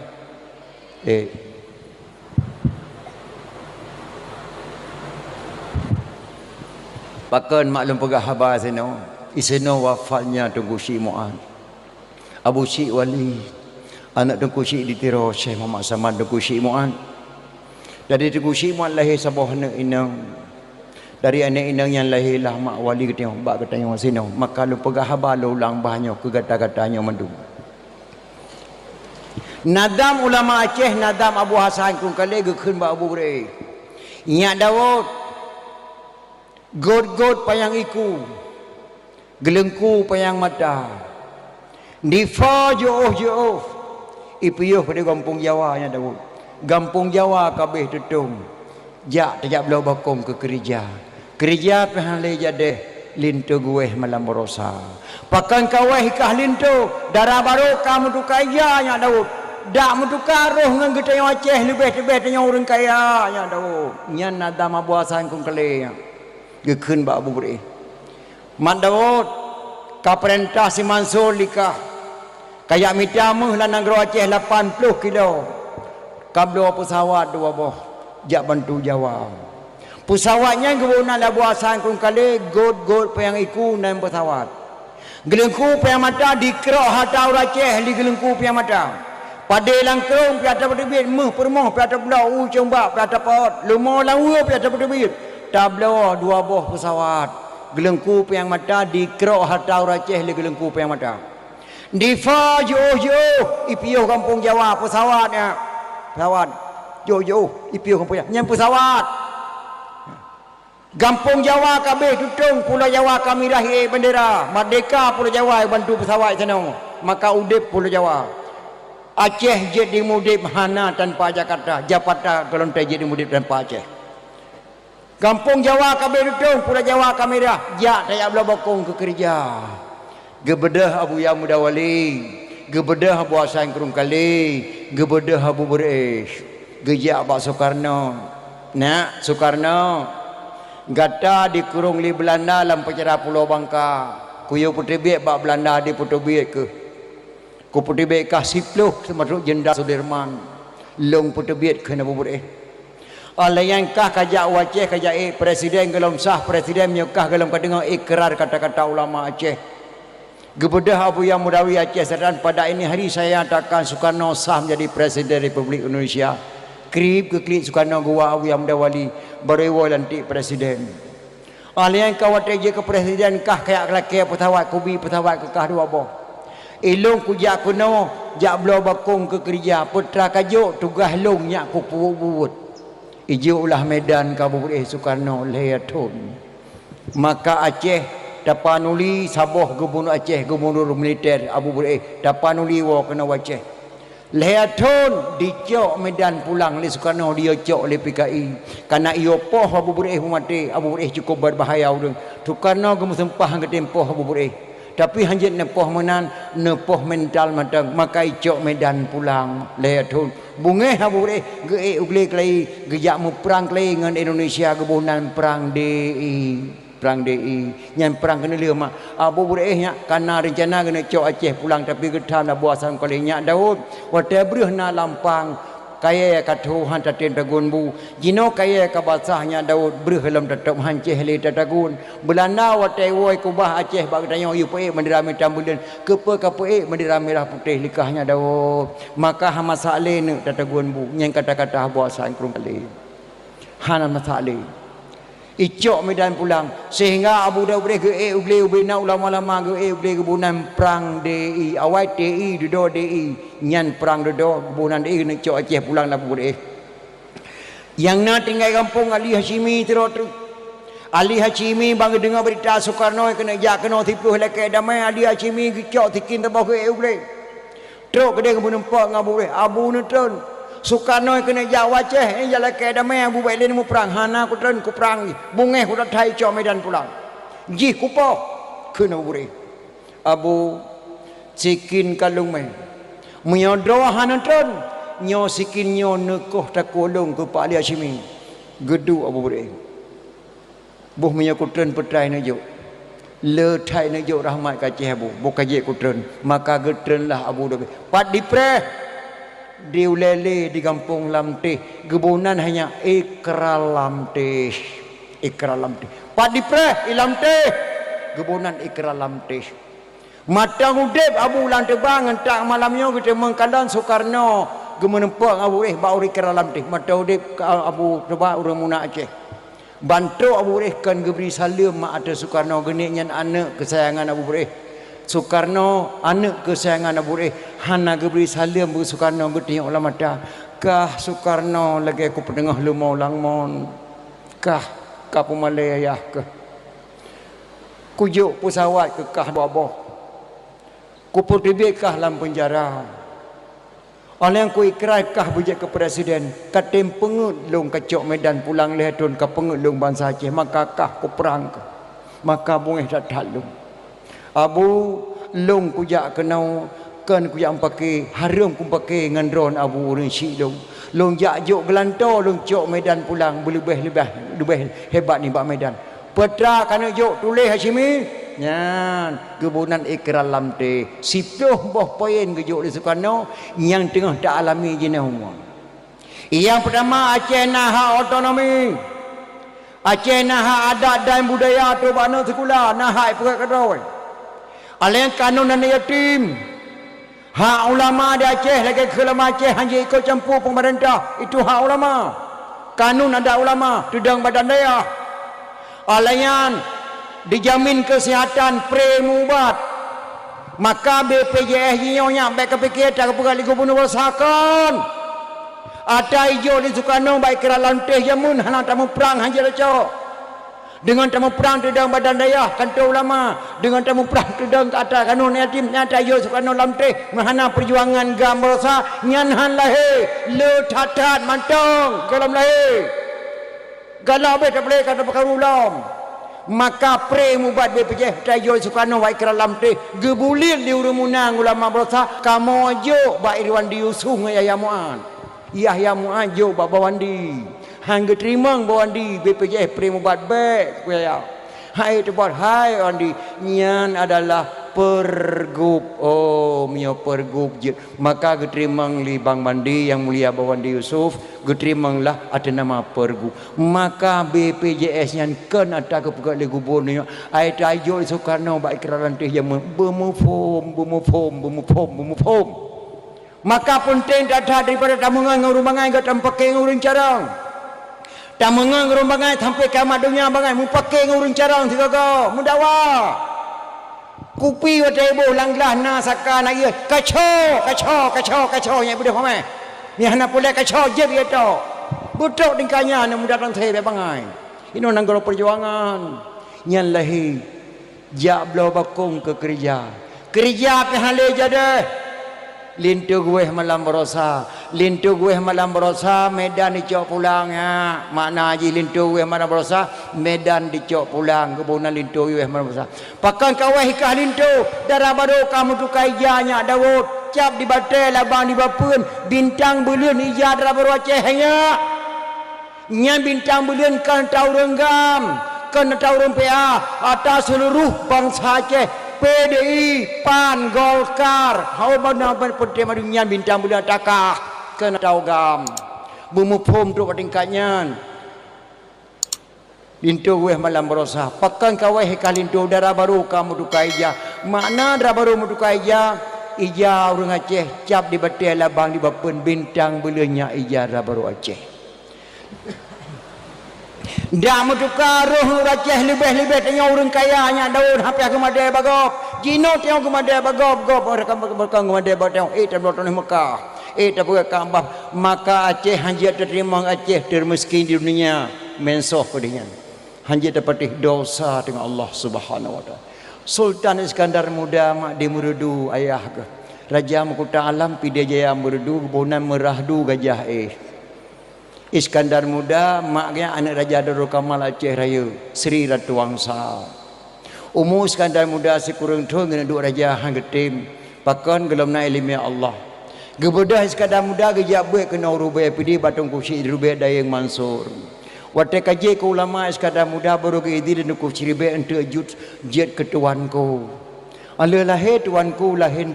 Pakan maklum pegah habar seno iseno wafatnya Tunggu Syekh Mu'ad Abu Syekh Wali anak Tunggu Syekh ditiro Syekh Muhammad Samad Tunggu Syekh Mu'ad dari Tunggu Syekh Mu'ad lahir sabah anak inang dari anak inang yang lahir lah mak wali ketengok bak ketengok seno maka lu pegah habar lu ulang bahnya ke gata-gatanya mendung nadam ulama Aceh nadam Abu Hasan kun kale ge keun ba Abu Bre nya Daud god payang iku gelengku payang mata difa jauh ipiuh pada kampung Jawa nya Daud kampung Jawa kabeh tutung jak tajak belau bakong ke gereja pehale jade lintu gueh malam berosa pakan kaweh ikah lintu darah baru kamu tu kaya nya Daud dak mutukar roh ngan kita yang Aceh lebih tanya orang kaya nya Daud nyan nadam Abu Hasan kun kale ge keun ba Abu Bre mat Daud ka perintah si Mansur likah kaya mitameh lan negro Aceh 80 kilo kablo pesawat dua boh jak bantu Jawa pesawatnya guna Abu Hasan kun kale god payang iku dan pesawat gelengku payang mata dikrok hatau Aceh di gelengku payang mata pada langkrong piata berdebit meh permoh piata belau combak piata pot lumo lawa piata berdebit tablo dua boh pesawat gelengku payang mata dikrok hatau Aceh di gelengku payang mata difa jauh ipiuh kampung Jawa pesawatnya pesawat jauh ipiuh kampung Jawa nyam pesawat kampung Jawa kabeh tutung Pulau Jawa kami rahir bendera merdeka Pulau Jawa bantu pesawat sana maka udip Pulau Jawa Aceh jadi mudip hana tanpa Jakarta Japata kelontai jadi mudip tanpa Aceh kampung Jawa kabeh tutung Pulau Jawa kami rah jak tayak belah bakong ke gereja gebedah Abu Ya Muda Wali gebedah Abu Hasan Kurung Kali gebedah Abu Beresh gejak Pak Soekarno nak Soekarno gata dikurung li Belanda dalam penjara Pulau Bangka kuyo putih biak bak Belanda di putih biak ke ku putih biak kah sipluh termasuk Jenderal Sudirman long putebiat kena bubur oleh yang kah kajak Aceh kajak presiden gelom sah presiden nyokah gelom kadengar ikrar kata-kata ulama Aceh gebedah Abu Yang Mudawi Aceh Selatan pada ini hari saya nyatakan Soekarno sah menjadi presiden Republik Indonesia krip ke klik Soekarno gua Abu Yang Mudawi berewa lantik presiden oleh yang kawat je ke presiden kah kayak laki petawat kubi petawat ke kah dua boh ilung kujak kuno jak belo bakung ke kerja putra kajuk tugas long nyak ku buut ijulah medan kabur Soekarno lehatun maka Aceh dapanuli saboh gubernur Aceh gubernur militer Abu Bureh dapanuli wa kena Aceh lehatun dicok medan pulang le Soekarno dia cok le PKI karena iyo poh Abu Bureh mati Abu Bureh cukup berbahaya urang Soekarno gemu sempah ngetempoh Abu Bureh tapi hanjit nepoh menan nepoh mental matang maka icok medan pulang lehatun bungeh Abu Bureh ge ugle klei gejak mu perang klei ngan Indonesia gebunan perang DI nyan perang kena lia mak Abu Bureh nya karena rencana kena cok Aceh pulang tapi getam dah buasan kali nya Daud wata breh na lampang kaya ka Tuhan tatin tagun bu jino kaya ka basahnya Daud breh lam tetap hanceh le tatagun belanda wata woi kubah Aceh bak tanya yu pe mendirame tambulan kepe ka pe mendirame merah putih likahnya Daud maka ha masale ne tatagun bu nyang kata-kata buasan krung kali hana masale icok medan pulang sehingga Abu Daud boleh ge ugle ubina ulama-ulama ge ugle gebunan perang DI awai DI dedo DI nyan perang dedo gebunan DI nak cok Aceh pulang lah boleh yang nak tinggal kampung Ali Hashimi terus Ali Hashimi bang dengar berita Soekarno kena jak kena tipuh lekai damai Ali Hashimi cok tikin tabah ge ugle terus ke dia gebunan pak ngabu boleh Abu netron Soekarno kena jawab Aceh ini jalan ke damai Abu Bailin mu perang hana ku tren ku perang bungeh ku datai cok medan pulang ji ku po kena buri Abu sikin kalung me menyodro hana tren nyo sikin nyo nekoh takolong ke Pak Ali Hashimi gedu Abu buri buh menyo ku tren petrai na jo le thai na jo rahmat ka Aceh Abu bukan je ku tren maka getren lah Abu Dhabi pat dipre diulele di kampung Lamteh gebunan hanya ikrar Lamteh pak dipre Lamteh gebunan ikrar Lamteh matang udep Abu Lan tebang entak malamnya kita mengkalan Soekarno gemenempang Abu bau ikrar Lamteh mata udep Abu tebang urang muna Aceh bantu Abu kan geberi salam mak ada Soekarno geniknya anak kesayangan Abu Soekarno anak kesayangan Abu hana geberi salam bu Soekarno getih ulama dah kah Soekarno lagi aku pendengah lumau langmon kah kapu Malaya ke kujuk pesawat ke kah boboh ku putibik kah dalam penjara oleh yang ku ikrar kah bujak ke presiden katim pengut long kacok medan pulang lehatun ka pengut long bangsa Aceh maka kah ku perang ke maka bungeh tak talung Abu long kujak kenau kan kujak pakai harum ku pakai dengan drone Abu urang si long jak jok gelanto long cok medan pulang lebih hebat ni bak medan petra kana jok tulis Hashimi nyan gebunan ikrar Lamteh sipuh boh poin ke jok di Soekarno yang tengah tak alami jenah umur yang pertama Aceh nah otonomi Aceh nah adat dan budaya tu bana sekolah nah hai pekat kadoi aleng kanun dan yatim hak ulama di Aceh lagi kelama Aceh hanya ikut campur pemerintah itu hak ulama kanun ada ulama tudang badan daya alayan dijamin kesihatan premubat maka BPJS nyonya baik kepikir tak kepegali gubernur rasakan ada hijau di Soekarno baik kira Lamteh jamun hana tamu perang hanya lecok dengan tamu perang tudang badan daya kantor ulama dengan tamu perang tudang kata kanun yatim nyata yo Soekarno Lamteh mahana perjuangan gambar sa nyanhan lahir le tatat mantong dalam lahir galau be tak boleh kata perkara ulam maka pre mubat BPJ tayo Soekarno wa ikrar Lamteh gebulir di urumunang ulama bersa kamu ajo ba Irwan diusung ya Muan Yahya Muan jo ba bawandi hangga terima bawandi BPJ pre mubat baik kuya hai tebot hai andi nyan adalah pergub. Oh, mio pergub je. Maka geterimang li Bang Bandi yang mulia Bawandi Yusuf, geterimanglah ada nama pergub. Maka BPJS yang kan ada ke pegat le gubernur. Ai tajuk Soekarno ba ikraran teh yang bemufom. Maka penting data daripada tamungan ngurung bangai ke tampake ngurung carang. Tamungan ngurung bangai sampai kiamat dunia bangai mu pakai ngurung carang tiga go mudawa. Kupi wa tebo langlah na saka na ye kaco nya budak pamai. Ni hana pula kaco je dia tu. Budak tingkahnya na muda tang thei bangai. Ino nanggoro perjuangan. Nyan lahi jak blo bakung ke kerja. Kerja pe hale jade. Lintu gue malam berosa, lintu gue malam berosa, Medan dicok pulang ya. Makna haji lintu gue malam berosa, Medan dicok pulang. Kebunan lintu gue malam berosa. Pakan kawah hikah lintu, darah baru kamu tukai janya Dawud. Cap di batai, labang di bapun, bintang bulan ija darah baru acehnya. Nya bintang bulan kan tahu renggam, kan tahu rempea atas seluruh bangsa Aceh. PDI, PAN, Golkar, hau benar putih madunya bintang bulan takah kena tahu gam. Bumupum tu tingkatnya. Lintu weh malam berosa. Pakan kawai hekal lintu darah baru kamu dukai ija. Makna darah baru mu dukai ija. Ija orang Aceh cap di batai labang di bapun bintang bulannya ija darah baru Aceh. Dah mutukar roh Aceh lebih-lebih tengok orang kayanya Daud hampir ke madai bagop. Jino tengok ke madai bagop orang ke madai bagop tengok tablo ni Mekah. Tablo Kaabah. Maka Aceh hanjat terima Aceh termiskin di dunia mensoh padanya. Hanjat dapat dosa dengan Allah Subhanahu wa taala. Sultan Iskandar Muda mak di Murudu ayah ke. Raja Mahkota Alam Pidijaya Murudu kebunan merahdu gajah Iskandar Muda maknya anak Raja Darul Kamal Aceh Raya Sri Ratu Wangsa. Umur Iskandar Muda sekurang tu dengan dua raja hang getim pakan gelam na ilmu Allah. Gebedah Iskandar Muda gejak buat kena rubai pidi batung kusi rubai Dayang Mansur. Waktu kaji ke ulama Iskandar Muda baru ke idi dan ku ciribe ente jet ketuanku. Allah lahir tuanku lahir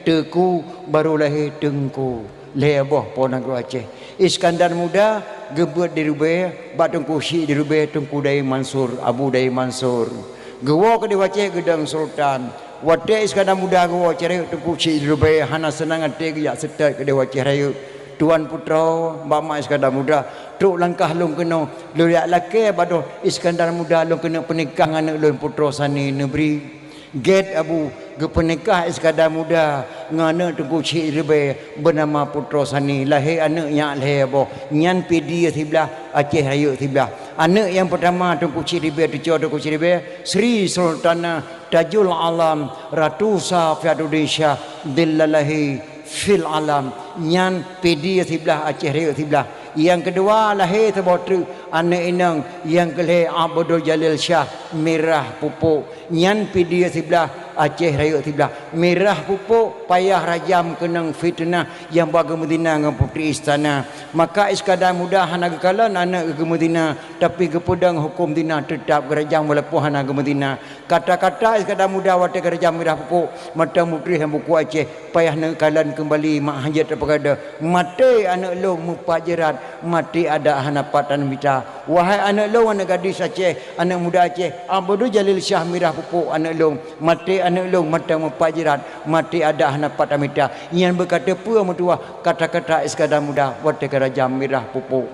teku baru lahir tengku. Leboh ponang Aceh. Iskandar Muda gebut di Rubai, batung kusi di Rubai tengku Dayang Mansur, Abu Dayang Mansur. Gewa ke di Aceh gedang Sultan. Wate Iskandar Muda gewa cerai tengku kusi di Rubai hana senang ate ya setat ke di Aceh Raya. Tuan putra Mama Iskandar Muda truk langkah long kena luriak laki bado Iskandar Muda long kena penikah anak long putra sani negeri. Get Abu gepenikah Iskandar Muda ngana tengku cik rebe bernama putra sani lahir anak yang lahir boh nyan pidi sebelah Aceh Raya sebelah anak yang pertama tengku cik rebe tengku cik rebe Sri Sultana Tajul Alam Ratu Safiaduddin Dillalahi fil alam nyan pidi sebelah Aceh Raya sebelah. Yang kedua lahir terbotru anak inang yang kelih Abdul Jalil Shah Merah Pupuk nyan pidi sebelah Aceh Raya sebelah merah pupuk payah rajam kenang fitnah yang baga Medina dengan putri istana. Maka Iskandar Muda hana kekalan anak ke Medina tapi kepedang hukum dina tetap kerajaan walaupun hana ke Medina. Kata-kata Iskandar Muda waktu kerajaan merah pupuk mata putri yang buku Aceh payah nak kalan kembali mak hajat terpegada mati anak lo mupajirat mati ada hanapatan mita. Wahai anak lo anak gadis Aceh anak muda Aceh Abdul Jalil Shah Merah Pupuk anak lo mati anak long mata mupajirat mati ada hanapat amita yang berkata pua mutua kata-kata Iskandar Muda waktu kerajaan Merah Pupuk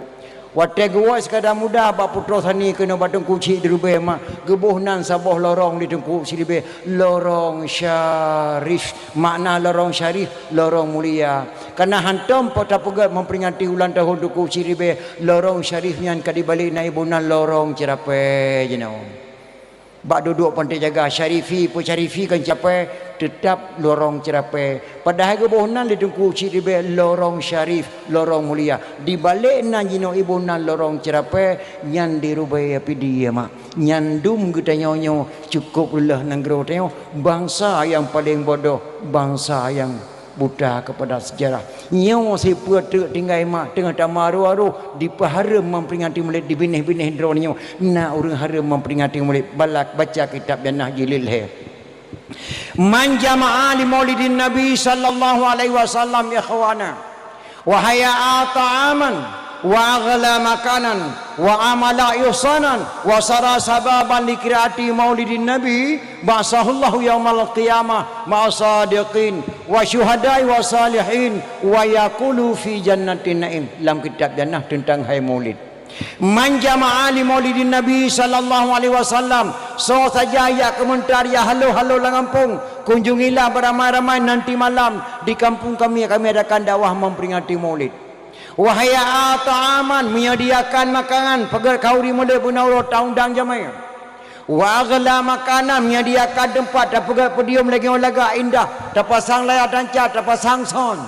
waktu gua Iskandar Muda bak putra sani kena batung kuci di rubai mak gebuh nan saboh lorong di tengku siribe lorong syarif makna lorong syarif lorong mulia karena hantam pota pegat memperingati ulang tahun duku siribe lorong syarif yang kadibalik naibunan lorong cerapai jenau. Bak duduk pantai jaga syarifi pun syarifi kan capai tetap lorong cerapai padahal kebohongan di tengku ciribe lorong syarif lorong mulia di balik nan jino ibu nan lorong cerapai nyan dirubai api dia mak nyandum kita nyonyo cukup lah nanggro teo bangsa yang paling bodoh bangsa yang buta kepada sejarah. Nyawa si putra tinggal mak tengah tamaru-aru dipahara memperingati mulai di binih-binih dronyo. Nak orang hara memperingati mulai balak baca kitab Jannah Jilil he. Man jama'a li maulidin Nabi sallallahu alaihi wasallam ya khawana wa haya'a ta'aman wa aghla makanan wa amala ihsanan wa sara sababan li qiraati maulidin Nabi ba'sahullahu yaumal qiyamah ma'asadiqin wa syuhada'i wa salihin wa yaqulu fi jannatin na'im. Dalam kitab jannah tentang hai maulid. Man jama'a li maulidin Nabi sallallahu alaihi wasallam, so saja ya komentar ya halo lang kampung, kunjungilah beramai-ramai nanti malam di kampung kami adakan dakwah memperingati maulid. Wahai ta'aman, menyediakan makanan pegar kauri mulai bunauro taundang jamai. Wa aghla makanan, menyediakan tempat pegar podium lagi laga indah, terpasang layar tancap, terpasang sound.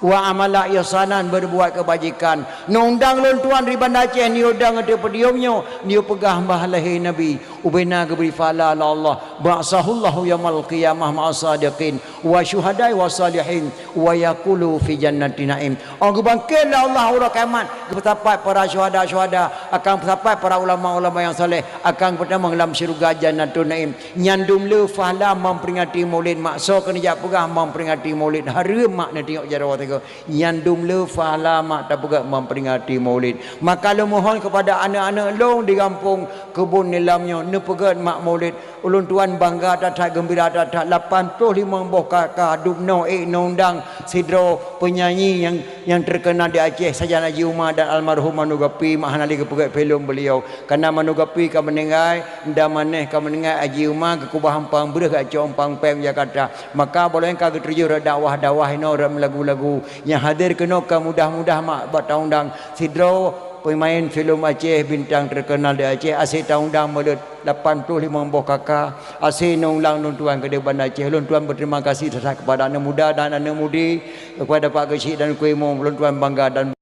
Wa amala ihsanan, berbuat kebajikan. Nondang lon tuan di Banda Aceh ni udang ada pediumnya, ni pegah bahlahi Nabi ubena geberi fala Allah ba'sahullahu yaumal qiyamah ma'asadiqin wa syuhadai wa salihin wa yaqulu fi jannatin na'im. Orang bangkitlah Allah ura kiamat bertapat para syuhada akan bertapat para ulama-ulama yang soleh akan pertama dalam syurga jannatul na'im. Nyandum le fala memperingati maulid makso kena jak pegah memperingati maulid harum mak nak tengok jarawat tiga nyandum le fala mak tak pegah memperingati maulid. Maka lu mohon kepada anak-anak long di kampung kebun nilamnya ne pegat mak maulid ulun tuan bangga tak gembira tak 85 buah kakak dubno nondang sidro penyanyi yang terkenal di Aceh saja Haji Umar dan almarhum Manu Gapi mak hanali ke pegat film beliau karena Manu Gapi ka menengai nda maneh ka menengai Haji Umar ke kubah hampang bereh ka compang pem Jakarta maka boleh ka terjun dakwah-dakwah ino lagu-lagu yang hadir kena ka mudah-mudah mak buat taundang sidro pemain filem Aceh bintang terkenal di Aceh asyik taundang melut 85 buah kakak asyik nonglang tuan ke Banda Aceh. Lon tuan berterima kasih kepada anak muda dan anak mudi kepada Pak Kecik dan Kuih Mong. Lon tuan bangga dan